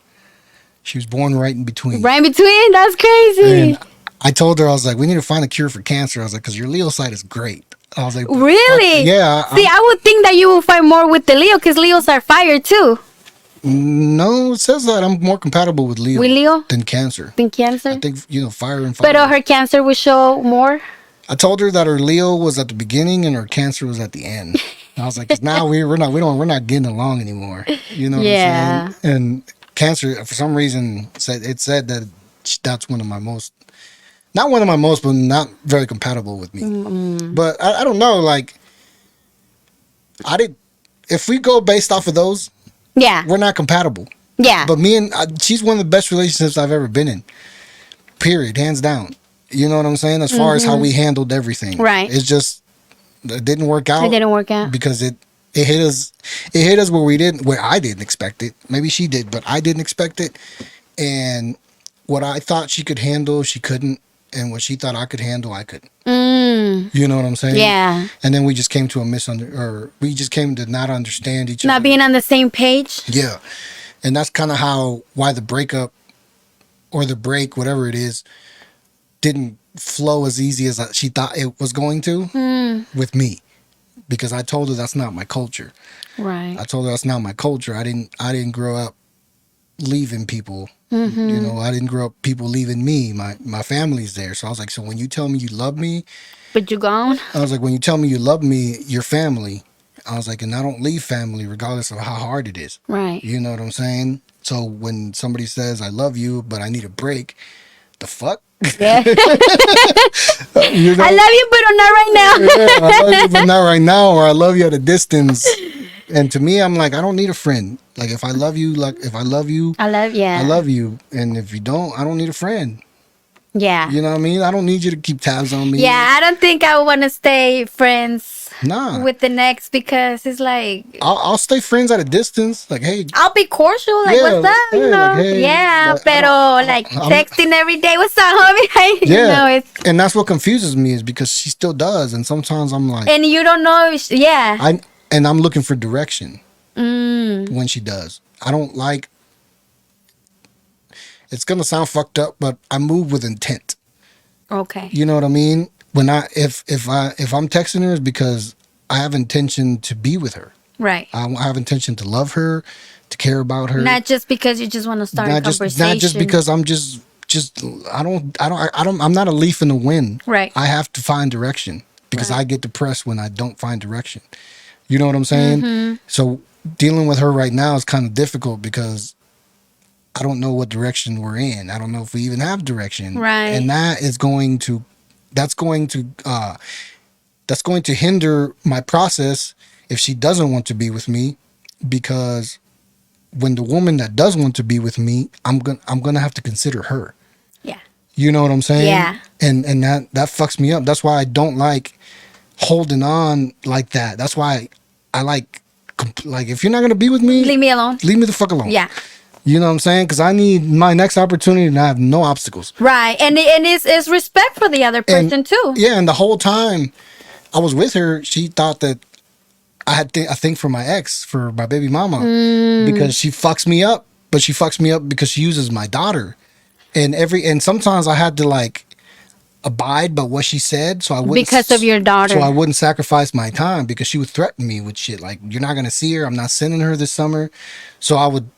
She was born right in between. Right in between? That's crazy. And I told her, I was like, we need to find a cure for cancer. I was like, because your Leo side is great. I was like, Really? yeah. See, I would think that you will find more with the Leo, because Leos are fire too. No, it says that I'm more compatible with Leo, With Leo? than Cancer. Than Cancer? I think, fire and fire. But her Cancer will show more. I told her that her Leo was at the beginning and her Cancer was at the end. And I was like, 'cause now we're not getting along anymore. You know what I'm saying? And Cancer, for some reason, said that that's one of my most, not one of my most, but not very compatible with me. But I don't know, like, if we go based off of those, Yeah. we're not compatible. Yeah. But she's one of the best relationships I've ever been in. Period, hands down. You know what I'm saying? As far as how we handled everything. Right. It's just, It didn't work out. It didn't work out. Because it hit us. It hit us where I didn't expect it. Maybe she did, but I didn't expect it. And what I thought she could handle, she couldn't. And what she thought I could handle, I couldn't. You know what I'm saying? Yeah. And then we just came to we just came to not understand each other. Not being on the same page. Yeah. And that's kind of why the breakup or the break, whatever it is, didn't flow as easy as she thought it was going to with me. Because I told her that's not my culture. Right. I told her that's not my culture. I didn't grow up leaving people. Mm-hmm. You know, I didn't grow up people leaving me. My family's there. So I was like, so when you tell me you love me, But you gone? I was like, when you tell me you love me, your family. I was like, and I don't leave family regardless of how hard it is. Right. You know what I'm saying? So when somebody says I love you, but I need a break, the fuck? Yeah. You know? I love you, but not right now. Yeah, I love you, but not right now, or I love you at a distance. And to me, I'm like, I don't need a friend. Like if I love you, I love yeah. I love you. And if you don't, I don't need a friend. Yeah. You know what I mean? I don't need you to keep tabs on me. Yeah, I don't think I would want to stay friends Nah. with the next because it's like I'll stay friends at a distance. Like, hey, I'll be cordial, like Yeah, what's up, yeah, you know? like, hey, yeah, but I pero like texting every day, what's up, homie? Like, yeah. You know, it's And that's what confuses me is because she still does. And sometimes I'm like, and you don't know, if yeah. I'm looking for direction Mm, when she does. I don't like, it's going to sound fucked up, but I move with intent. okay. You know what I mean? When if I'm texting her, it's because I have intention to be with her. Right. I have intention to love her, to care about her. Not just because you just want to start a conversation. Not just because I'm just I'm not a leaf in the wind. Right. I have to find direction because Right. I get depressed when I don't find direction. You know what I'm saying? Mm-hmm. So dealing with her right now is kind of difficult because I don't know what direction we're in. I don't know if we even have direction. Right. And that's going to hinder my process if she doesn't want to be with me, because when the woman that does want to be with me, I'm gonna have to consider her. Yeah. You know what I'm saying? Yeah. And that fucks me up. That's why I don't like holding on like that. That's why I like if you're not gonna be with me, Leave me alone. leave me the fuck alone. Yeah. You know what I'm saying? Because I need my next opportunity and I have no obstacles. Right. And it's respect for the other person too. Yeah, and the whole time I was with her, she thought that I had a thing for my ex, for my baby mama, because she fucks me up. But she fucks me up because she uses my daughter, and sometimes I had to like abide by what she said, so I wouldn't Because of your daughter. so I wouldn't sacrifice my time because she would threaten me with shit like you're not gonna see her. I'm not sending her this summer, so I would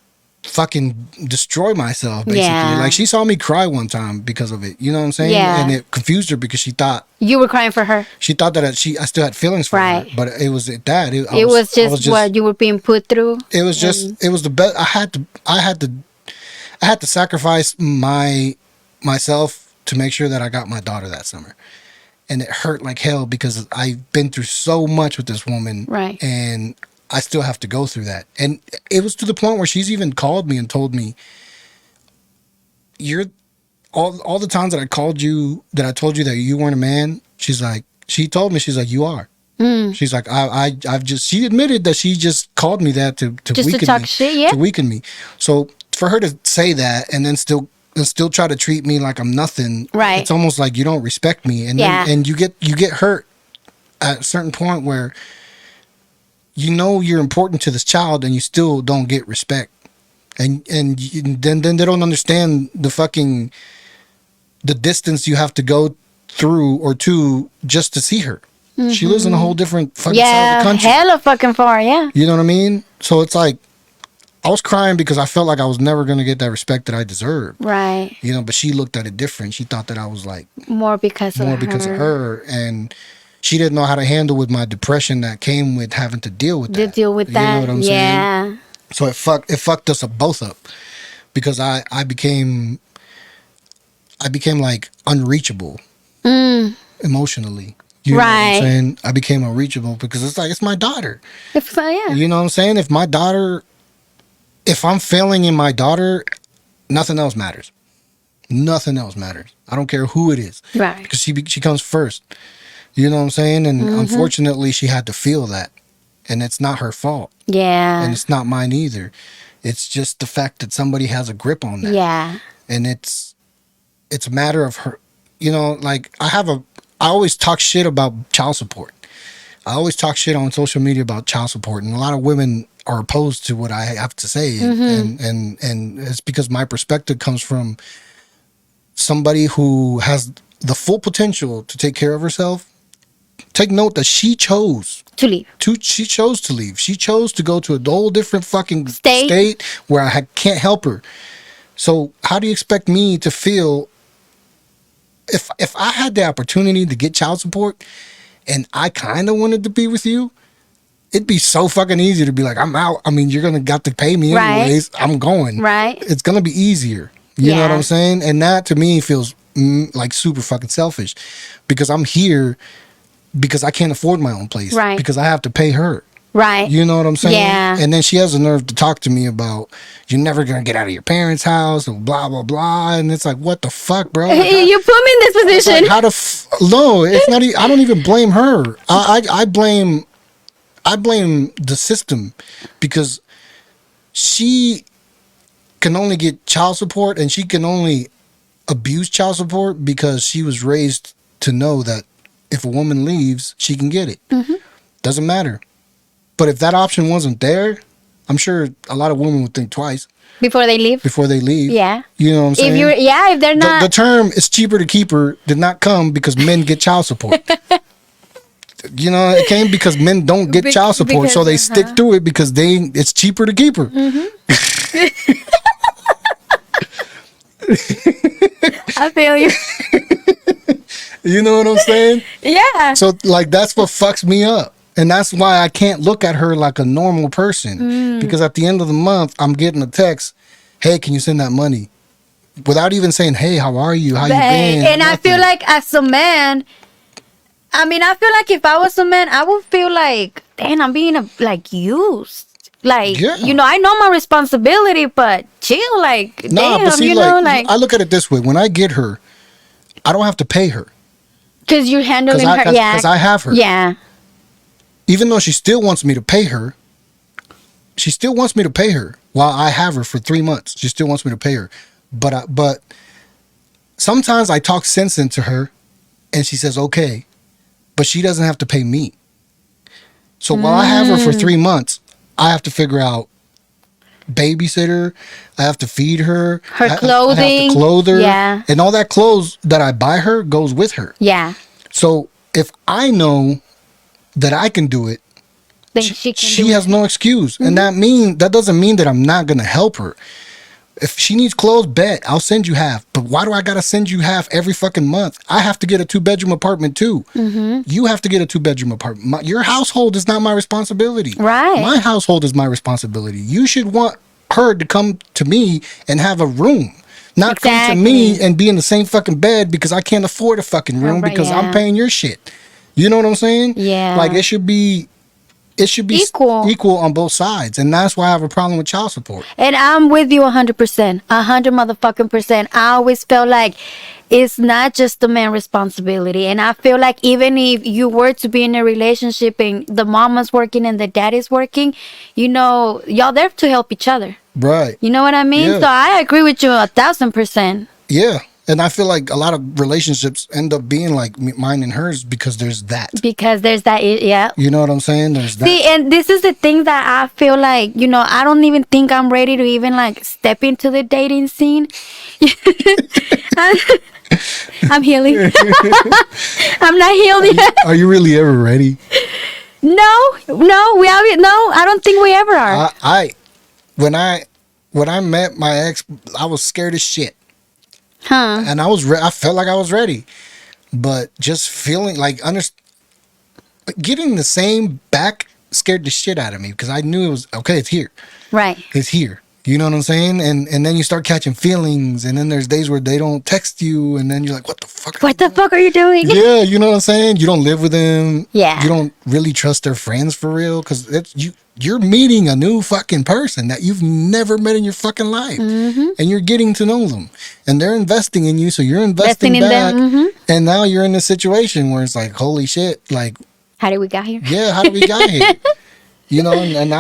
fucking destroy myself basically. Yeah. Like she saw me cry one time because of it. You know what I'm saying? Yeah. And it confused her because she thought You were crying for her. that I still had feelings for Right. her, but it was that. It was just what you were being put through. It was just. It was the best. I had to sacrifice myself to make sure that I got my daughter that summer, and it hurt like hell because I've been through so much with this woman, Right. And I still have to go through that. And it was to the point where she's even called me and told me, "You're all the times that I called you, that I told you that you weren't a man." She told me, she's like, "You are." She's like, I've just. She admitted that she just called me that to Just to weaken talk me, shit, yeah. to weaken me. So for her to say that and then still try to treat me like I'm nothing, Right. It's almost like you don't respect me, and Yeah. then, and you get hurt at a certain point where you know you're important to this child and you still don't get respect, and then they don't understand the distance you have to go through or to just to see her. She lives in a whole different fucking side of Yeah, the country. hella fucking far, yeah. You know what I mean? So it's like I was crying because I felt like I was never gonna get that respect that I deserved. Right. You know, but she looked at it different. She thought that I was like More because more because of her, and she didn't know how to handle with my depression that came with having to deal with To that. deal with You that. know what I'm saying? Yeah. So it fucked us both up because I became like unreachable emotionally. You know what Right. I'm saying? I became unreachable because it's like it's my daughter. If so, yeah. You know what I'm saying? If I'm failing in my daughter, nothing else matters. Nothing else matters. I don't care who it is. Right. Because she comes first. You know what I'm saying? And unfortunately, she had to feel that. And it's not her fault. Yeah. And it's not mine either. It's just the fact that somebody has a grip on that. Yeah. And it's a matter of her. You know, like I always talk shit about child support. I always talk shit on social media about child support, and a lot of women are opposed to what I have to say, and it's because my perspective comes from somebody who has the full potential to take care of herself. Take note that she chose To leave. she chose to leave. She chose to go to a whole different fucking State. state where I can't help her. So how do you expect me to feel if I had the opportunity to get child support and I kind of wanted to be with you? It'd be so fucking easy to be like, I'm out. I mean, you're gonna got to pay me Right. anyways. I'm going. Right. It's gonna be easier. You know what Yeah. I'm saying? And that to me feels like super fucking selfish, because I'm here because I can't afford my own place. Right. Because I have to pay her. Right. You know what I'm saying? Yeah. And then she has the nerve to talk to me about you're never gonna get out of your parents' house and blah blah blah. And it's like, what the fuck, bro? Like, You put me in this position. like, no, it's not. I don't even blame her. I blame the system, because she can only get child support, and she can only abuse child support because she was raised to know that if a woman leaves, she can get it. Doesn't matter. But if that option wasn't there, I'm sure a lot of women would think twice Before they leave. before they leave. Yeah. You know what I'm saying? If they're not. The term "it's cheaper to keep her" did not come because men get child support. You know, it came because men don't get child support, so they stick to it because it's cheaper to keep her. I feel you. You know what I'm saying? Yeah. So like that's what fucks me up. And that's why I can't look at her like a normal person. Because at the end of the month, I'm getting a text, "Hey, can you send that money?" Without even saying, "Hey, how are you? How you been?" And I feel Nothing. like as a man, I mean, I feel like if I was a man, I would feel like, damn, I'm being used. Like, Yeah. you know, I know my responsibility, but chill, like, Nah, damn, but see, you know, like, I look at it this way. When I get her, I don't have to pay her. because you're handling her. Yeah. Because I have her. Yeah. Even though she still wants me to pay her, while I have her for 3 months. She still wants me to pay her. But sometimes I talk sense into her, and she says, okay, but she doesn't have to pay me. So while I have her for 3 months, I have to figure out babysitter. I have to feed her. Her I have clothing. to clothe her. Yeah. And all that clothes that I buy her goes with her. Yeah. So if I know that I can do it, Then she can she do has no excuse. And that doesn't mean that I'm not gonna help her. If she needs clothes, bet I'll send you half. But why do I gotta send you half every fucking month? I have to get a 2-bedroom apartment too. You have to get a 2-bedroom apartment. Your household is not my responsibility. Right. My household is my responsibility. You should want her to come to me and have a room. Not come to me Exactly. and be in the same fucking bed because I can't afford a fucking room Right, because I'm yeah. paying your shit. You know what I'm saying? Yeah. Like it should be Equal. on both sides, and that's why I have a problem with child support. And I'm with you 100%. 100 motherfucking percent. I always felt like it's not just the man's responsibility. And I feel like even if you were to be in a relationship and the mama's working and the daddy's working, you know, y'all there to help each other. Right. You know what I mean? Yeah. So I agree with you 1,000%. Yeah. And I feel like a lot of relationships end up being like mine and hers because there's that. Because there's that, yeah. You know what I'm saying? There's that. See, and this is the thing that I feel like, you know, I don't even think I'm ready to even like step into the dating scene. I'm healing. I'm not healed yet. Are you really ever ready? No, I don't think we ever are. When I met my ex, I was scared as shit. Huh. And I felt like I was ready. But just feeling like getting the same back scared the shit out of me because I knew it was okay, it's here. Right. It's here. You know what I'm saying? And then you start catching feelings, and then there's days where they don't text you, and then you're like, what the fuck? What the fuck are you doing? Yeah, you know what I'm saying? You don't live with them. Yeah. You don't really trust their friends for real, because you're meeting a new fucking person that you've never met in your fucking life, and you're getting to know them, and they're investing in you, so you're investing in back, them. and now you're in this situation where it's like, holy shit, like, How did we get here? yeah, how did we got here? You know, and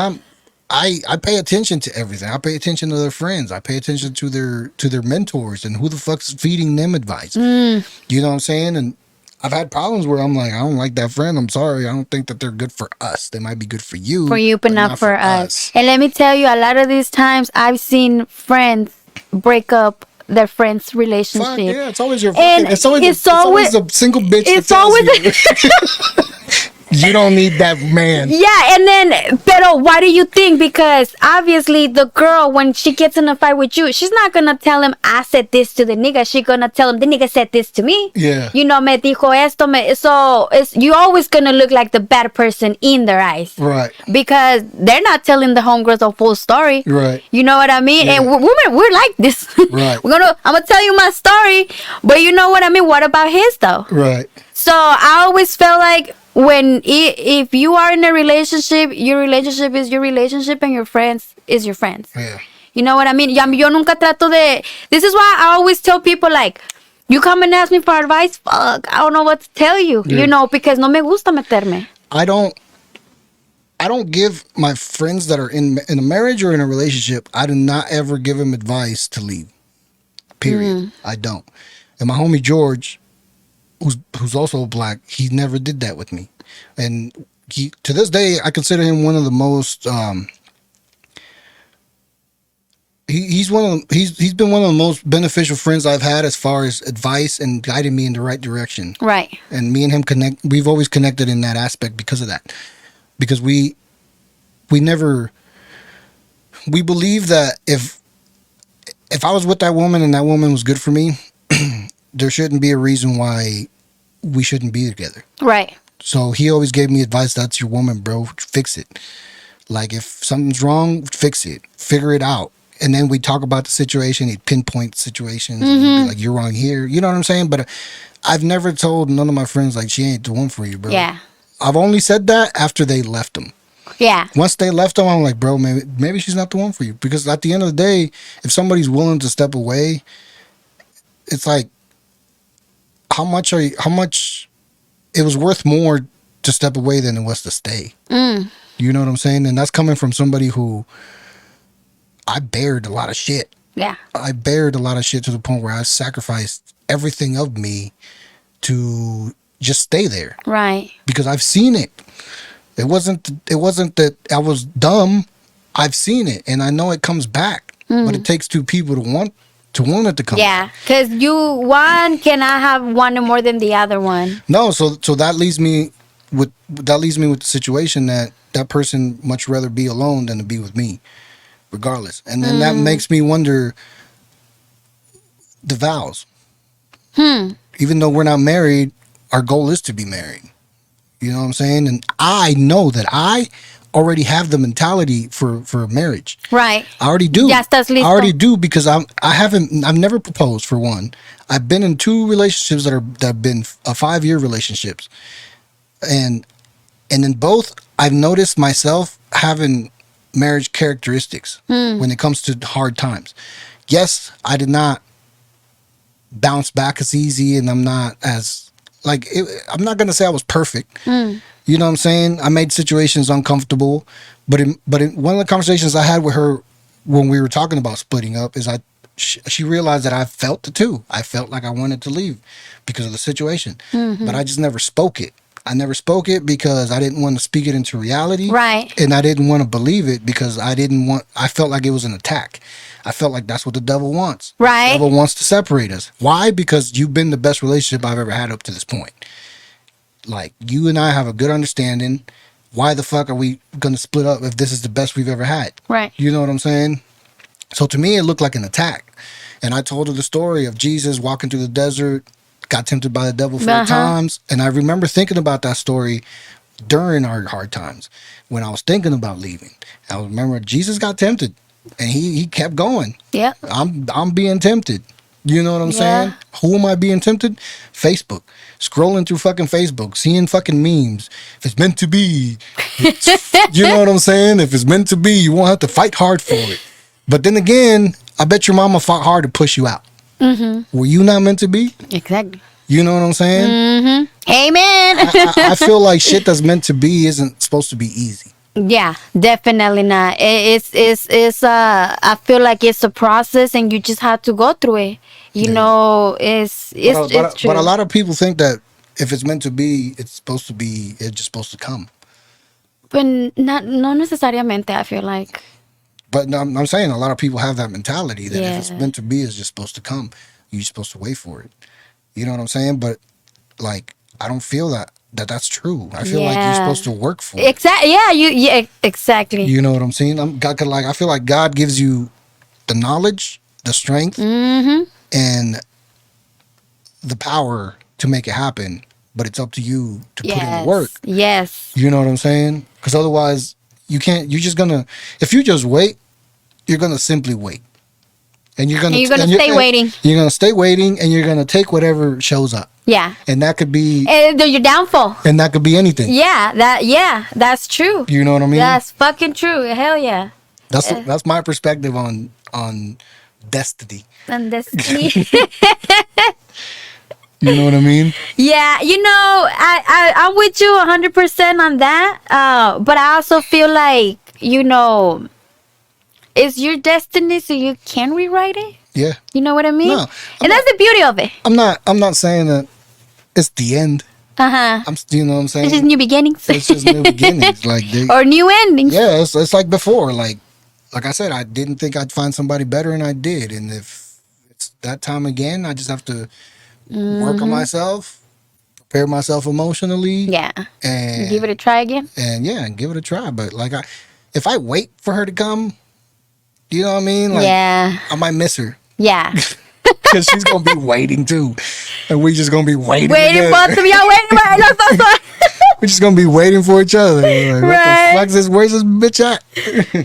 I pay attention to everything. I pay attention to their friends. I pay attention to their mentors and who the fuck's feeding them advice. You know what I'm saying? And I've had problems where I'm like, I don't like that friend. I'm sorry. I don't think that they're good for us. They might be good for you. For you, but not for us. And let me tell you, a lot of these times I've seen friends break up their friends' relationship. Fuck yeah, it's always your And fucking, it's always a single bitch. It's that tells always you. You don't need that man. Yeah, and then, pero why do you think? Because obviously the girl, when she gets in a fight with you, she's not gonna tell him, I said this to the nigga. She's gonna tell him, the nigga said this to me. Yeah. You know, me dijo esto. So you always gonna look like the bad person in their eyes. Right. Because they're not telling the homegirls the full story. Right. You know what I mean? Yeah. And women, we're like this. Right. I'm gonna tell you my story, but you know what I mean? What about his though? Right. So I always felt like if you are in a relationship, your relationship is your relationship, and your friends is your friends. Yeah. You know what I mean? Yo nunca trato de. This is why I always tell people, like, you come and ask me for advice. Fuck, I don't know what to tell you. Yeah. You know, because no me gusta meterme. I don't give my friends that are in a marriage or in a relationship, I do not ever give them advice to leave. Period. I don't. And my homie George, who's also black, he never did that with me. And he, to this day, I consider him one of the most he's been one of the most beneficial friends I've had as far as advice and guiding me in the right direction. Right. And me and him we've always connected in that aspect because of that. Because we believe that if I was with that woman and that woman was good for me, there shouldn't be a reason why we shouldn't be together. Right. So he always gave me advice, that's your woman, bro. Fix it. Like, if something's wrong, fix it. Figure it out. And then we talk about the situation. He'd pinpoint situations. And he'd be like, you're wrong here. You know what I'm saying? But I've never told none of my friends, like, she ain't the one for you, bro. Yeah. I've only said that after they left him. Yeah. Once they left him, I'm like, bro, maybe she's not the one for you. Because at the end of the day, if somebody's willing to step away, it's like, how much it was worth more to step away than it was to stay. You know what I'm saying? And that's coming from somebody who, I bared a lot of shit. Yeah. I bared a lot of shit to the point where I sacrificed everything of me to just stay there. Right. Because I've seen it. It wasn't that I was dumb. I've seen it, and I know it comes back. But it takes two people to want it to come back. Yeah, because one cannot have one more than the other one. No, so that leaves me with the situation that person much rather be alone than to be with me, regardless. And then that makes me wonder the vows. Even though we're not married, our goal is to be married. You know what I'm saying? And I know that I already have the mentality for marriage. Right. I already do. Ya estás listo. I already do, because I've never proposed, for one. I've been in two relationships that have been 5-year relationships. And in both, I've noticed myself having marriage characteristics when it comes to hard times. Yes, I did not bounce back as easy, and I'm not as, like, I'm not going to say I was perfect. You know what I'm saying? I made situations uncomfortable, but one of the conversations I had with her when we were talking about splitting up is she realized that I felt it too. I felt like I wanted to leave because of the situation, but I just never spoke it. I never spoke it because I didn't want to speak it into reality. Right. And I didn't want to believe it because I felt like it was an attack. I felt like that's what the devil wants. Right. The devil wants to separate us. Why? Because you've been the best relationship I've ever had up to this point. Like, you and I have a good understanding. Why the fuck are we going to split up if this is the best we've ever had? Right. You know what I'm saying? So to me, it looked like an attack. And I told her the story of Jesus walking through the desert, got tempted by the devil 4 times. And I remember thinking about that story during our hard times when I was thinking about leaving. I remember Jesus got tempted. and he kept going. Yep. I'm being tempted. You know what I'm Yeah. saying? Who am I being tempted? Facebook. Scrolling through fucking Facebook, seeing fucking memes. If it's meant to be, you know what I'm saying? If it's meant to be, you won't have to fight hard for it. But then again, I bet your mama fought hard to push you out. Mm-hmm. Were you not meant to be? Exactly. You know what I'm saying? Mm-hmm. Amen. I feel like shit that's meant to be isn't supposed to be easy. Yeah, definitely not. It's I feel like it's a process and you just have to go through it. You know, it's true. But a lot of people think that if it's meant to be, it's just supposed to come. But not no necesariamente, I feel like. But no, I'm saying a lot of people have that mentality that if it's Yeah. meant to be, it's just supposed to come. You're supposed to wait for it. You know what I'm saying? But like, I don't feel that's true. I feel like you're Yeah. supposed to work for it. Exactly. Yeah, exactly. You know what I'm saying? I feel like God gives you the knowledge, the strength, Mm-hmm. and the power to make it happen. But it's up to you to put in Yes. the work. Yes. You know what I'm saying? Because otherwise, you can't. You're just gonna. If you just wait, you're gonna simply wait, and you're gonna stay waiting. You're gonna stay waiting, and you're gonna take whatever shows up, Yeah. and that could be Your downfall. anything. Yeah, that's true. You know what I mean? That's fucking true. Hell yeah. That's my perspective on destiny. And destiny. You know what I mean? Yeah, you know, I'm with you 100% on that. But I also feel like, you know, it's your destiny, so you can rewrite it. Yeah. You know what I mean? No, And that's the beauty of it. I'm not saying that it's the end. Uh-huh. You know what I'm saying? It's just new beginnings. It's just new beginnings. Like or new endings. yeah, it's like before. Like I said, I didn't think I'd find somebody better, and I did. And if it's that time again, I just have to work on myself, prepare myself emotionally, Yeah. and Give it a try again. and yeah, and give it a try. But like if I wait for her to come, you know what I mean? Like Yeah. I might miss her Yeah. because she's gonna be waiting too, and we just gonna be waiting. Waiting together. for it to be out. Waiting for it. We're just gonna be waiting for each other. Like, Right. What the fuck is where's this bitch at?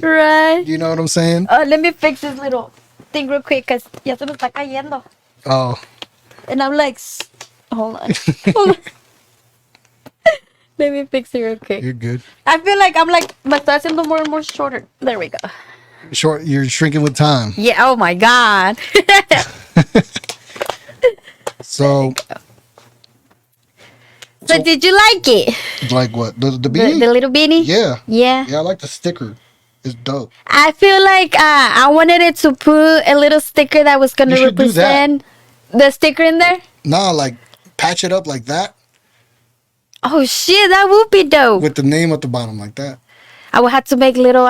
Right. You know what I'm saying? Let me fix this little thing real quick because ya se me está cayendo. Oh, And I'm like, hold on. Hold on. Let me fix it real quick. you're good. I feel like I'm like, me está haciendo more and more shorter. There we go. You're shrinking with time. Yeah, oh my God. So, So did you like it? like what? The The beanie? little beanie? Yeah. Yeah. Yeah, I like the sticker. It's dope. I feel like I wanted it to put a little sticker that was going You to should do that. represent the sticker in there. Nah, like patch it up like that Oh shit, that would be dope. with the name at the bottom like that. I would have to make little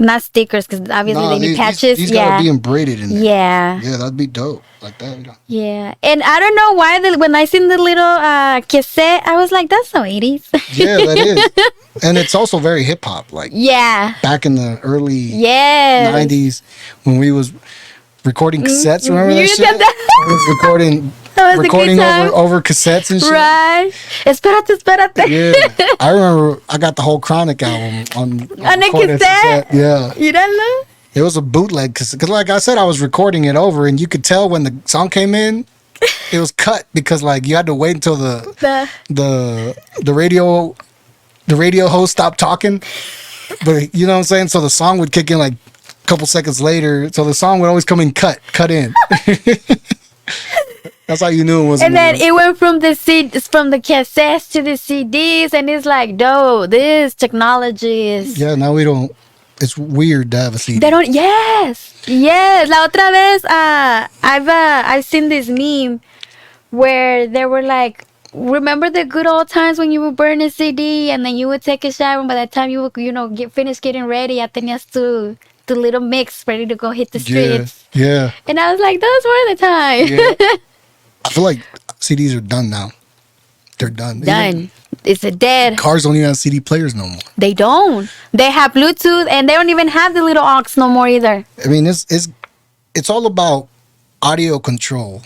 not stickers because obviously Nah, they need these patches. gotta Yeah. be embroidered in there. Yeah. Yeah, that'd be dope. Like that. Yeah. And I don't know why when I seen the little cassette, I was like, that's so 80s. Yeah, that is. And it's also very hip hop. Like Yeah. back in the early Yeah. 90s when we was recording cassettes. Remember You that shit? did that? We was recording That was a good recording time. over cassettes and shit. Right. Espérate. Yeah, I remember I got the whole Chronic album on On a recorded cassette? Yeah, You don't know? it was a bootleg because, like I said, I was recording it over, and you could tell when the song came in, it was cut because like you had to wait until the radio host stopped talking. But you know what I'm saying? So the song would kick in like a couple seconds later. So the song would always come in cut in. That's how you knew it was. And then it went from the cassettes to the CDs, and it's like, no, this technology is. Yeah, now we don't. It's weird to have a CD. They don't. Yes. La otra vez, I've seen this meme where they were like, remember the good old times when you would burn a CD and then you would take a shower, and by the time you would, get finished getting ready, ya tenías tu little mix ready to go hit the streets. Yeah. And I was like, those were the times. Yeah. I feel like CDs are done now. They're done. Done. It's a dead. Cars don't even have CD players no more. They don't. They have Bluetooth, and they don't even have the little aux no more either. I mean, it's all about audio control.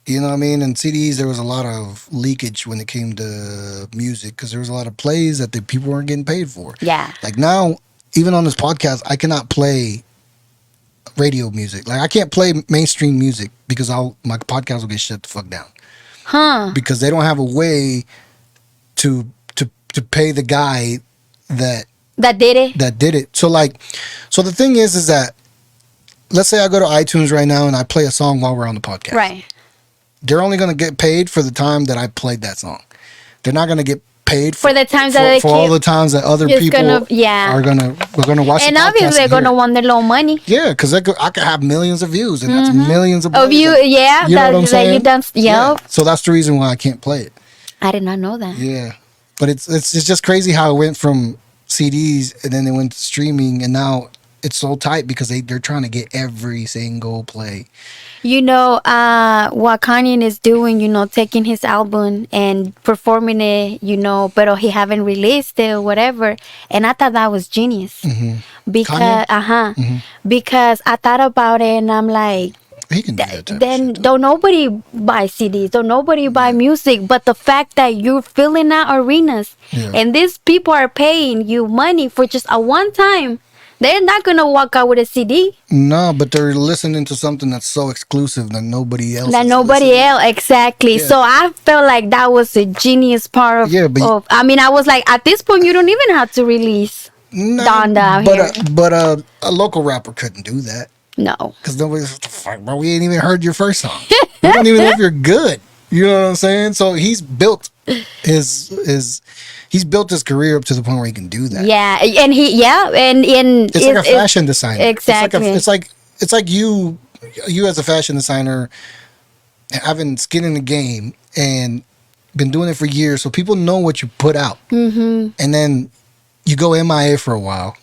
You know what I mean? In CDs, there was a lot of leakage when it came to music because there was a lot of plays that the people weren't getting paid for. Yeah. Like now, even on this podcast, I cannot play radio music. Like I can't play mainstream music because my podcast will get shut the fuck down Huh. because they don't have a way to pay the guy that That did it? did it. So the thing is that let's say I go to iTunes right now and I play a song while we're on the podcast. Right. They're only going to get paid for the time that I played that song. They're not going to get paid For the times that they for all keep- the times that other It's people gonna- yeah. we're gonna watch. And the podcast obviously they're and going to hear it. want their little money. Yeah, because I could have millions of views, and that's millions of Of you, plays. yeah. You know what I'm that saying? you done, Yeah. So that's the reason why I can't play it. I did not know that. Yeah, but it's just crazy how it went from CDs and then it went to streaming, and now it's so tight because they're trying to get every single play. You know, what Kanye is doing, you know, taking his album and performing it, you know, but he haven't released it or whatever. And I thought that was genius. Because, Kanye? because I thought about it and I'm like, He can do that. Type of then shit, though. don't nobody buy CDs, don't nobody buy music. But the fact that you're filling out arenas Yeah. and these people are paying you money for just a one time, they're not gonna walk out with a CD. No, but they're listening to something that's so exclusive that nobody else. That is nobody listening. else, exactly. Yeah. So I felt like that was a genius part of. Yeah, but- I mean, I was like, at this point, you don't even have to release No, Donda out here. but a local rapper couldn't do that No. because nobody's what the fuck, bro. We ain't even heard your first song. We don't even know if you're good. You know what I'm saying? So he's built he's built his career up to the point where he can do that. Yeah, and It's like a fashion designer. Exactly. It's like you as a fashion designer having skin in the game and been doing it for years, so people know what you put out. Mm-hmm. And then you go MIA for a while,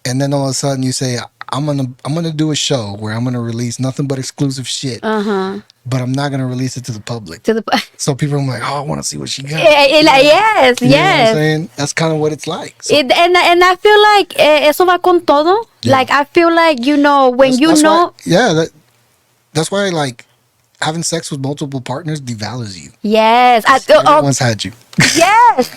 and then all of a sudden you say, I'm gonna do a show where I'm gonna release nothing but exclusive shit, but I'm not gonna release it to the public. To the. So people are like, oh, I want to see what she got. Yes, You know what I'm yes. saying? That's kind of what it's like. So And I feel like eso va con todo. Yeah. Like I feel like, you know, when that's know. why, that's why like having sex with multiple partners devalues you. Yes. Everyone's had you. Yes.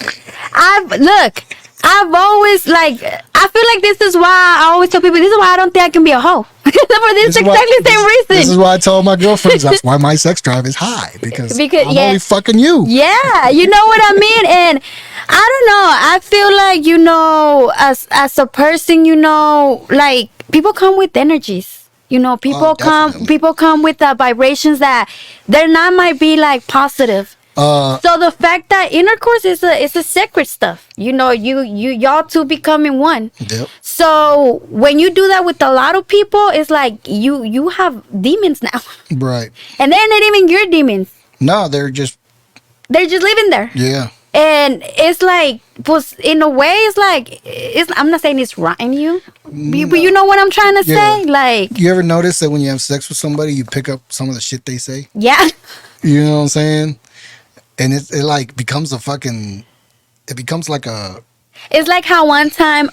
I've always like, I feel like this is why I always tell people, this is why I don't think I can be a hoe. For this is why- exactly same reason. This is why I tell my girlfriends that's why my sex drive is high because I'm yeah. only fucking you. Yeah, you know what I mean? And I don't know, I feel like, you know, as a person, you know, like people come with energies. You know, people come with vibrations that they're not might be like positive. So the fact that intercourse is a sacred stuff. You know, y'all two becoming one. Yep. So when you do that with a lot of people, it's like you have demons now. Right. And they're not even your demons. No, they're just They're just living there. yeah. And it's like, was in a way, it's like, I'm not saying it's rotten you, but you know what I'm trying to Yeah. say? Like, You ever notice that when you have sex with somebody, you pick up some of the shit they say? yeah, You know what I'm saying? And it like becomes it becomes like a it's like how one time,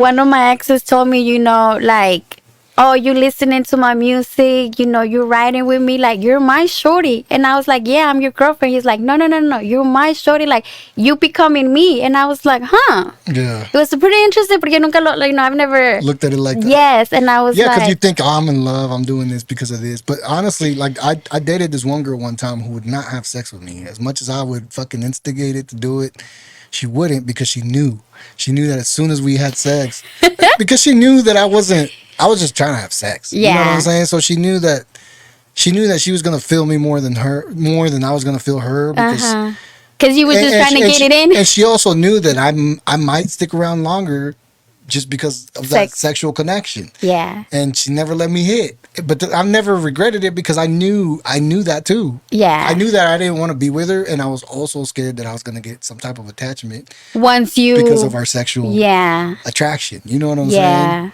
one of my exes told me, you know, like, oh, you listening to my music, you know, you're riding with me, like, you're my shorty. And I was like, yeah, I'm your girlfriend. He's like, no, you're my shorty, like, you becoming me. And I was like, huh. yeah. It was pretty interesting, porque nunca lo, like, you know, I've never, Looked at it like that. yes, and I was Yeah, because like, you think, oh, I'm in love, I'm doing this because of this. But honestly, like I dated this one girl one time who would not have sex with me. As much as I would fucking instigate it to do it, she wouldn't because she knew. She knew that as soon as we had sex, because she knew that I was just trying to have sex. You know what Yeah. I'm saying? So she knew that she was gonna feel me more than I was gonna feel her because because you were just trying to get it in. And she also knew that I might stick around longer just because of that Sex. sexual connection. Yeah. And she never let me hit. But I've never regretted it because I knew that too. Yeah. I knew that I didn't want to be with her, and I was also scared that I was going to get some type of attachment Once you. because of our sexual Yeah. attraction. You know what I'm saying? Yeah.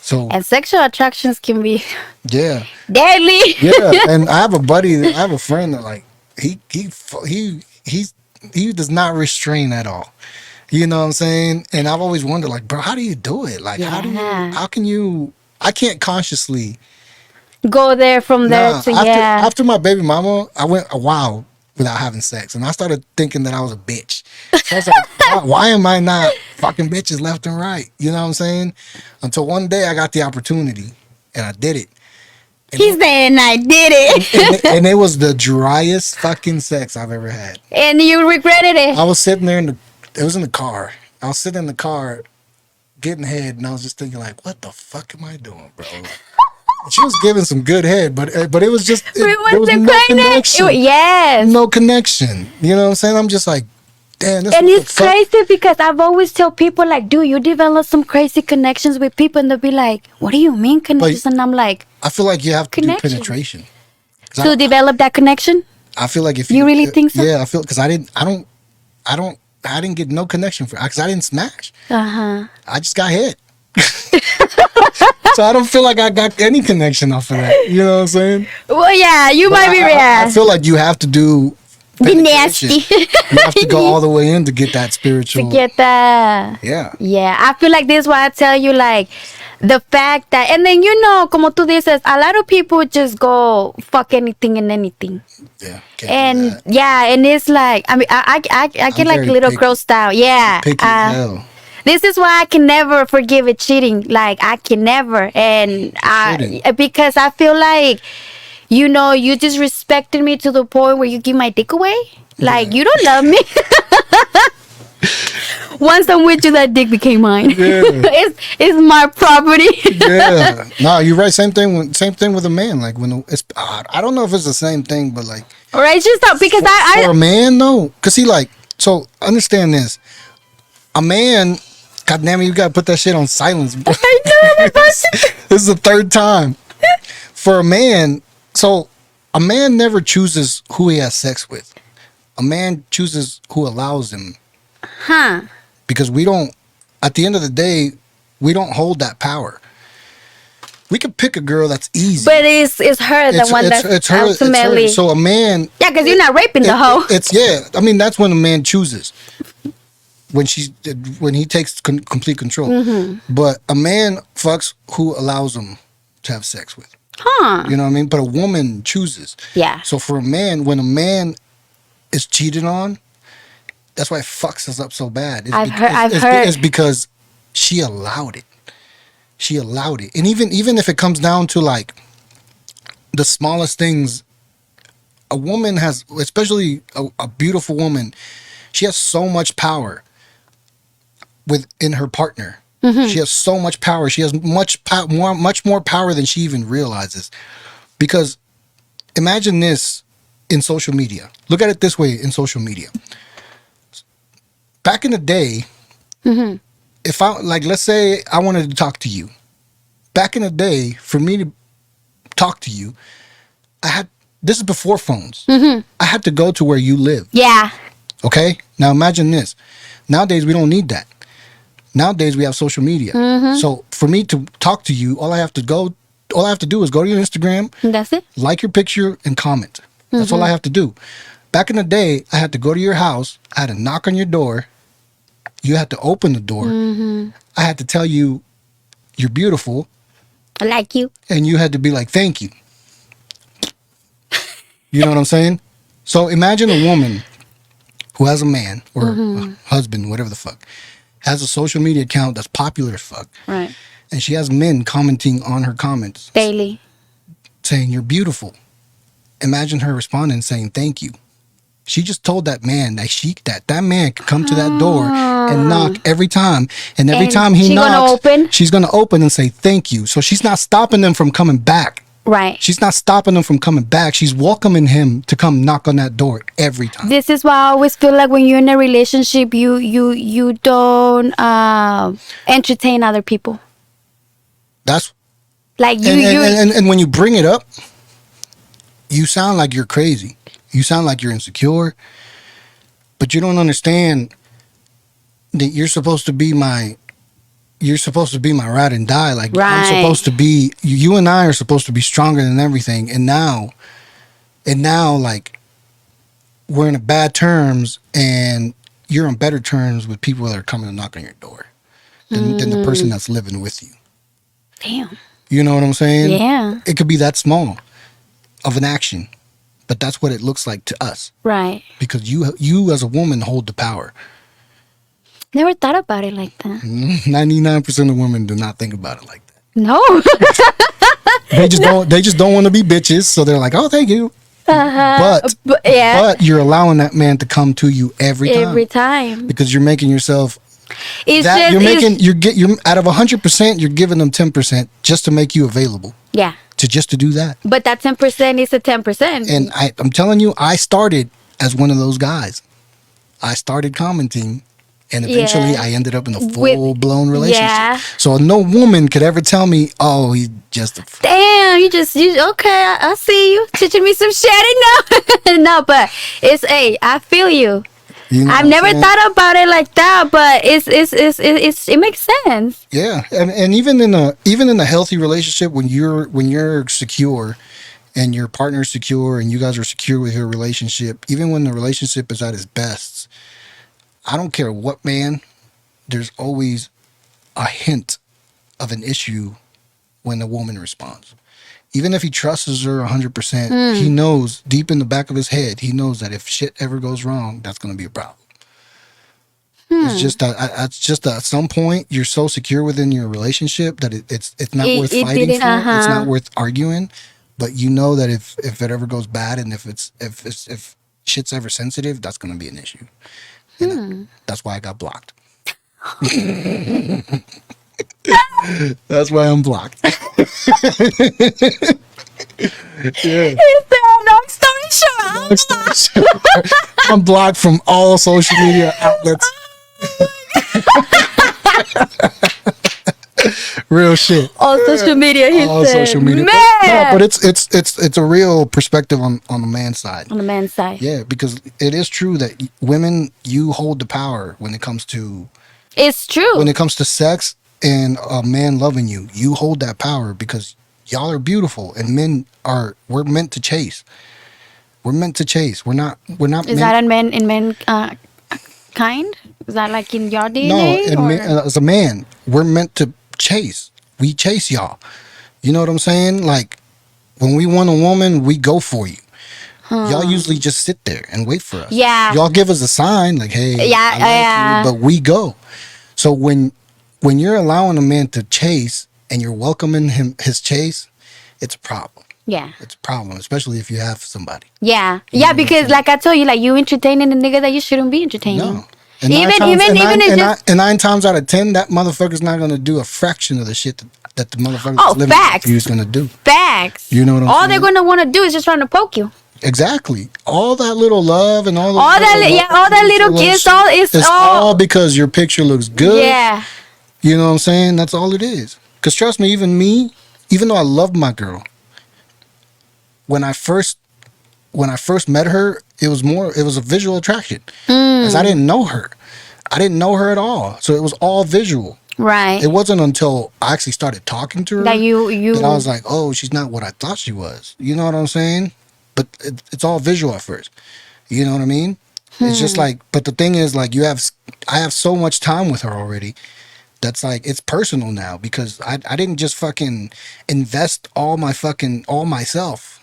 So, And sexual attractions can be yeah. deadly. Yeah. And I have a friend that like, he does not restrain at all. You know what I'm saying? And I've always wondered, like, bro, how do you do it? Like, Yeah. how can you, I can't consciously. Go there from there Nah, to after, yeah. after my baby mama, I went a while without having sex. And I started thinking that I was a bitch. So I was like, why am I not fucking bitches left and right? You know what I'm saying? Until one day I got the opportunity and I did it. He said, and I did it. And it was the driest fucking sex I've ever had. And you regretted it. I was sitting there it was in the car. I was sitting in the car getting head and I was just thinking like, what the fuck am I doing, bro? She was giving some good head, but it was just there was no connection. Yes. No connection. You know what I'm saying? I'm just like, damn. This And what it's the fuck? crazy because I've always tell people like, dude, you develop some crazy connections with people, and they'll be like, what do you mean connections? And I'm like, I feel like you have to Connection. do penetration. 'Cause to develop that connection. I feel like if You really think so? Yeah, I feel because I didn't get no connection for because I didn't smash. I just got hit. So I don't feel like I got any connection off of that. You know what I'm saying? Well, yeah, you might be I right. feel like you have to do Be penetration. nasty. You have to go all the way in to get that spiritual. Get that. Yeah. Yeah, I feel like this is why I tell you, like, the fact that, and then, you know, como tú dices, a lot of people just go fuck anything and anything. Yeah. And yeah, and it's like, I mean, I get like very little picky. girl style. Yeah. Picky as hell. This is why I can never forgive it cheating. Like, I can never. And because I feel like, you know, you just respected me to the point where you give my dick away. Like, you don't love me. Once I'm with you, that dick became mine. Yeah. it's my property. Yeah. No, you're right. Same thing with a man. Like when it's, I don't know if it's the same thing, but like. All right, just stop because For a man, no, because he like. So understand this. A man. God damn it, you gotta put that shit on silence, bro. I know. This is the third time. For a man, so a man never chooses who he has sex with. A man chooses who allows him. Huh. Because we don't, at the end of the day, we don't hold that power. We could pick a girl that's easy. But it's her, the one that's ultimately. It's her. So a man. Yeah, because you're not raping the hoe. I mean, that's when a man chooses. When he takes complete control. Mm-hmm. But a man fucks who allows him to have sex with. Huh. You know what I mean? But a woman chooses. Yeah. So for a man, when a man is cheated on, that's why it fucks us up so bad. I've heard. It's because she allowed it. She allowed it. And even if it comes down to like the smallest things, a woman has, especially a beautiful woman, she has so much power within her partner. Mm-hmm. She has so much power. She has much more power than she even realizes. Because imagine this in social media. Look at it this way in social media. Back in the day, Mm-hmm. if I let's say I wanted to talk to you. Back in the day, for me to talk to you, this is before phones. Mm-hmm. I had to go to where you live. Yeah. Okay? Now imagine this. Nowadays we don't need that. Nowadays we have social media. Mm-hmm. So for me to talk to you, all I have to do is go to your Instagram, That's it. like your picture, and comment. That's all I have to do. Back in the day, I had to go to your house. I had to knock on your door. You had to open the door. Mm-hmm. I had to tell you you're beautiful. I like you. And you had to be like, thank you. You know what I'm saying? So imagine a woman who has a man or a husband, whatever the fuck, has a social media account that's popular as fuck. Right. And she has men commenting on her comments. Daily. Saying you're beautiful. Imagine her responding saying thank you. She just told that man that man could come to that door and knock every time. And every time he knocks, she's going to open and say thank you. So she's not stopping them from coming back. Right. She's not stopping them from coming back. She's welcoming him to come knock on that door every time. This is why I always feel like when you're in a relationship, you don't entertain other people. That's like you and when you bring it up, you sound like you're crazy. You sound like you're insecure, but you don't understand that you're supposed to be my ride and die. Like right. I'm supposed to be. You and I are supposed to be stronger than everything. And now, like we're in bad terms, and you're on better terms with people that are coming to knock on your door than the person that's living with you. Damn. You know what I'm saying? Yeah. It could be that small of an action. but that's what it looks like to us Right. because you as a woman hold the power. Never thought about it like that. 99% of women do not think about it like that. No. They just don't want to be bitches, so they're like, "Oh, thank you." But yeah. but you're allowing that man to come to you every time because you're making yourself It's that just, you're making you're out of 100%, you're giving them 10% just to make you available yeah. to do that. But that 10% is a 10%. And I'm telling you, I started as one of those guys. I started commenting, and eventually Yeah. I ended up in a With- full-blown relationship. yeah. So no woman could ever tell me, "Oh, he's just a." Damn, you okay, I see you teaching me some shit. No, no, but it's, hey, I feel you. You know what I've I'm never saying? thought about it like that, but it makes sense. Yeah, and even in a healthy relationship, when you're secure, and your partner's secure, and you guys are secure with your relationship, even when the relationship is at its best, I don't care what man, there's always a hint of an issue when the woman responds. Even if he trusts her 100%, he knows deep in the back of his head, he knows that if shit ever goes wrong, that's going to be a problem. It's just that at some point you're so secure within your relationship that it's not worth fighting for. It's not worth arguing. But you know that if it ever goes bad and if shit's ever sensitive, that's going to be an issue. And that's why I got blocked. That's why I'm blocked. Yeah. Long story short, I'm blocked from all social media outlets. Real shit. all social media, he All said. social media. Man! No, but it's a real perspective on the man's side. On the man's side. Yeah, because it is true that women, you hold the power when it comes to It's true. sex and a man loving you. You hold that power because y'all are beautiful, and we're meant to chase. We're meant to chase. We're not. Is that in men kind? Is that like in your DNA? No, or? as a man, we're meant to chase. We chase y'all. You know what I'm saying? Like when we want a woman, we go for you. Y'all usually just sit there and wait for us. Yeah. Y'all give us a sign like, "Hey, Yeah, I like you," but we go. So when you're allowing a man to chase and you're welcoming his chase, it's a problem. Yeah. It's a problem, especially if you have somebody. Yeah. Yeah, because like I told you, like you entertaining a nigga that you shouldn't be entertaining. No. And nine times out of 10, that motherfucker's not gonna do a fraction of the shit that the motherfucker that's living facts. with you is gonna do. Facts. You know what I'm all saying? they're gonna want to do is just trying to poke you. Exactly. All that little love and all All that little kiss, it's all because your picture looks good. Yeah. You know what I'm saying? That's all it is. Because trust me, even though I loved my girl, when I first met her, it was a visual attraction. Because I didn't know her. I didn't know her at all. So it was all visual. Right. It wasn't until I actually started talking to her That you that I was like, "Oh, she's not what I thought she was." You know what I'm saying? But it's all visual at first. You know what I mean? It's just like, but the thing is, like, I have so much time with her already. That's like, it's personal now because I didn't just fucking invest all myself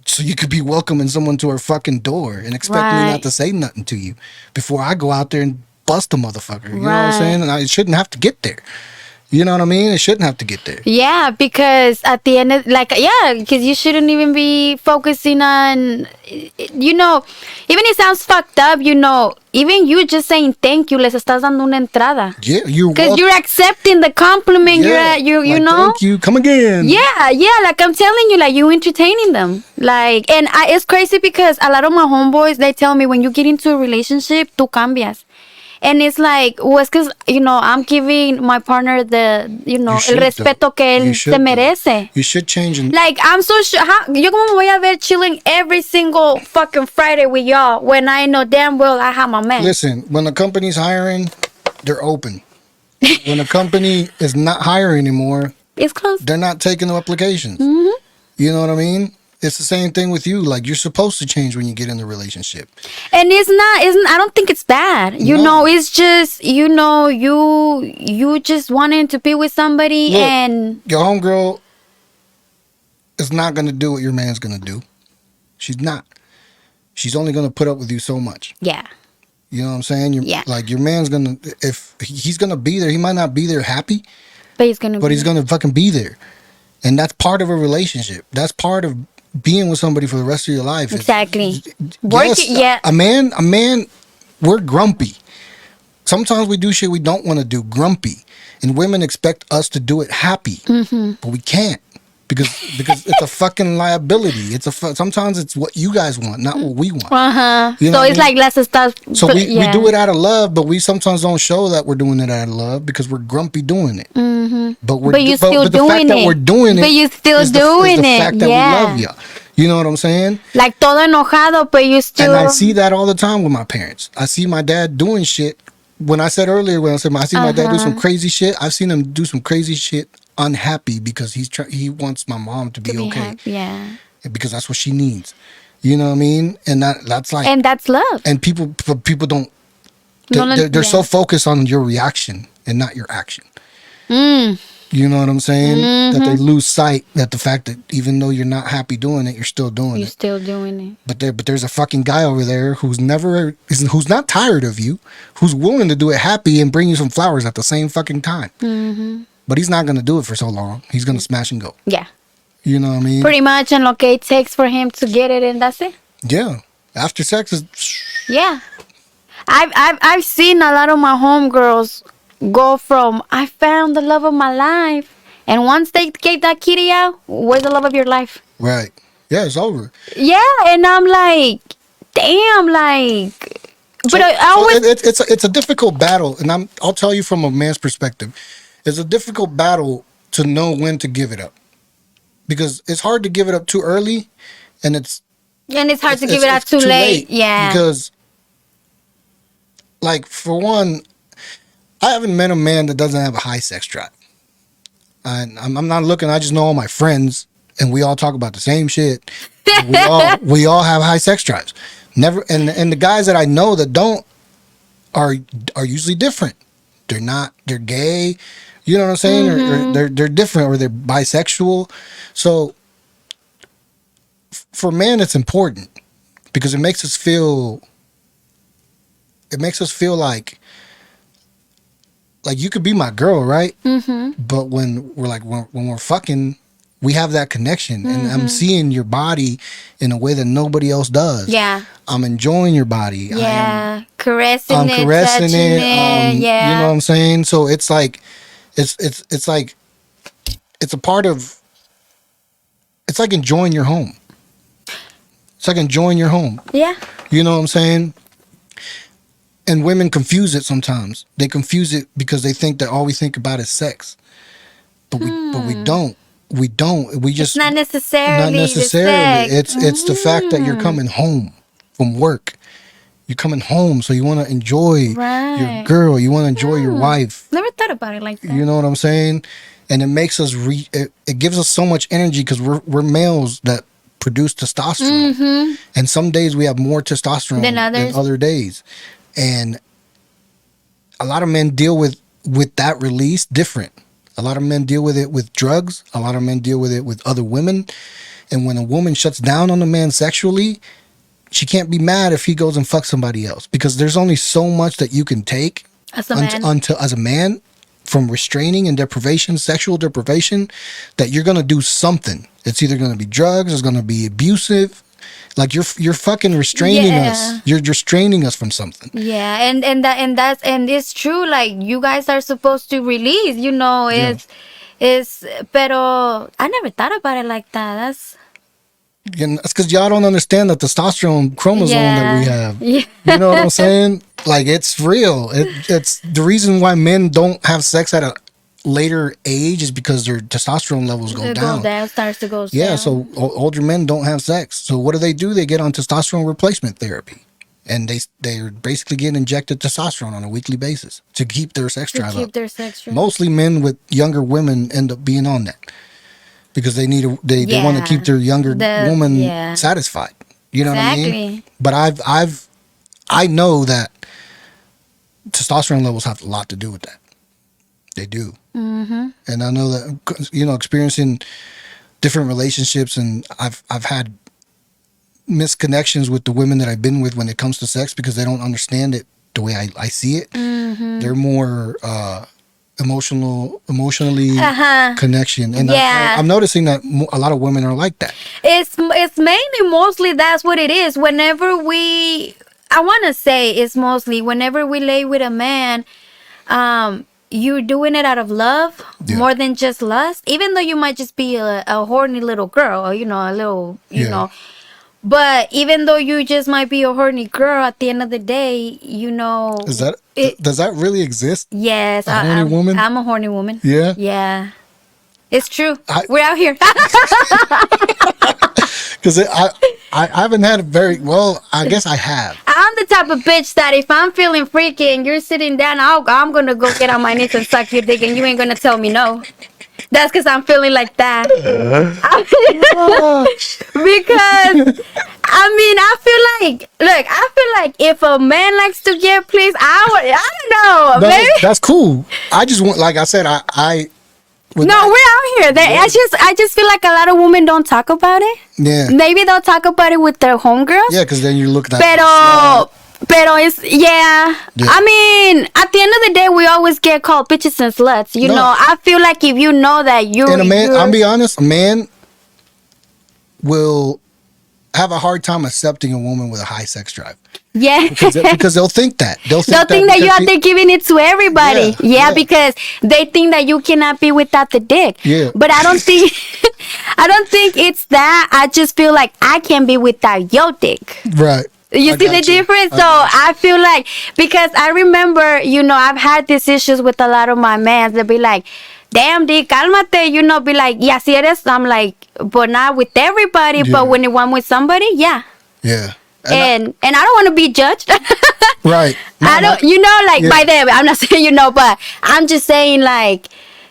so you could be welcoming someone to her fucking door and expect me Right. not to say nothing to you before I go out there and bust a motherfucker. You know what I'm Right. saying? And it shouldn't have to get there. You know what I mean? It shouldn't have to get there. Yeah, because at the end of because you shouldn't even be focusing on, even it sounds fucked up, even you just saying thank you, les estás dando una entrada. Yeah, Because you're accepting the compliment. yeah, You like, know. Thank you. Come again. Yeah, like I'm telling you, like you entertaining them. Like, and it's crazy because a lot of my homeboys, they tell me when you get into a relationship, tú cambias. And it's like, well, it's because, I'm giving my partner the, el should, respeto though. que él You should, se though. merece. You should change. Like, I'm so sure, yo como me voy a ver chilling every single fucking Friday with y'all when I know damn well I have my man. Listen, when a company's hiring, they're open. When a company is not hiring anymore, It's close. they're not taking applications. Mm-hmm. You know what I mean? It's the same thing with you. Like, you're supposed to change when you get in the relationship. And I don't think it's bad. No. It's just, you just wanting to be with somebody. Look, and your homegirl is not going to do what your man's going to do. She's not. She's only gonna put up with you so much. Yeah. You know what I'm saying? Yeah. Like your man's gonna, if he's gonna be there, he might not be there happy, But he's gonna. but he's gonna fucking be there, and that's part of a relationship. That's part of being with somebody for the rest of your life. Exactly. Yes, a man, we're grumpy. Sometimes we do shit we don't want to do, grumpy, and women expect us to do it happy, but we can't because it's a fucking liability. Sometimes it's what you guys want, not what we want. You know So what it's I mean? like less stuff. So we do it out of love, but we sometimes don't show that we're doing it out of love because we're grumpy doing it. But But you're the fact that we're doing it, But you're still is doing the it. fact that Yeah. we love you. You know what I'm saying? Like todo enojado, but you still. And I see that all the time with my parents. I see my dad doing shit. When I said earlier, I see my dad do some crazy shit. I've seen him do some crazy shit unhappy because he wants my mom to be okay. happy. Yeah. Because that's what she needs. You know what I mean? And that's like, And that's love. and people don't. No, They're so yeah. focused on your reaction and not your action. Mm. You know what I'm saying? That they lose sight that the fact that even though you're not happy doing it, you're still doing You're it. still doing it. But there's a fucking guy over there who's not tired of you, who's willing to do it happy and bring you some flowers at the same fucking time. But he's not gonna do it for so long. He's gonna smash and go. Yeah. You know what I mean? Pretty much, and okay, it takes for him to get it, and that's it. Yeah. After sex is. Yeah. I've seen a lot of my homegirls go from I found the love of my life, and once they get that kitty out, where's the love of your life? Right. Yeah, it's over. Yeah, and I'm like, damn, like, but I always it's a difficult battle, and I'll tell you from a man's perspective, it's a difficult battle to know when to give it up, because it's hard to give it up too early, and it's hard to give it out too late. Yeah, because like for one, I haven't met a man that doesn't have a high sex drive. And I'm not looking. I just know all my friends, and we all talk about the same shit. we all have high sex drives. Never, and the guys that I know that don't are usually different. They're not. They're gay. You know what I'm saying? Or they're different, or they're bisexual. So for men, it's important because it makes us feel. It makes us feel like you could be my girl, right? But when we're fucking, we have that connection, and I'm seeing your body in a way that nobody else does. Yeah. I'm enjoying your body. Yeah. Caressing I'm it, caressing touching it. yeah. You know what I'm saying? So it's like, it's like, it's a part of. It's like enjoying your home. It's like enjoying your home. Yeah. You know what I'm saying? And women confuse it sometimes. They confuse it because they think that all we think about is sex. But we don't. We don't. We just It's not necessarily. not necessarily. The sex. It's the fact that you're coming home from work. You're coming home, so you want to enjoy your Right. girl. You want to enjoy your wife. Never thought about it like that. You know what I'm saying? And it makes us it gives us so much energy because we're males that produce testosterone. And some days we have more testosterone Than others. other days. And a lot of men deal with that release different. A lot of men deal with it with drugs. A lot of men deal with it with other women. And when a woman shuts down on a man sexually, she can't be mad if he goes and fucks somebody else, because there's only so much that you can take As a man. as a man from restraining and deprivation, sexual deprivation, that you're gonna do something. It's either gonna be drugs, it's gonna be abusive. Like you're fucking restraining Yeah. us. You're restraining us from something. Yeah, and it's true. Like you guys are supposed to release. You know, Yeah. it's. Pero I never thought about it like that. That's. And that's because y'all don't understand the testosterone chromosome that we have. Yeah. You know what I'm saying? Like it's real. It's the reason why men don't have sex at a later age is because their testosterone levels go It down. goes down, starts to go Yeah, down. so older men don't have sex. So what do? They get on testosterone replacement therapy, and they're basically getting injected testosterone on a weekly basis to keep their sex to drive keep up. their sex drive. Mostly men with younger women end up being on that because they need they want to Yeah. keep their younger woman Yeah. satisfied. You know what I mean? Exactly. But I know that testosterone levels have a lot to do with that. They do. And I know that, experiencing different relationships, and I've had misconnections with the women that I've been with when it comes to sex because they don't understand it the way I see it. They're more emotionally connection, and Yeah. I'm noticing that a lot of women are like that. It's mainly mostly that's what it is. Whenever I want to say it's mostly whenever we lay with a man, you're doing it out of love Yeah. more than just lust. Even though you might just be a horny little girl, or a little, Yeah. But even though you just might be a horny girl, at the end of the day, Is that does that really exist? Yes, A horny woman? I'm a horny woman. Yeah. Yeah. It's true. I- We're out here. Because I haven't had a very well. I guess I have. I'm the type of bitch that if I'm feeling freaky and you're sitting down, I'm gonna go get on my knees and suck your dick, and you ain't gonna tell me no. That's because I'm feeling like that. Because I feel like if a man likes to get pleased, I don't know, maybe. That's cool. I just want, like I said, I with No, that- we're out here. I just feel like a lot of women don't talk about it. yeah, Maybe they'll talk about it with their homegirls. yeah, because then you look at Pero it's yeah. I mean, at the end of the day, we always get called bitches and sluts. You No. know, I feel like if you know that you're and a man. you're- I'll be honest, a man will have a hard time accepting a woman with a high sex drive yeah. because they'll think that They'll think that you because out there giving it to everybody. Yeah, Yeah, yeah. because they think that you cannot be without the dick. Yeah. But I don't think I don't think it's that. I just feel like I can be without your dick. right. You I see the got you. difference? I So got I feel like, because I remember, I've had these issues with a lot of my mans. They'll be like, damn, D, cálmate, be like, yeah, si eres. I'm like, but not with everybody, Yeah. but when I'm with somebody, yeah. Yeah. And I don't want to be judged. Right. I don't, Yeah. by them, I'm not saying, but I'm just saying, like,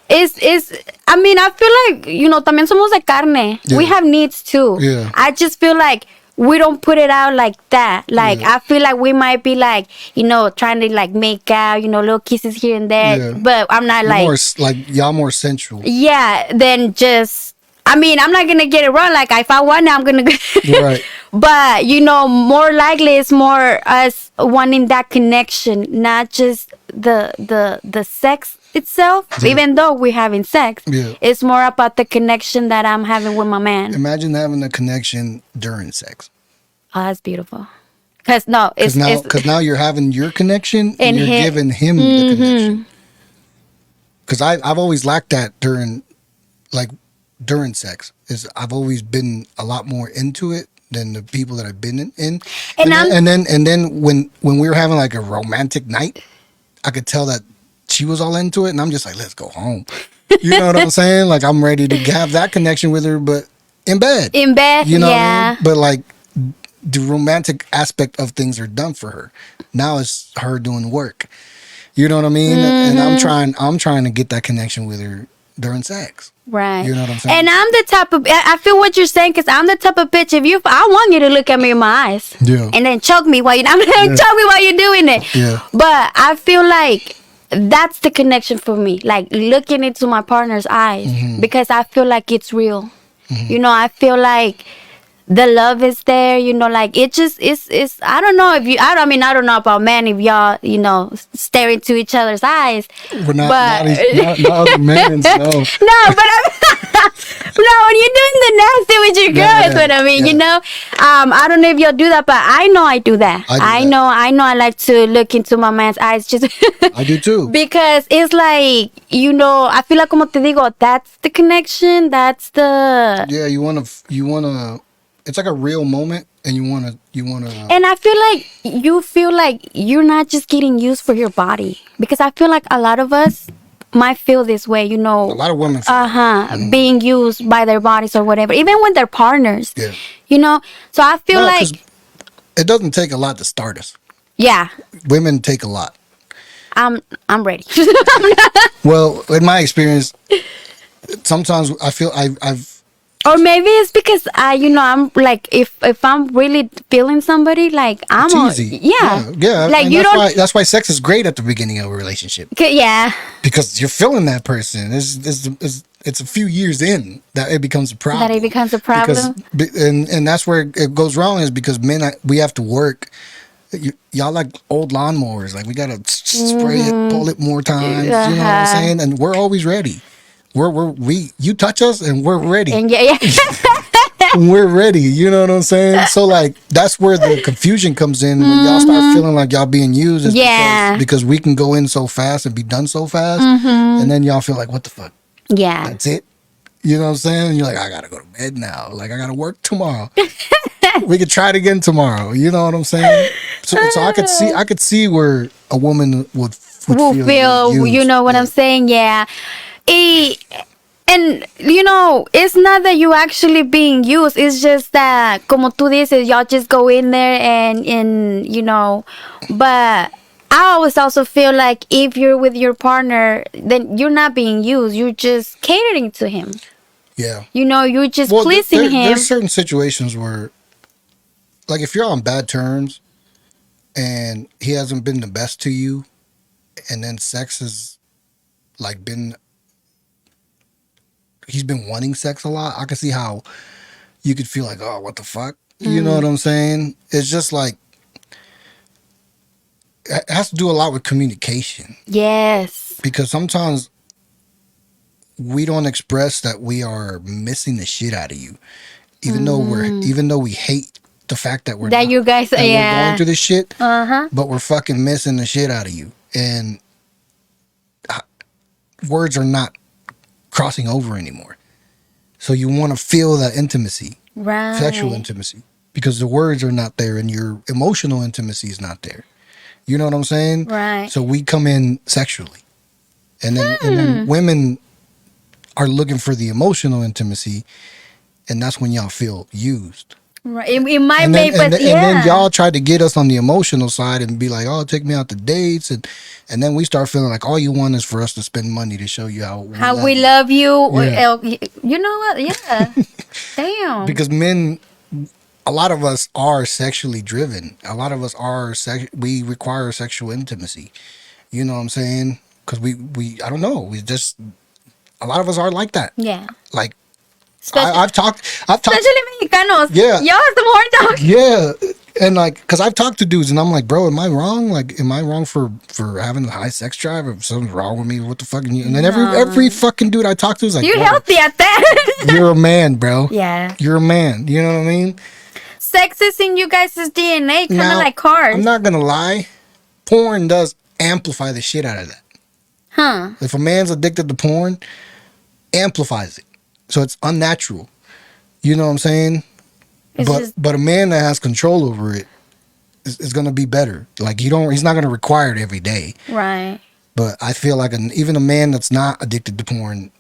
I feel like, también somos de carne. We Yeah. have needs too. Yeah. I just feel like we don't put it out like that. Like, Yeah. I feel like we might be like, trying to like make out, little kisses here and there. Yeah. But I'm not You're like, more, like y'all more sensual. yeah, then just, I'm not going to get it wrong. Like, if I want it, I'm going to. Right. But, more likely it's more us wanting that connection, not just the sex itself. Yeah. Even though we're having sex, Yeah. it's more about the connection that I'm having with my man. Imagine having a connection during sex. Oh, that's beautiful. Because, no, it's... Because now you're having your connection and And you're hi- giving him the connection. Because I've always lacked that during sex. I've always been a lot more into it than the people that I've been in. And then when we were having like a romantic night, I could tell that she was all into it, and I'm just like, let's go home. You know what I'm saying? Like, I'm ready to have that connection with her, but in bed. in bed, You know what I yeah. mean? But like the romantic aspect of things are done for her. Now it's her doing work. You know what I mean? And I'm trying to get that connection with her during sex. Right. You know what I'm saying? And I'm the type of... I feel what you're saying, because I'm the type of bitch, I want you to look at me in my eyes. Yeah. And then choke me while you're doing it. Yeah. But I feel like that's the connection for me. Like, looking into my partner's eyes. Mm-hmm. Because I feel like it's real. I feel like the love is there, like it just it's I don't know if I don't know about men, if y'all, stare into each other's eyes. We're not but other men, no. no, but no, when you're doing the nasty with your girl, Yeah, is what I mean, yeah. I don't know if y'all do that, but I know I do that. I do that. I know I like to look into my man's eyes, just I do too. because it's like, I feel like, como te digo, that's the connection, that's the... Yeah, you wanna it's like a real moment, and you wanna And I feel like you feel like you're not just getting used for your body, because I feel like a lot of us might feel this way, a lot of women being used by their bodies or whatever, even when they're partners. Yeah. So I feel No, like, 'cause it doesn't take a lot to start us. yeah, Women take a lot. I'm ready. Well, in my experience, sometimes I feel I've Or maybe it's because I'm like, if I'm really feeling somebody, like I'm it's easy. Yeah. Like, and you that's why sex is great at the beginning of a relationship, yeah. because you're feeling that person. It's it's a few years in that it becomes a problem. That it becomes a problem. And that's where it goes wrong, is because men, we have to work. Y'all like old lawnmowers. Like, we gotta spray it, pull it more times. You know what I'm saying? And we're always ready. You touch us and we're ready. And yeah. We're ready. You know what I'm saying? So like, that's where the confusion comes in, when y'all start feeling like y'all being used. Is because we can go in so fast and be done so fast, and then y'all feel like, what the fuck? Yeah. That's it. You know what I'm saying? And you're like, I gotta go to bed now. Like, I gotta work tomorrow. We could try it again tomorrow. You know what I'm saying? So I could see where a woman would feel used. You know what I'm saying? Yeah. And you know, it's not that you actually being used. It's just that, como tú dices, y'all just go in there and you know. But I always also feel like if you're with your partner, then you're not being used. You're just catering to him. Yeah. You know, you're just pleasing him. There's certain situations where, like, if you're on bad terms and he hasn't been the best to you, and then sex has like he's been wanting sex a lot, I can see how you could feel like, oh, what the fuck? You know what I'm saying? It's just like, it has to do a lot with communication. Yes. Because sometimes we don't express that we are missing the shit out of you, even though we hate the fact that we're you guys we're going through this shit. Uh-huh. But we're fucking missing the shit out of you, and words are not crossing over anymore. So you want to feel that intimacy, right? Sexual intimacy, because the words are not there and your emotional intimacy is not there. You know what I'm saying? Right. So we come in sexually, and then women are looking for the emotional intimacy, and that's when y'all feel used. Right. It might and be, then, but and then y'all try to get us on the emotional side and be like, oh, take me out to dates, and then we start feeling like all you want is for us to spend money to show you how we love you. Yeah. You know what? Yeah. Damn. Because men, a lot of us are sexually driven. A lot of us are we require sexual intimacy. You know what I'm saying? Because we I don't know. We just, a lot of us are like that. Yeah. Like, I've talked, especially Mexicanos. Yeah. Y'all are the more dogs. Yeah. And like, because I've talked to dudes and I'm like, bro, am I wrong? Like, am I wrong for having a high sex drive? Or something's wrong with me? What the fuck? And then every fucking dude I talk to is like, you're healthy at that. You're a man, bro. Yeah. You're a man. You know what I mean? Sex is in you guys' DNA, kind of like cars. I'm not going to lie. Porn does amplify the shit out of that. Huh. If a man's addicted to porn, amplifies it. So it's unnatural. You know what I'm saying? But a man that has control over it is going to be better. Like, he's not going to require it every day. Right. But I feel like even a man that's not addicted to porn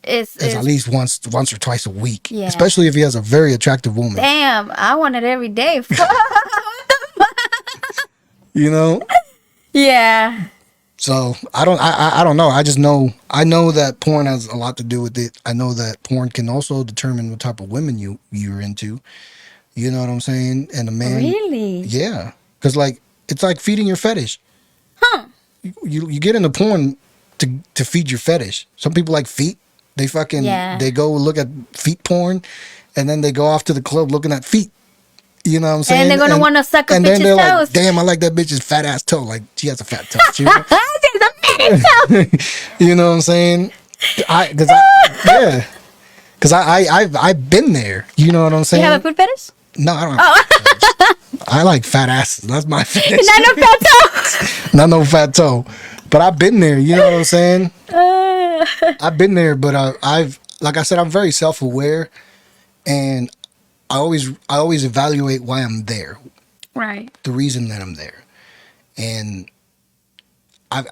is at least once or twice a week. Yeah. Especially if he has a very attractive woman. Damn, I want it every day. You know? Yeah. So I don't know. I just know that porn has a lot to do with it. I know that porn can also determine what type of women you're into. You know what I'm saying? And a man, really, yeah, because like, it's like feeding your fetish. Huh? You get into porn to feed your fetish. Some people like feet. They fucking they go look at feet porn, and then they go off to the club looking at feet. You know what I'm saying? And they're gonna want to suck a and bitch's then they're toes. like, damn, I like that bitch's fat ass toe. Like, she has a fat toe. She's a fat toe. You know what I'm saying? Because I've been there. You know what I'm saying? You have a food fetish? No, I don't have a food fetish. I like fat asses. That's my fetish. Not no fat toe. Not no fat toe. But I've been there. You know what I'm saying? I've been there, but like I said, I'm very self-aware, and I always evaluate why I'm there. Right. The reason that I'm there, and I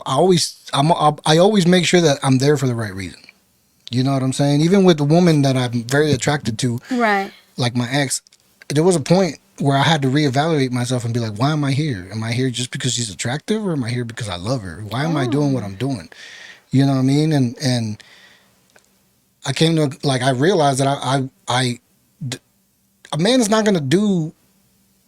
always make sure that I'm there for the right reason. You know what I'm saying? Even with the woman that I'm very attracted to, right? Like my ex, there was a point where I had to reevaluate myself and be like, why am I here? Am I here just because she's attractive, or am I here because I love her? Why am I doing what I'm doing? You know what I mean? And I came to, like, I realized that a man is not gonna do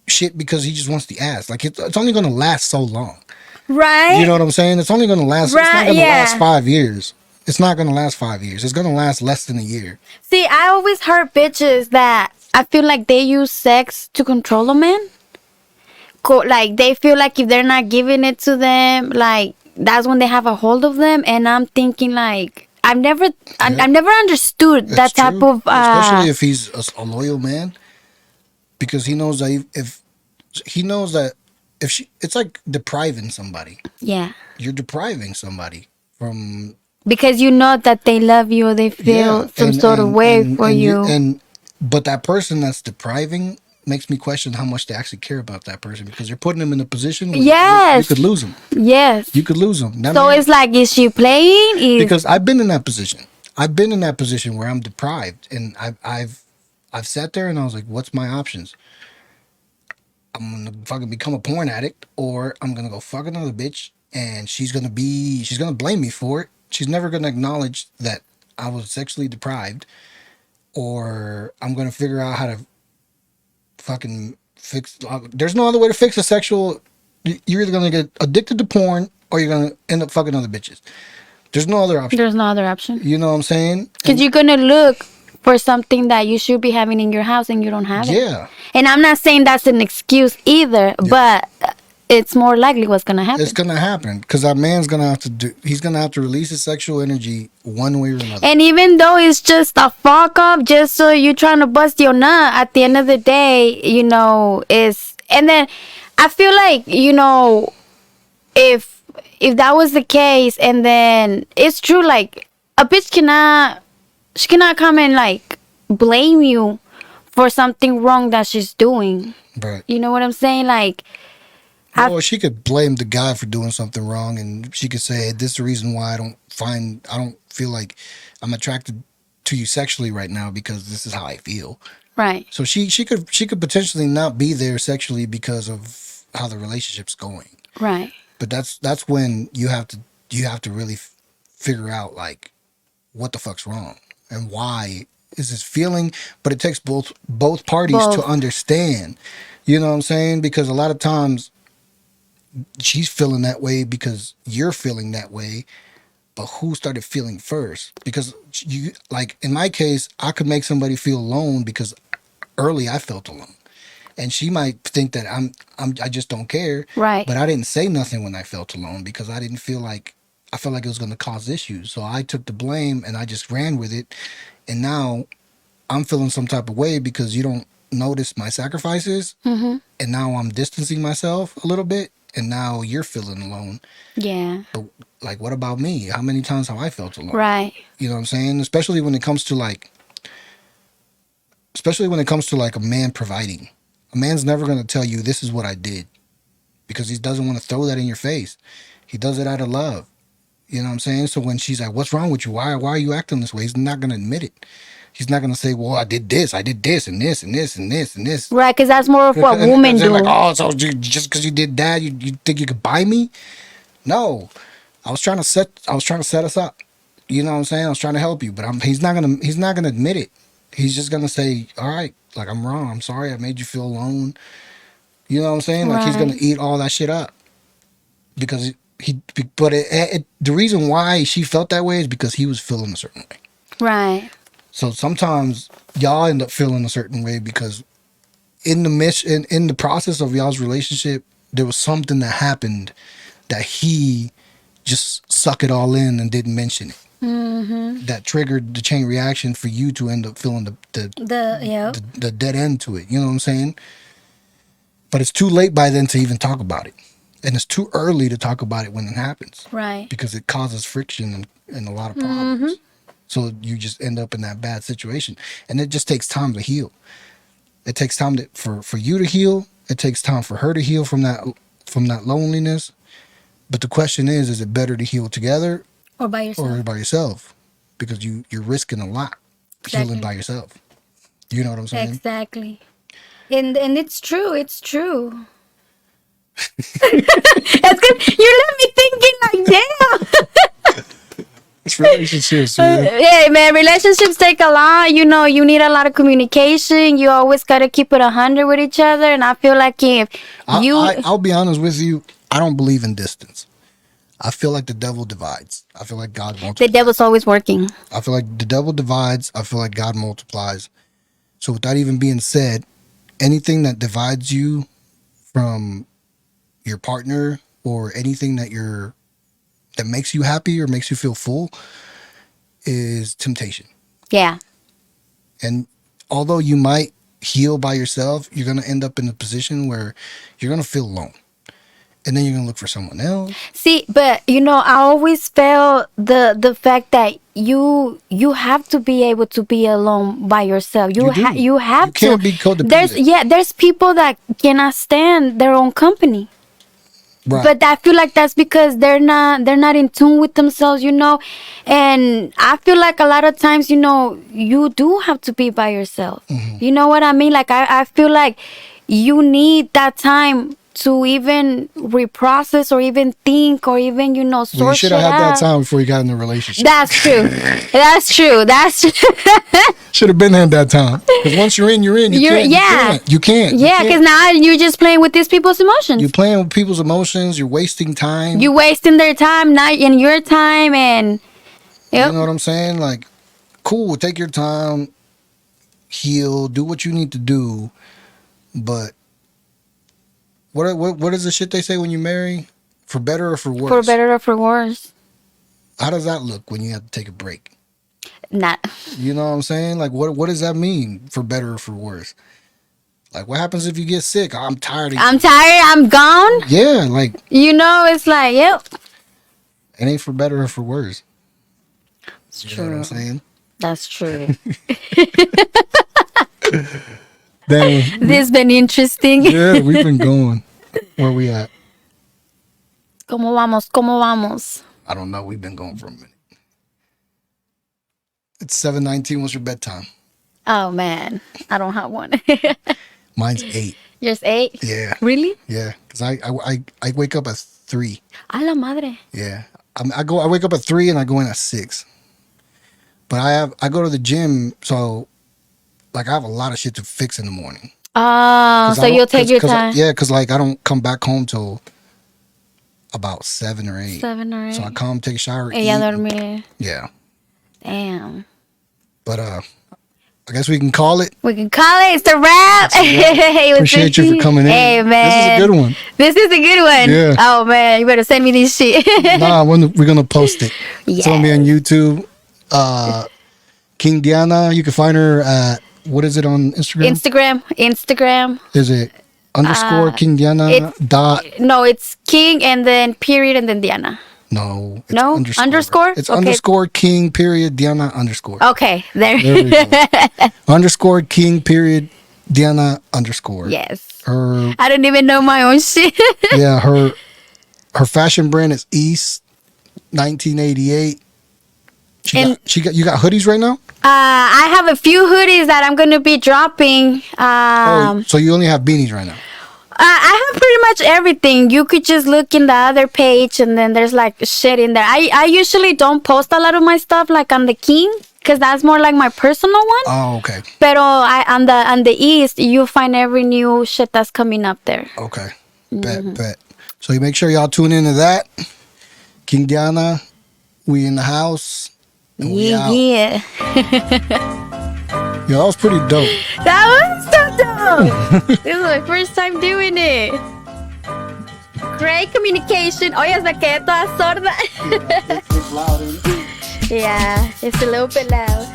shit because he just wants the ass. Like, it's only gonna last so long. Right. You know what I'm saying? It's only gonna last. Right, it's not gonna last 5 years. It's not gonna last 5 years. It's gonna last less than a year. See, I always heard bitches that I feel like they use sex to control a man. Like they feel like if they're not giving it to them, like that's when they have a hold of them. And I'm thinking like I've never understood that That's type true. of Especially if he's a loyal man, because he knows that if he knows that if she, it's like depriving somebody. yeah. You're depriving somebody from Because you know that they love you or they feel some sort of way for you. But that person that's depriving makes me question how much they actually care about that person, because you're putting them in a position where you Yes. could lose them. Yes. You could lose them. So it's like, is she playing? Because I've been in that position. I've been in that position where I'm deprived, and I've sat there and I was like, what's my options? I'm gonna fucking become a porn addict, or I'm gonna go fuck another bitch, and she's gonna blame me for it. She's never gonna acknowledge that I was sexually deprived, or I'm gonna figure out how to fucking fix. There's no other way to fix a sexual. You're either gonna get addicted to porn, or you're gonna end up fucking other bitches. There's no other option. There's no other option. You know what I'm saying? Because you're gonna look for something that you should be having in your house and you don't have it. Yeah. And I'm not saying that's an excuse either, but it's more likely what's gonna happen. It's gonna happen because that man's gonna have to do. He's gonna have to release his sexual energy one way or another. And even though it's just a fuck up, just so you're trying to bust your nut, at the end of the day, you know, is. And then I feel like, you know, if that was the case, and then it's true, like a bitch cannot come and like blame you for something wrong that she's doing. Right. You know what I'm saying? Like, Well, she could blame the guy for doing something wrong, and she could say, "This is the reason why I don't feel like I'm attracted to you sexually right now, because this is how I feel." right. So she could potentially not be there sexually because of how the relationship's going. Right. But that's when you have to really figure out like what the fuck's wrong and why is this feeling. But it takes both parties to understand. You know what I'm saying? Because a lot of times she's feeling that way because you're feeling that way. But who started feeling first? Because you, like in my case, I could make somebody feel alone because early I felt alone. And she might think that I just don't care. Right. But I didn't say nothing when I felt alone because I felt like it was going to cause issues. So I took the blame and I just ran with it. And now I'm feeling some type of way because you don't notice my sacrifices. Mm-hmm. And now I'm distancing myself a little bit. And now you're feeling alone. Yeah. But like, what about me? How many times have I felt alone? Right. You know what I'm saying? Especially when it comes to like a man providing. A man's never going to tell you this is what I did because he doesn't want to throw that in your face. He does it out of love. You know what I'm saying? So when she's like, what's wrong with you? Why are you acting this way? He's not going to admit it. He's not going to say, well, I did this, and this, and this, and this, and this. Right, because that's more of what women do. Like, oh, so just because you did that, you think you could buy me? No. I was trying to set us up. You know what I'm saying? I was trying to help you, but he's not gonna admit it. He's just gonna say, all right, like, I'm wrong. I'm sorry. I made you feel alone. You know what I'm saying? Like, he's gonna eat all that shit up because the reason why she felt that way is because he was feeling a certain way. Right. So sometimes y'all end up feeling a certain way because in the process of y'all's relationship, there was something that happened that he just suck it all in and didn't mention it. Mm-hmm. That triggered the chain reaction for you to end up feeling the dead end to it. You know what I'm saying? But it's too late by then to even talk about it, and it's too early to talk about it when it happens. Right. Because it causes friction and a lot of problems. Mm-hmm. So you just end up in that bad situation, and it just takes time to heal. It takes time for you to heal. It takes time for her to heal from that loneliness. But the question is it better to heal together or by yourself? Because you're risking a lot healing by yourself. You know what I'm saying? Exactly. And it's true. It's true. That's good. You let me thinking like, damn. It's relationships, man. Yeah, man. Relationships take a lot. You know, you need a lot of communication. You always got to keep it 100 with each other. And I feel like if I'll be honest with you, I don't believe in distance. I feel like the devil divides. I feel like God The multiplies. devil's always working. I feel like the devil divides. I feel like God multiplies. So with that even being said, anything that divides you from your partner or anything that makes you happy or makes you feel full is temptation. Yeah. And although you might heal by yourself, you're going to end up in a position where you're going to feel alone. And then you're going to look for someone else. See, but I always felt the fact that you have to be able to be alone by yourself. You You do. you have You can't to. be codependent. There's people that cannot stand their own company. Right. But I feel like that's because they're not in tune with themselves, and I feel like a lot of times, you do have to be by yourself. Mm-hmm. You know what I mean? Like I feel like you need that time to even reprocess or even think or even Well, you sort should shit have had that out. time before you got in the relationship. That's true. That's true. That's Should have been had that time. Because once you're in, you're in. You can't. yeah. Because now you're just playing with these people's emotions. You're playing with people's emotions. You're wasting time. You wasting their time, not in your time, and You yep. know what I'm saying? Like, cool, take your time, heal, do what you need to do. But what is the shit they say when you marry? For better or for worse? For better or for worse. How does that look when you have to take a break? Not. You know what I'm saying? Like, what does that mean? For better or for worse? Like, what happens if you get sick? I'm tired of you. I'm tired. I'm gone. Yeah, like, It's like, yep. it ain't for better or for worse. It's You know what I'm saying? That's true. Damn. This been interesting. Yeah, we've been going. Where we at? ¿Cómo vamos? ¿Cómo vamos? I don't know. We've been going for a minute. It's 7:19. What's your bedtime? Oh man, I don't have one. Mine's 8. Yours 8? Yeah, Really? yeah. Because I wake up at 3. A la madre. Yeah, I wake up at 3 and I go in at 6. But I go to the gym, so like I have a lot of shit to fix in the morning. Oh, so you'll take your time. Yeah, because like I don't come back home till about 7 or 8. 7 or 8. So I come, take a shower, Ella eat. dormir. Yeah, Damn. but I guess we can call it. We can call it. It's a wrap. Hey, Appreciate you for coming in. Hey, man. This is a good one. This is a good one. Yeah. Oh, man. You better send me this shit. Nah, we're gonna post it. It's gonna be on YouTube. King Diana, you can find her at, what is it on Instagram? Instagram. Is it underscore King Diana it's- dot? No, it's King and then period and then Diana. No. It's No? Underscore? It's Okay. underscore King period Diana underscore. Okay, there. There we go. Underscore King period Diana underscore. Yes. Her I don't even know my own shit. yeah, her fashion brand is East 1988. You got hoodies right now? I have a few hoodies that I'm going to be dropping. So you only have beanies right now. I have pretty much everything. You could just look in the other page and then there's like shit in there. I usually don't post a lot of my stuff like on the King because that's more like my personal one. Oh, okay. Pero on the East, you find every new shit that's coming up there. Okay. Bet. So you make sure y'all tune into that. King Diana, we in the house. And we out. Yeah. Yeah, that was pretty dope. That was so dope. This is my first time doing it. Great communication. Oh, ya saqué toda sorda. It's loud, ain't it? Yeah, it's a little bit loud.